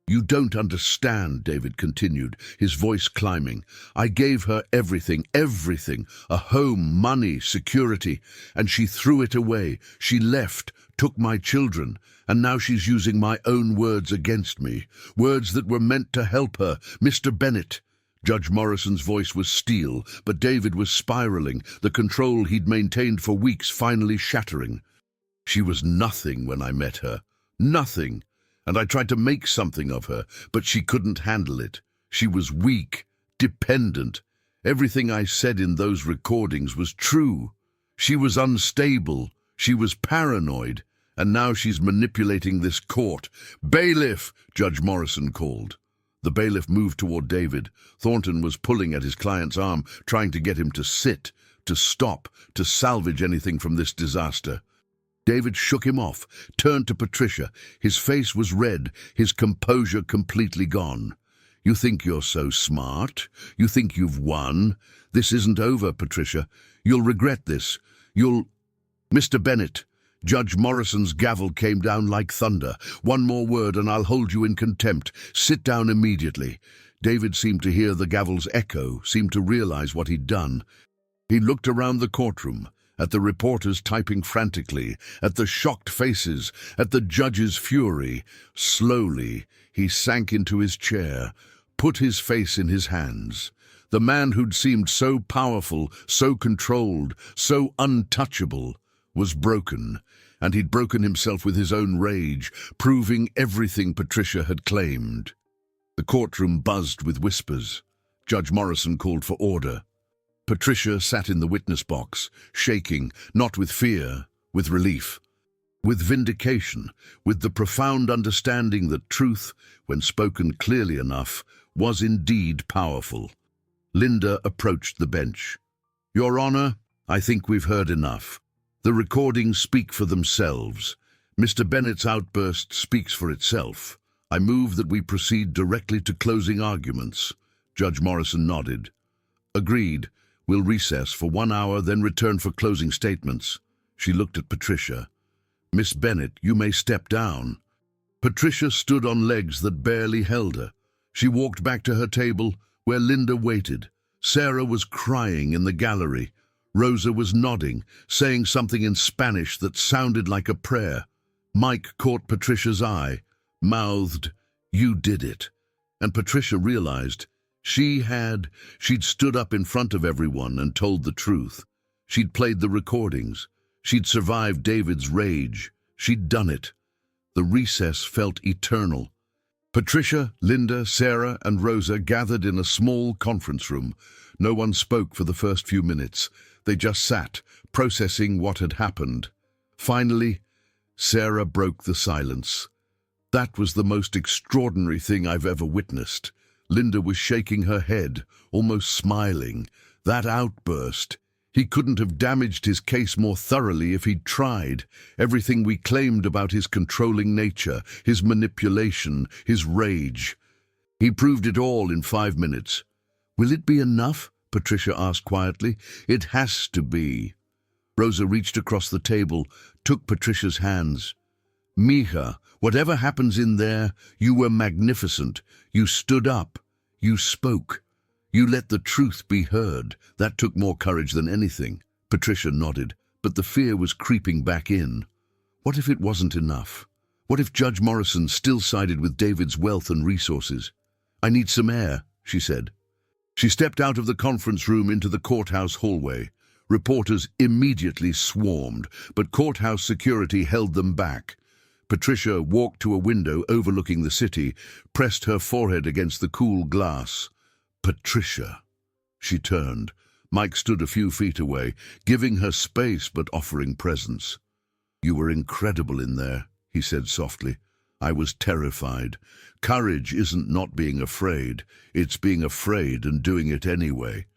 "You don't understand," David continued, his voice climbing. "I gave her everything, a home, money, security, and she threw it away. She left, took my children, and now she's using my own words against me, words that were meant to help her. Mr. Bennett." Judge Morrison's voice was steel, but David was spiraling, the control he'd maintained for weeks finally shattering. "She was nothing when I met her. Nothing. And I tried to make something of her, but she couldn't handle it. She was weak, dependent. Everything I said in those recordings was true. She was unstable. She was paranoid. And now she's manipulating this court." "Bailiff!" Judge Morrison called. The bailiff moved toward David. Thornton was pulling at his client's arm, trying to get him to sit, to stop, to salvage anything from this disaster. David shook him off, turned to Patricia. His face was red, his composure completely gone. "You think you're so smart? You think you've won? This isn't over, Patricia. You'll regret this. You'll—" "Mr. Bennett." Judge Morrison's gavel came down like thunder. "One more word and I'll hold you in contempt. Sit down immediately." David seemed to hear the gavel's echo, seemed to realize what he'd done. He looked around the courtroom, at the reporters typing frantically, at the shocked faces, at the judge's fury. Slowly, he sank into his chair, put his face in his hands. The man who'd seemed so powerful, so controlled, so untouchable, was broken, and he'd broken himself with his own rage, proving everything Patricia had claimed. The courtroom buzzed with whispers. Judge Morrison called for order. Patricia sat in the witness box, shaking, not with fear, with relief, with vindication, with the profound understanding that truth, when spoken clearly enough, was indeed powerful. Linda approached the bench. "Your Honor, I think we've heard enough. The recordings speak for themselves. Mr. Bennett's outburst speaks for itself. I move that we proceed directly to closing arguments." Judge Morrison nodded. "Agreed. We'll recess for 1 hour, then return for closing statements." She looked at Patricia. "Miss Bennett, you may step down." Patricia stood on legs that barely held her. She walked back to her table, where Linda waited. Sarah was crying in the gallery. Rosa was nodding, saying something in Spanish that sounded like a prayer. Mike caught Patricia's eye, mouthed, "You did it." And Patricia realized she'd stood up in front of everyone and told the truth. She'd played the recordings. She'd survived David's rage. She'd done it. The recess felt eternal. Patricia, Linda, Sarah, and Rosa gathered in a small conference room. No one spoke for the first few minutes. They just sat, processing what had happened. Finally, Sarah broke the silence. "That was the most extraordinary thing I've ever witnessed." Linda was shaking her head, almost smiling. "That outburst. He couldn't have damaged his case more thoroughly if he'd tried. Everything we claimed about his controlling nature, his manipulation, his rage. He proved it all in 5 minutes." "Will it be enough?" Patricia asked quietly. "It has to be." Rosa reached across the table, took Patricia's hands. "Mija, whatever happens in there, you were magnificent. You stood up. You spoke. You let the truth be heard. That took more courage than anything." Patricia nodded, but the fear was creeping back in. What if it wasn't enough? What if Judge Morrison still sided with David's wealth and resources? "I need some air," she said. She stepped out of the conference room into the courthouse hallway. Reporters immediately swarmed, but courthouse security held them back. Patricia walked to a window overlooking the city, pressed her forehead against the cool glass. Patricia. She turned. Mike stood a few feet away, giving her space but offering presence. "You were incredible in there," he said softly. "I was terrified. Courage isn't not being afraid. It's being afraid and doing it anyway."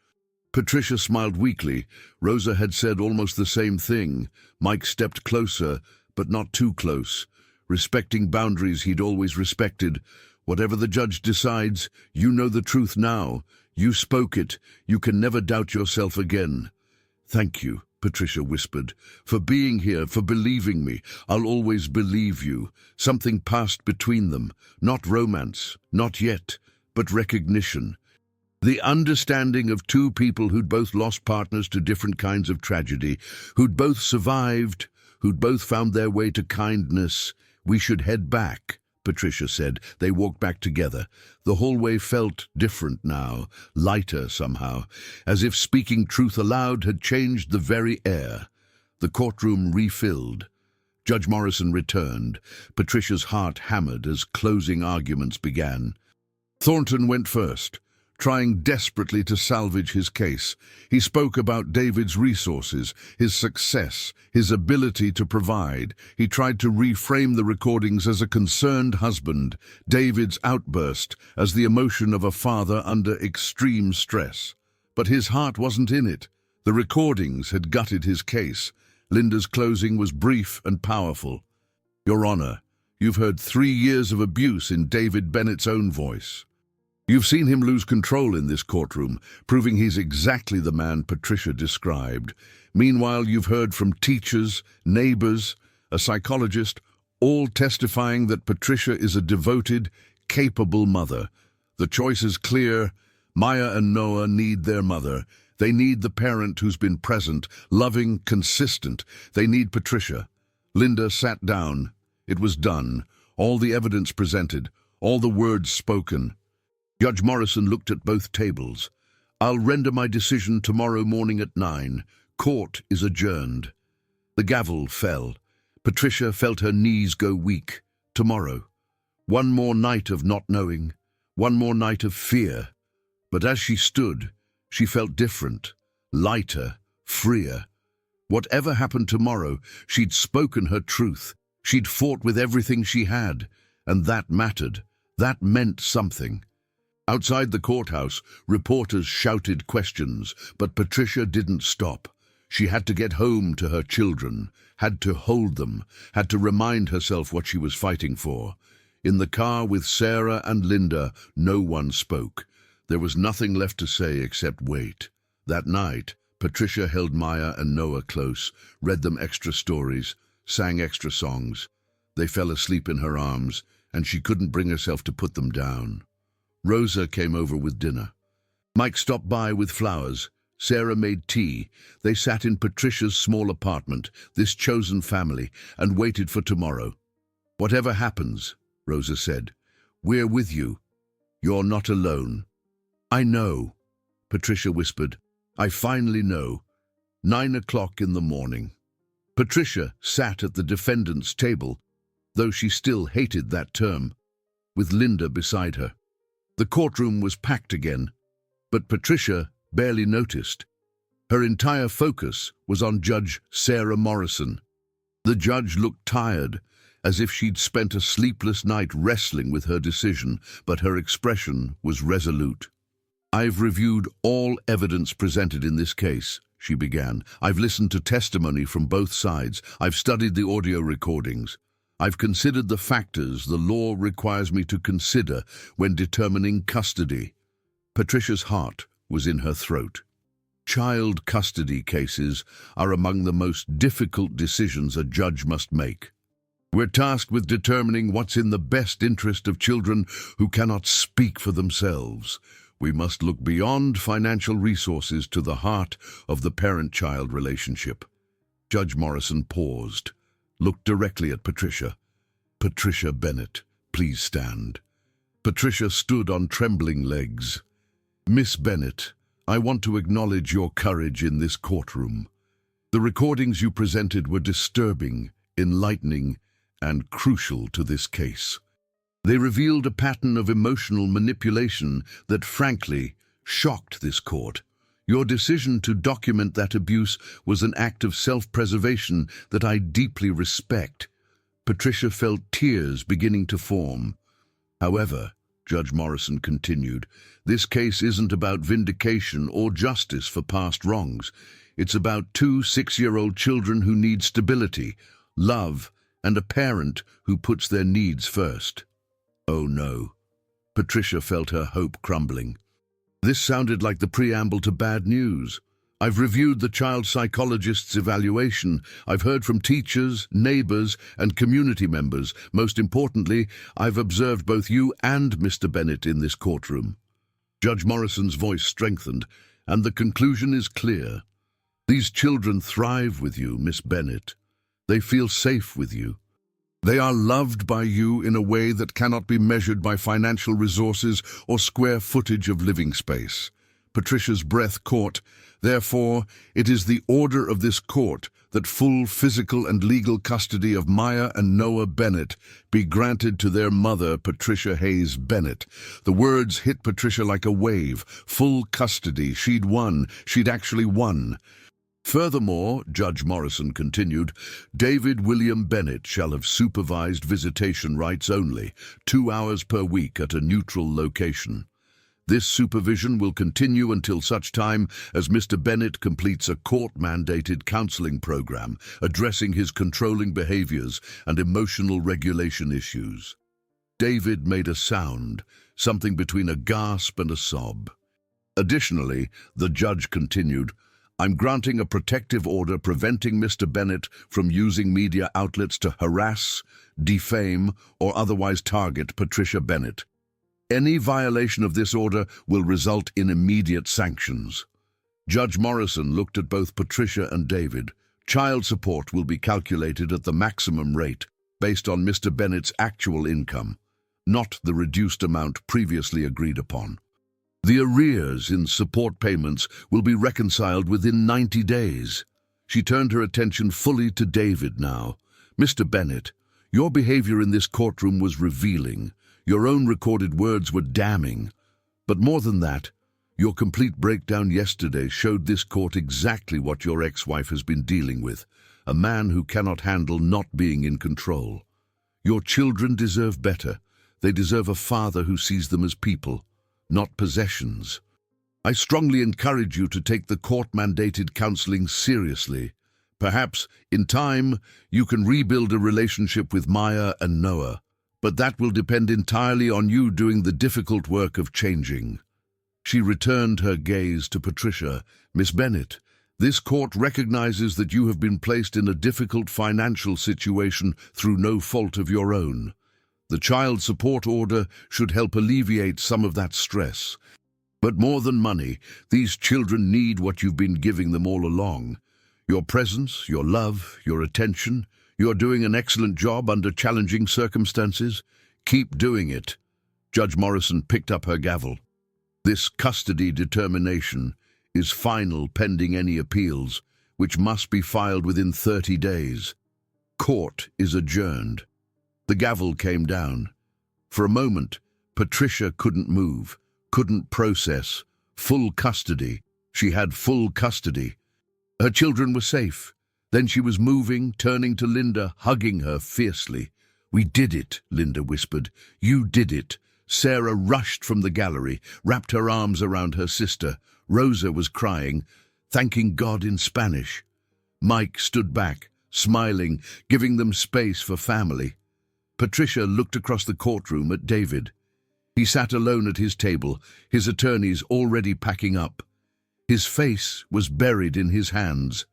Patricia smiled weakly. Rosa had said almost the same thing. Mike stepped closer, but not too close, respecting boundaries he'd always respected. "Whatever the judge decides, you know the truth now. You spoke it. You can never doubt yourself again." "Thank you," Patricia whispered, "for being here, for believing me. I'll always believe you." Something passed between them. Not romance, not yet, but recognition. The understanding of two people who'd both lost partners to different kinds of tragedy, who'd both survived, who'd both found their way to kindness. "We should head back," Patricia said. They walked back together. The hallway felt different now, lighter somehow, as if speaking truth aloud had changed the very air. The courtroom refilled. Judge Morrison returned. Patricia's heart hammered as closing arguments began. Thornton went first, trying desperately to salvage his case. He spoke about David's resources, his success, his ability to provide. He tried to reframe the recordings as a concerned husband, David's outburst as the emotion of a father under extreme stress. But his heart wasn't in it. The recordings had gutted his case. Linda's closing was brief and powerful. "Your Honor, you've heard 3 years of abuse in David Bennett's own voice. You've seen him lose control in this courtroom, proving he's exactly the man Patricia described. Meanwhile, you've heard from teachers, neighbors, a psychologist, all testifying that Patricia is a devoted, capable mother. The choice is clear. Maya and Noah need their mother. They need the parent who's been present, loving, consistent. They need Patricia." Linda sat down. It was done. All the evidence presented, all the words spoken. Judge Morrison looked at both tables. "I'll render my decision tomorrow morning at 9. Court is adjourned." The gavel fell. Patricia felt her knees go weak. Tomorrow. One more night of not knowing. One more night of fear. But as she stood, she felt different, lighter, freer. Whatever happened tomorrow, she'd spoken her truth. She'd fought with everything she had, and that mattered. That meant something. Outside the courthouse, reporters shouted questions, but Patricia didn't stop. She had to get home to her children, had to hold them, had to remind herself what she was fighting for. In the car with Sarah and Linda, no one spoke. There was nothing left to say except wait. That night, Patricia held Maya and Noah close, read them extra stories, sang extra songs. They fell asleep in her arms, and she couldn't bring herself to put them down. Rosa came over with dinner. Mike stopped by with flowers. Sarah made tea. They sat in Patricia's small apartment, this chosen family, and waited for tomorrow. "Whatever happens," Rosa said, "we're with you. You're not alone." "I know," Patricia whispered. "I finally know." 9 o'clock in the morning. Patricia sat at the defendant's table, though she still hated that term, with Linda beside her. The courtroom was packed again, but Patricia barely noticed. Her entire focus was on Judge Sarah Morrison. The judge looked tired, as if she'd spent a sleepless night wrestling with her decision, but her expression was resolute. "I've reviewed all evidence presented in this case," she began. "I've listened to testimony from both sides. I've studied the audio recordings. I've considered the factors the law requires me to consider when determining custody." Patricia's heart was in her throat. Child custody cases are among the most difficult decisions a judge must make. We're tasked with determining what's in the best interest of children who cannot speak for themselves. We must look beyond financial resources to the heart of the parent-child relationship. Judge Morrison paused, looked directly at Patricia. "Patricia Bennett, please stand." Patricia stood on trembling legs. Miss Bennett, I want to acknowledge your courage in this courtroom. The recordings you presented were disturbing, enlightening, and crucial to this case. They revealed a pattern of emotional manipulation that, frankly, shocked this court. Your decision to document that abuse was an act of self-preservation that I deeply respect. Patricia felt tears beginning to form. However, Judge Morrison continued, this case isn't about vindication or justice for past wrongs. It's about two 6-year-old children who need stability, love, and a parent who puts their needs first. Oh no. Patricia felt her hope crumbling. This sounded like the preamble to bad news. I've reviewed the child psychologist's evaluation. I've heard from teachers, neighbors, and community members. Most importantly, I've observed both you and Mr. Bennett in this courtroom. Judge Morrison's voice strengthened, and the conclusion is clear. These children thrive with you, Miss Bennett. They feel safe with you. They are loved by you in a way that cannot be measured by financial resources or square footage of living space. Patricia's breath caught. Therefore, it is the order of this court that full physical and legal custody of Maya and Noah Bennett be granted to their mother, Patricia Hayes Bennett. The words hit Patricia like a wave. Full custody. She'd won. She'd actually won. Furthermore, Judge Morrison continued, David William Bennett shall have supervised visitation rights only, 2 hours per week at a neutral location. This supervision will continue until such time as Mr. Bennett completes a court-mandated counseling program addressing his controlling behaviors and emotional regulation issues. David made a sound, something between a gasp and a sob. Additionally, the judge continued, I'm granting a protective order preventing Mr. Bennett from using media outlets to harass, defame, or otherwise target Patricia Bennett. Any violation of this order will result in immediate sanctions. Judge Morrison looked at both Patricia and David. Child support will be calculated at the maximum rate based on Mr. Bennett's actual income, not the reduced amount previously agreed upon. The arrears in support payments will be reconciled within 90 days. She turned her attention fully to David now. Mr. Bennett, your behavior in this courtroom was revealing. Your own recorded words were damning. But more than that, your complete breakdown yesterday showed this court exactly what your ex-wife has been dealing with, a man who cannot handle not being in control. Your children deserve better. They deserve a father who sees them as people, not possessions. I strongly encourage you to take the court-mandated counseling seriously. Perhaps, in time, you can rebuild a relationship with Maya and Noah, but that will depend entirely on you doing the difficult work of changing. She returned her gaze to Patricia. Miss Bennett, this court recognizes that you have been placed in a difficult financial situation through no fault of your own. The child support order should help alleviate some of that stress. But more than money, these children need what you've been giving them all along. Your presence, your love, your attention. You're doing an excellent job under challenging circumstances. Keep doing it. Judge Morrison picked up her gavel. This custody determination is final pending any appeals, which must be filed within 30 days. Court is adjourned. The gavel came down. For a moment, Patricia couldn't move, couldn't process. Full custody. She had full custody. Her children were safe. Then she was moving, turning to Linda, hugging her fiercely. We did it, Linda whispered. You did it. Sarah rushed from the gallery, wrapped her arms around her sister. Rosa was crying, thanking God in Spanish. Mike stood back, smiling, giving them space for family. Patricia looked across the courtroom at David. He sat alone at his table, his attorneys already packing up. His face was buried in his hands.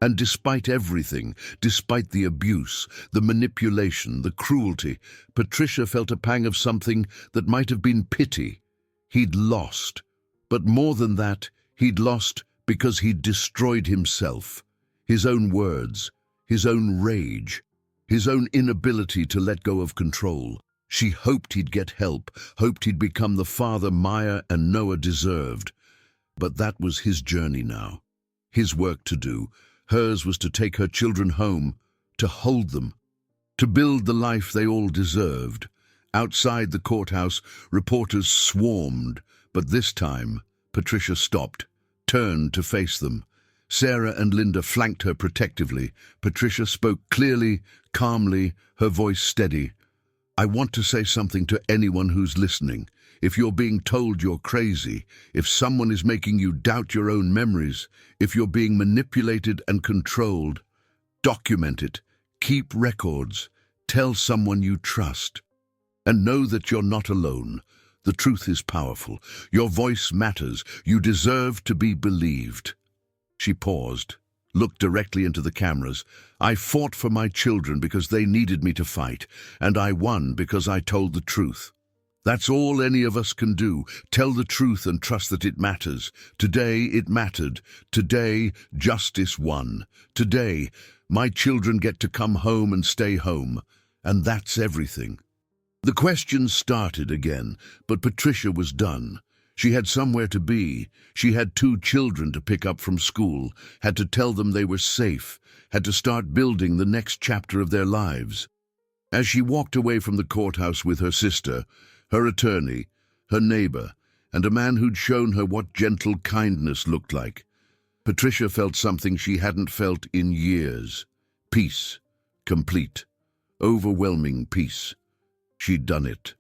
And despite everything, despite the abuse, the manipulation, the cruelty, Patricia felt a pang of something that might have been pity. He'd lost. But more than that, he'd lost because he'd destroyed himself. His own words, his own rage, his own inability to let go of control. She hoped he'd get help, hoped he'd become the father Maya and Noah deserved. But that was his journey now. His work to do. Hers was to take her children home, to hold them, to build the life they all deserved. Outside the courthouse, reporters swarmed, but this time, Patricia stopped, turned to face them. Sarah and Linda flanked her protectively. Patricia spoke clearly, calmly, her voice steady. I want to say something to anyone who's listening. If you're being told you're crazy, if someone is making you doubt your own memories, if you're being manipulated and controlled, document it, keep records, tell someone you trust. And know that you're not alone. The truth is powerful. Your voice matters. You deserve to be believed. She paused, looked directly into the cameras. I fought for my children because they needed me to fight, and I won because I told the truth. That's all any of us can do. Tell the truth and trust that it matters. Today it mattered. Today justice won. Today my children get to come home and stay home. And that's everything. The questions started again, but Patricia was done. She had somewhere to be. She had 2 children to pick up from school, had to tell them they were safe, had to start building the next chapter of their lives. As she walked away from the courthouse with her sister, her attorney, her neighbor, and a man who'd shown her what gentle kindness looked like, Patricia felt something she hadn't felt in years. Peace. Complete. Overwhelming peace. She'd done it.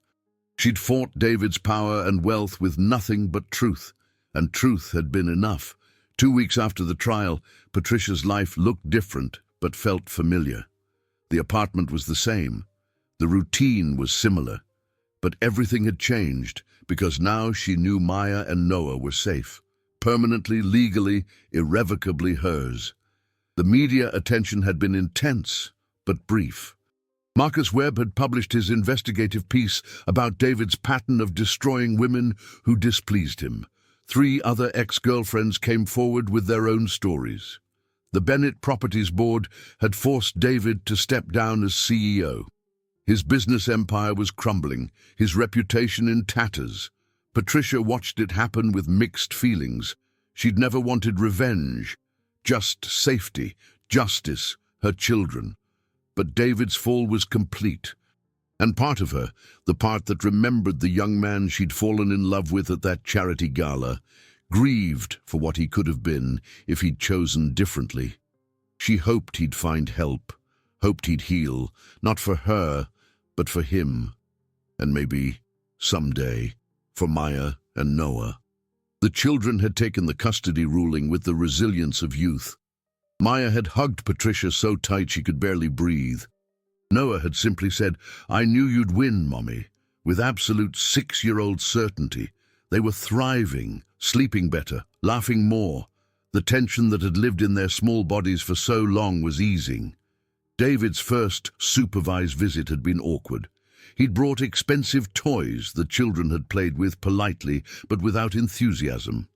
She'd fought David's power and wealth with nothing but truth, and truth had been enough. 2 weeks after the trial, Patricia's life looked different, but felt familiar. The apartment was the same. The routine was similar. But everything had changed, because now she knew Maya and Noah were safe. Permanently, legally, irrevocably hers. The media attention had been intense, but brief. Marcus Webb had published his investigative piece about David's pattern of destroying women who displeased him. 3 other ex-girlfriends came forward with their own stories. The Bennett Properties Board had forced David to step down as CEO. His business empire was crumbling, his reputation in tatters. Patricia watched it happen with mixed feelings. She'd never wanted revenge, just safety, justice, her children. But David's fall was complete. And part of her, the part that remembered the young man she'd fallen in love with at that charity gala, grieved for what he could have been if he'd chosen differently. She hoped he'd find help, hoped he'd heal, not for her, but for him. And maybe, someday, for Maya and Noah. The children had taken the custody ruling with the resilience of youth. Maya had hugged Patricia so tight she could barely breathe. Noah had simply said, I knew you'd win, Mommy, with absolute 6-year-old certainty. They were thriving, sleeping better, laughing more. The tension that had lived in their small bodies for so long was easing. David's first supervised visit had been awkward. He'd brought expensive toys the children had played with politely, but without enthusiasm.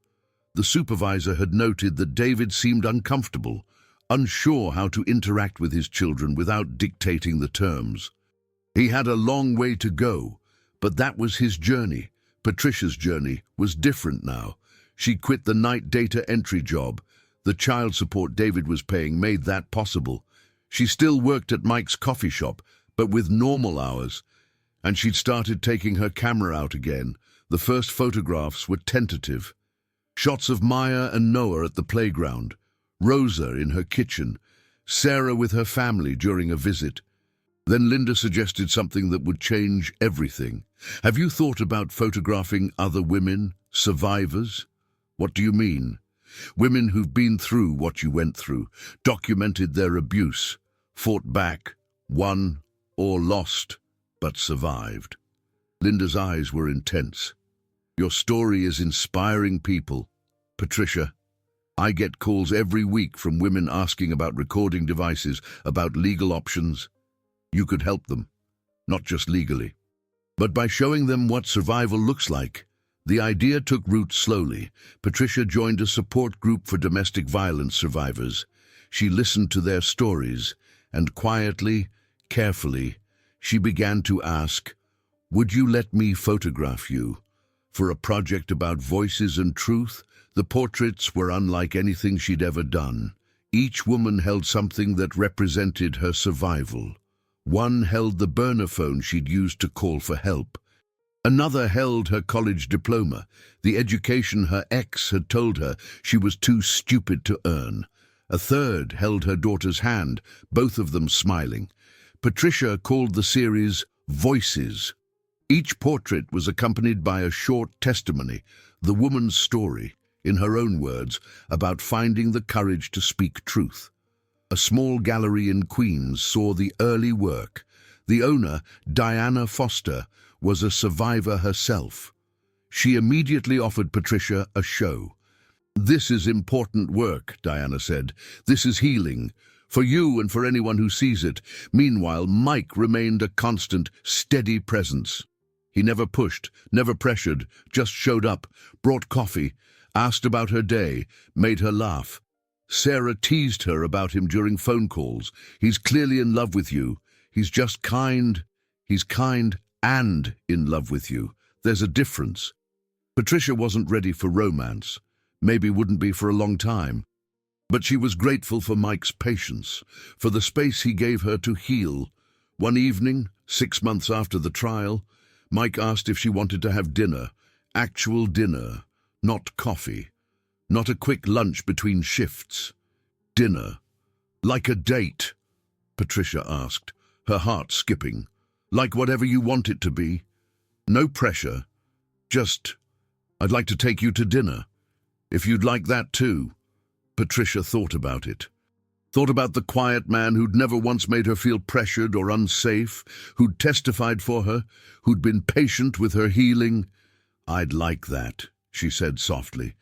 The supervisor had noted that David seemed uncomfortable, unsure how to interact with his children without dictating the terms. He had a long way to go, but that was his journey. Patricia's journey was different now. She quit the night data entry job. The child support David was paying made that possible. She still worked at Mike's coffee shop, but with normal hours. And she'd started taking her camera out again. The first photographs were tentative. Shots of Maya and Noah at the playground, Rosa in her kitchen, Sarah with her family during a visit. Then Linda suggested something that would change everything. Have you thought about photographing other women, survivors? What do you mean? Women who've been through what you went through, documented their abuse, fought back, won or lost, but survived. Linda's eyes were intense. Your story is inspiring people. Patricia, I get calls every week from women asking about recording devices, about legal options. You could help them, not just legally, but by showing them what survival looks like. The idea took root slowly. Patricia joined a support group for domestic violence survivors. She listened to their stories, and quietly, carefully, she began to ask, "Would you let me photograph you?" For a project about voices and truth, the portraits were unlike anything she'd ever done. Each woman held something that represented her survival. One held the burner phone she'd used to call for help. Another held her college diploma, the education her ex had told her she was too stupid to earn. A third held her daughter's hand, both of them smiling. Patricia called the series Voices. Each portrait was accompanied by a short testimony, the woman's story, in her own words, about finding the courage to speak truth. A small gallery in Queens saw the early work. The owner, Diana Foster, was a survivor herself. She immediately offered Patricia a show. "This is important work," Diana said. "This is healing, for you and for anyone who sees it." Meanwhile, Mike remained a constant, steady presence. He never pushed, never pressured, just showed up, brought coffee, asked about her day, made her laugh. Sarah teased her about him during phone calls. "He's clearly in love with you. He's just kind. He's kind and in love with you. There's a difference." Patricia wasn't ready for romance, maybe wouldn't be for a long time. But she was grateful for Mike's patience, for the space he gave her to heal. One evening, 6 months after the trial, Mike asked if she wanted to have dinner, actual dinner, not coffee, not a quick lunch between shifts. Dinner. "Like a date?" Patricia asked, her heart skipping. "Like whatever you want it to be. No pressure. Just, I'd like to take you to dinner. If you'd like that too." Patricia thought about it. Thought about the quiet man who'd never once made her feel pressured or unsafe, who'd testified for her, who'd been patient with her healing. "I'd like that," she said softly.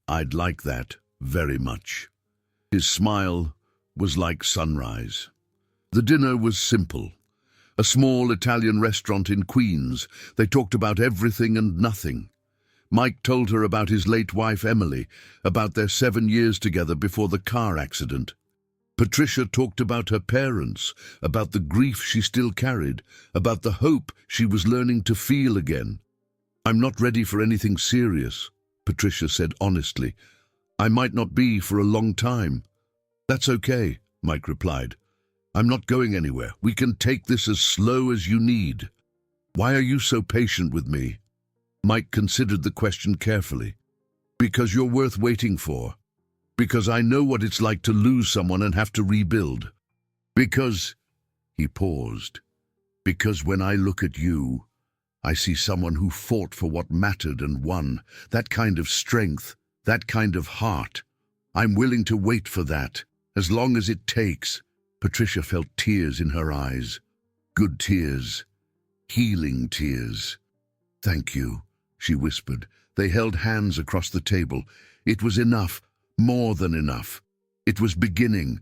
"I'd like that very much." His smile was like sunrise. The dinner was simple. A small Italian restaurant in Queens. They talked about everything and nothing. Mike told her about his late wife, Emily, about their 7 years together before the car accident. Patricia talked about her parents, about the grief she still carried, about the hope she was learning to feel again. "I'm not ready for anything serious," Patricia said honestly. "I might not be for a long time." "That's okay," Mike replied. "I'm not going anywhere. We can take this as slow as you need." "Why are you so patient with me?" Mike considered the question carefully. "Because you're worth waiting for. Because I know what it's like to lose someone and have to rebuild. Because," he paused, "because when I look at you, I see someone who fought for what mattered and won. That kind of strength, that kind of heart. I'm willing to wait for that, as long as it takes." Patricia felt tears in her eyes. Good tears. Healing tears. "Thank you," she whispered. They held hands across the table. It was enough, more than enough. It was beginning.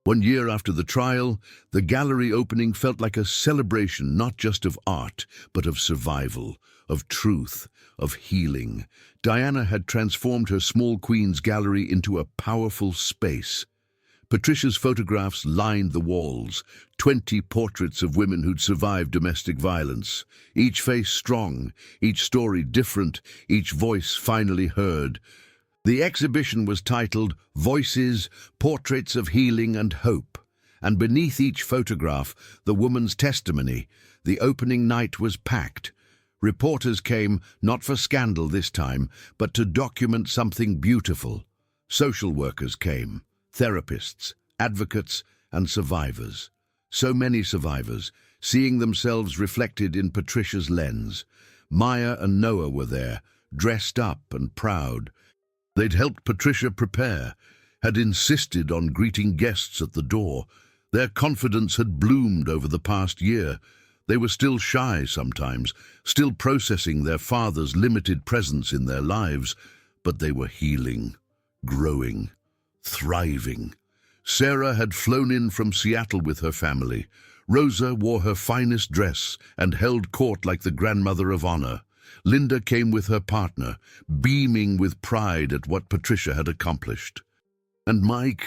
1 year after the trial, the gallery opening felt like a celebration not just of art, but of survival, of truth, of healing. Diana had transformed her small Queens gallery into a powerful space. Patricia's photographs lined the walls, 20 portraits of women who'd survived domestic violence. Each face strong, each story different, each voice finally heard. The exhibition was titled Voices, Portraits of Healing and Hope, and beneath each photograph, the woman's testimony. The opening night was packed. Reporters came, not for scandal this time, but to document something beautiful. Social workers came. Therapists, advocates, and survivors. So many survivors, seeing themselves reflected in Patricia's lens. Maya and Noah were there, dressed up and proud. They'd helped Patricia prepare, had insisted on greeting guests at the door. Their confidence had bloomed over the past year. They were still shy sometimes, still processing their father's limited presence in their lives, but they were healing, growing, thriving. Sarah had flown in from Seattle with her family. Rosa wore her finest dress and held court like the grandmother of honor. Linda came with her partner, beaming with pride at what Patricia had accomplished. And Mike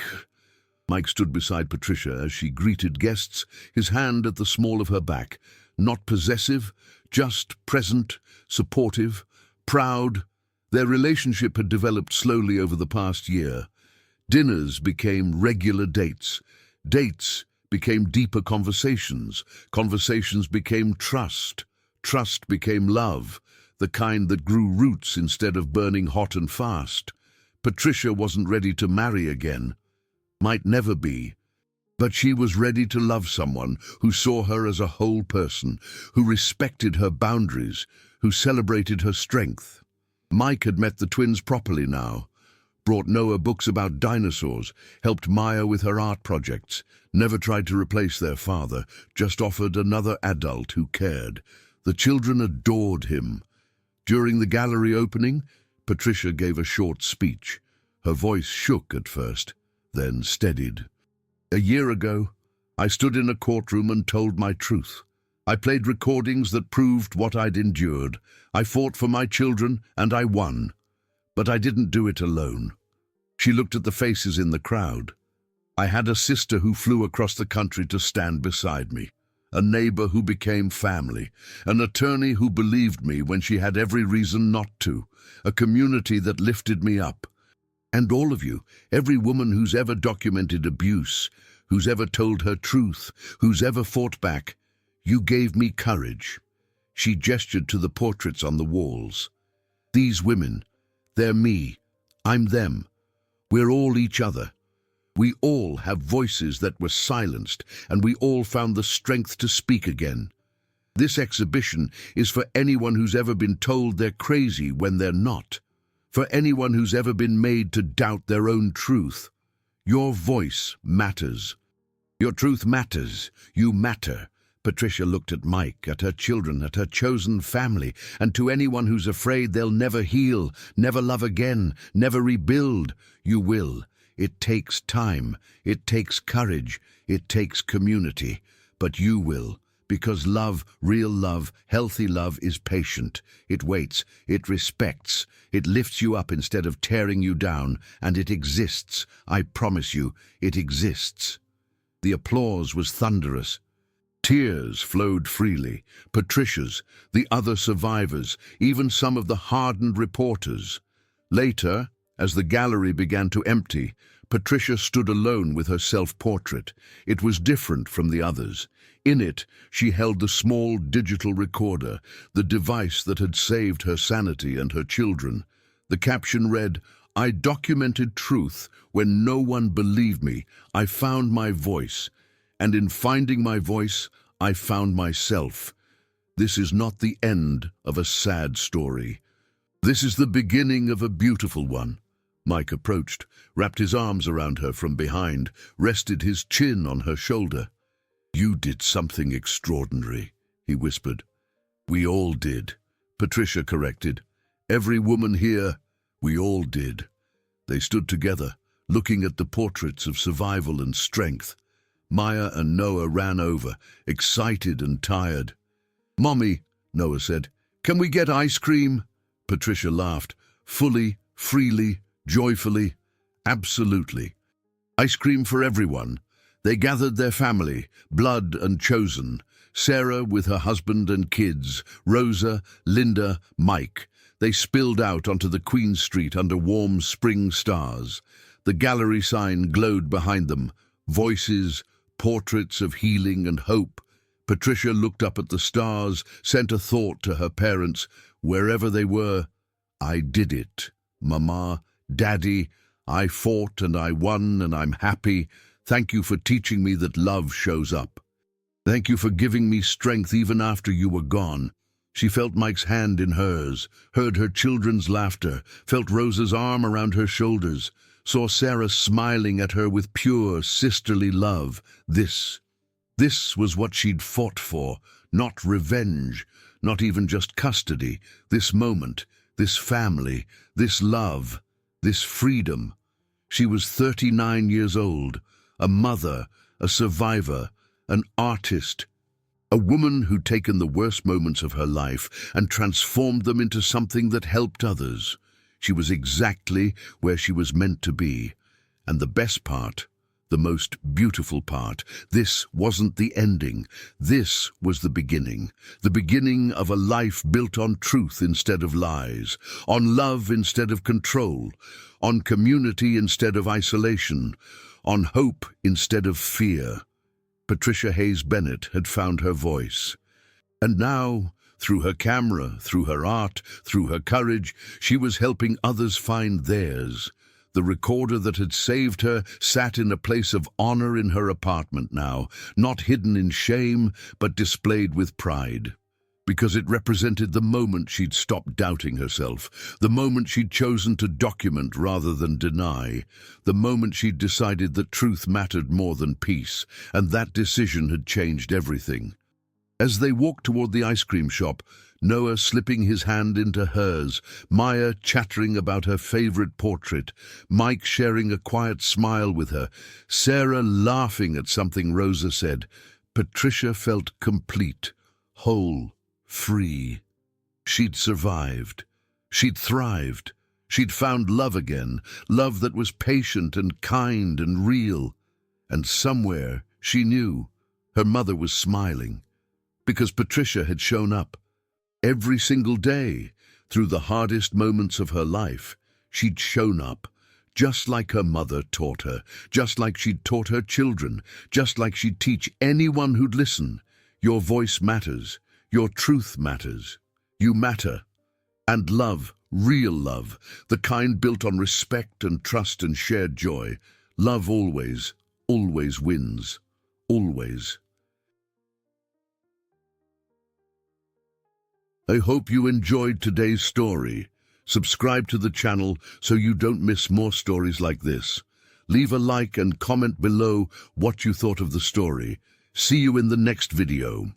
stood beside Patricia as she greeted guests, his hand at the small of her back, not possessive, just, present, supportive, proud. Their relationship had developed slowly over the past year. Dinners became regular dates. Dates became deeper conversations. Conversations became trust. Trust became love, the kind that grew roots instead of burning hot and fast. Patricia wasn't ready to marry again. Might never be. But she was ready to love someone who saw her as a whole person, who respected her boundaries, who celebrated her strength. Mike had met the twins properly now, brought Noah books about dinosaurs, helped Maya with her art projects, never tried to replace their father, just offered another adult who cared. The children adored him. During the gallery opening, Patricia gave a short speech. Her voice shook at first, then steadied. A year ago, I stood in a courtroom and told my truth. I played recordings that proved what I'd endured. I fought for my children, and I won. But I didn't do it alone. She looked at the faces in the crowd. I had a sister who flew across the country to stand beside me, a neighbor who became family, an attorney who believed me when she had every reason not to, a community that lifted me up. And all of you, every woman who's ever documented abuse, who's ever told her truth, who's ever fought back, you gave me courage. She gestured to the portraits on the walls. These women, they're me, I'm them. We're all each other. We all have voices that were silenced, and we all found the strength to speak again. This exhibition is for anyone who's ever been told they're crazy when they're not, for anyone who's ever been made to doubt their own truth. Your voice matters. Your truth matters. You matter. Patricia looked at Mike, at her children, at her chosen family, and to anyone who's afraid they'll never heal, never love again, never rebuild. You will. It takes time. It takes courage. It takes community. But you will. Because love, real love, healthy love is patient. It waits. It respects. It lifts you up instead of tearing you down. And it exists. I promise you, it exists. The applause was thunderous. Tears flowed freely. Patricia's, the other survivors, even some of the hardened reporters. Later, as the gallery began to empty, Patricia stood alone with her self-portrait. It was different from the others. In it, she held the small digital recorder, the device that had saved her sanity and her children. The caption read, "I documented truth when no one believed me. I found my voice. And in finding my voice, I found myself. This is not the end of a sad story. This is the beginning of a beautiful one." Mike approached, wrapped his arms around her from behind, rested his chin on her shoulder. "You did something extraordinary," he whispered. "We all did," Patricia corrected. "Every woman here, we all did." They stood together, looking at the portraits of survival and strength. Maya and Noah ran over, excited and tired. "Mommy," Noah said, "can we get ice cream?" Patricia laughed, fully, freely, joyfully. "Absolutely. Ice cream for everyone." They gathered their family, blood and chosen. Sarah with her husband and kids, Rosa, Linda, Mike. They spilled out onto the Queen Street under warm spring stars. The gallery sign glowed behind them. Voices, portraits of healing and hope. Patricia looked up at the stars, sent a thought to her parents, wherever they were. "I did it. Mama, Daddy, I fought and I won and I'm happy. Thank you for teaching me that love shows up. Thank you for giving me strength even after you were gone." She felt Mike's hand in hers, heard her children's laughter, felt Rosa's arm around her shoulders, saw Sarah smiling at her with pure, sisterly love. This was what she'd fought for, not revenge, not even just custody. This moment, this family, this love, this freedom. She was 39 years old, a mother, a survivor, an artist, a woman who'd taken the worst moments of her life and transformed them into something that helped others. She was exactly where she was meant to be. And the best part, the most beautiful part. This wasn't the ending. This was the beginning of a life built on truth instead of lies, on love instead of control, on community instead of isolation, on hope instead of fear. Patricia Hayes Bennett had found her voice. And now, through her camera, through her art, through her courage, she was helping others find theirs. The recorder that had saved her sat in a place of honor in her apartment now, not hidden in shame, but displayed with pride. Because it represented the moment she'd stopped doubting herself, the moment she'd chosen to document rather than deny, the moment she'd decided that truth mattered more than peace, and that decision had changed everything. As they walked toward the ice cream shop, Noah slipping his hand into hers, Maya chattering about her favorite portrait, Mike sharing a quiet smile with her, Sarah laughing at something Rosa said, Patricia felt complete, whole, free. She'd survived. She'd thrived. She'd found love again, love that was patient and kind and real. And somewhere, she knew, her mother was smiling. Because Patricia had shown up. Every single day, through the hardest moments of her life, she'd shown up, just like her mother taught her, just like she'd taught her children, just like she'd teach anyone who'd listen. Your voice matters. Your truth matters. You matter. And love, real love, the kind built on respect and trust and shared joy, love always, always wins. Always. I hope you enjoyed today's story. Subscribe to the channel so you don't miss more stories like this. Leave a like and comment below what you thought of the story. See you in the next video.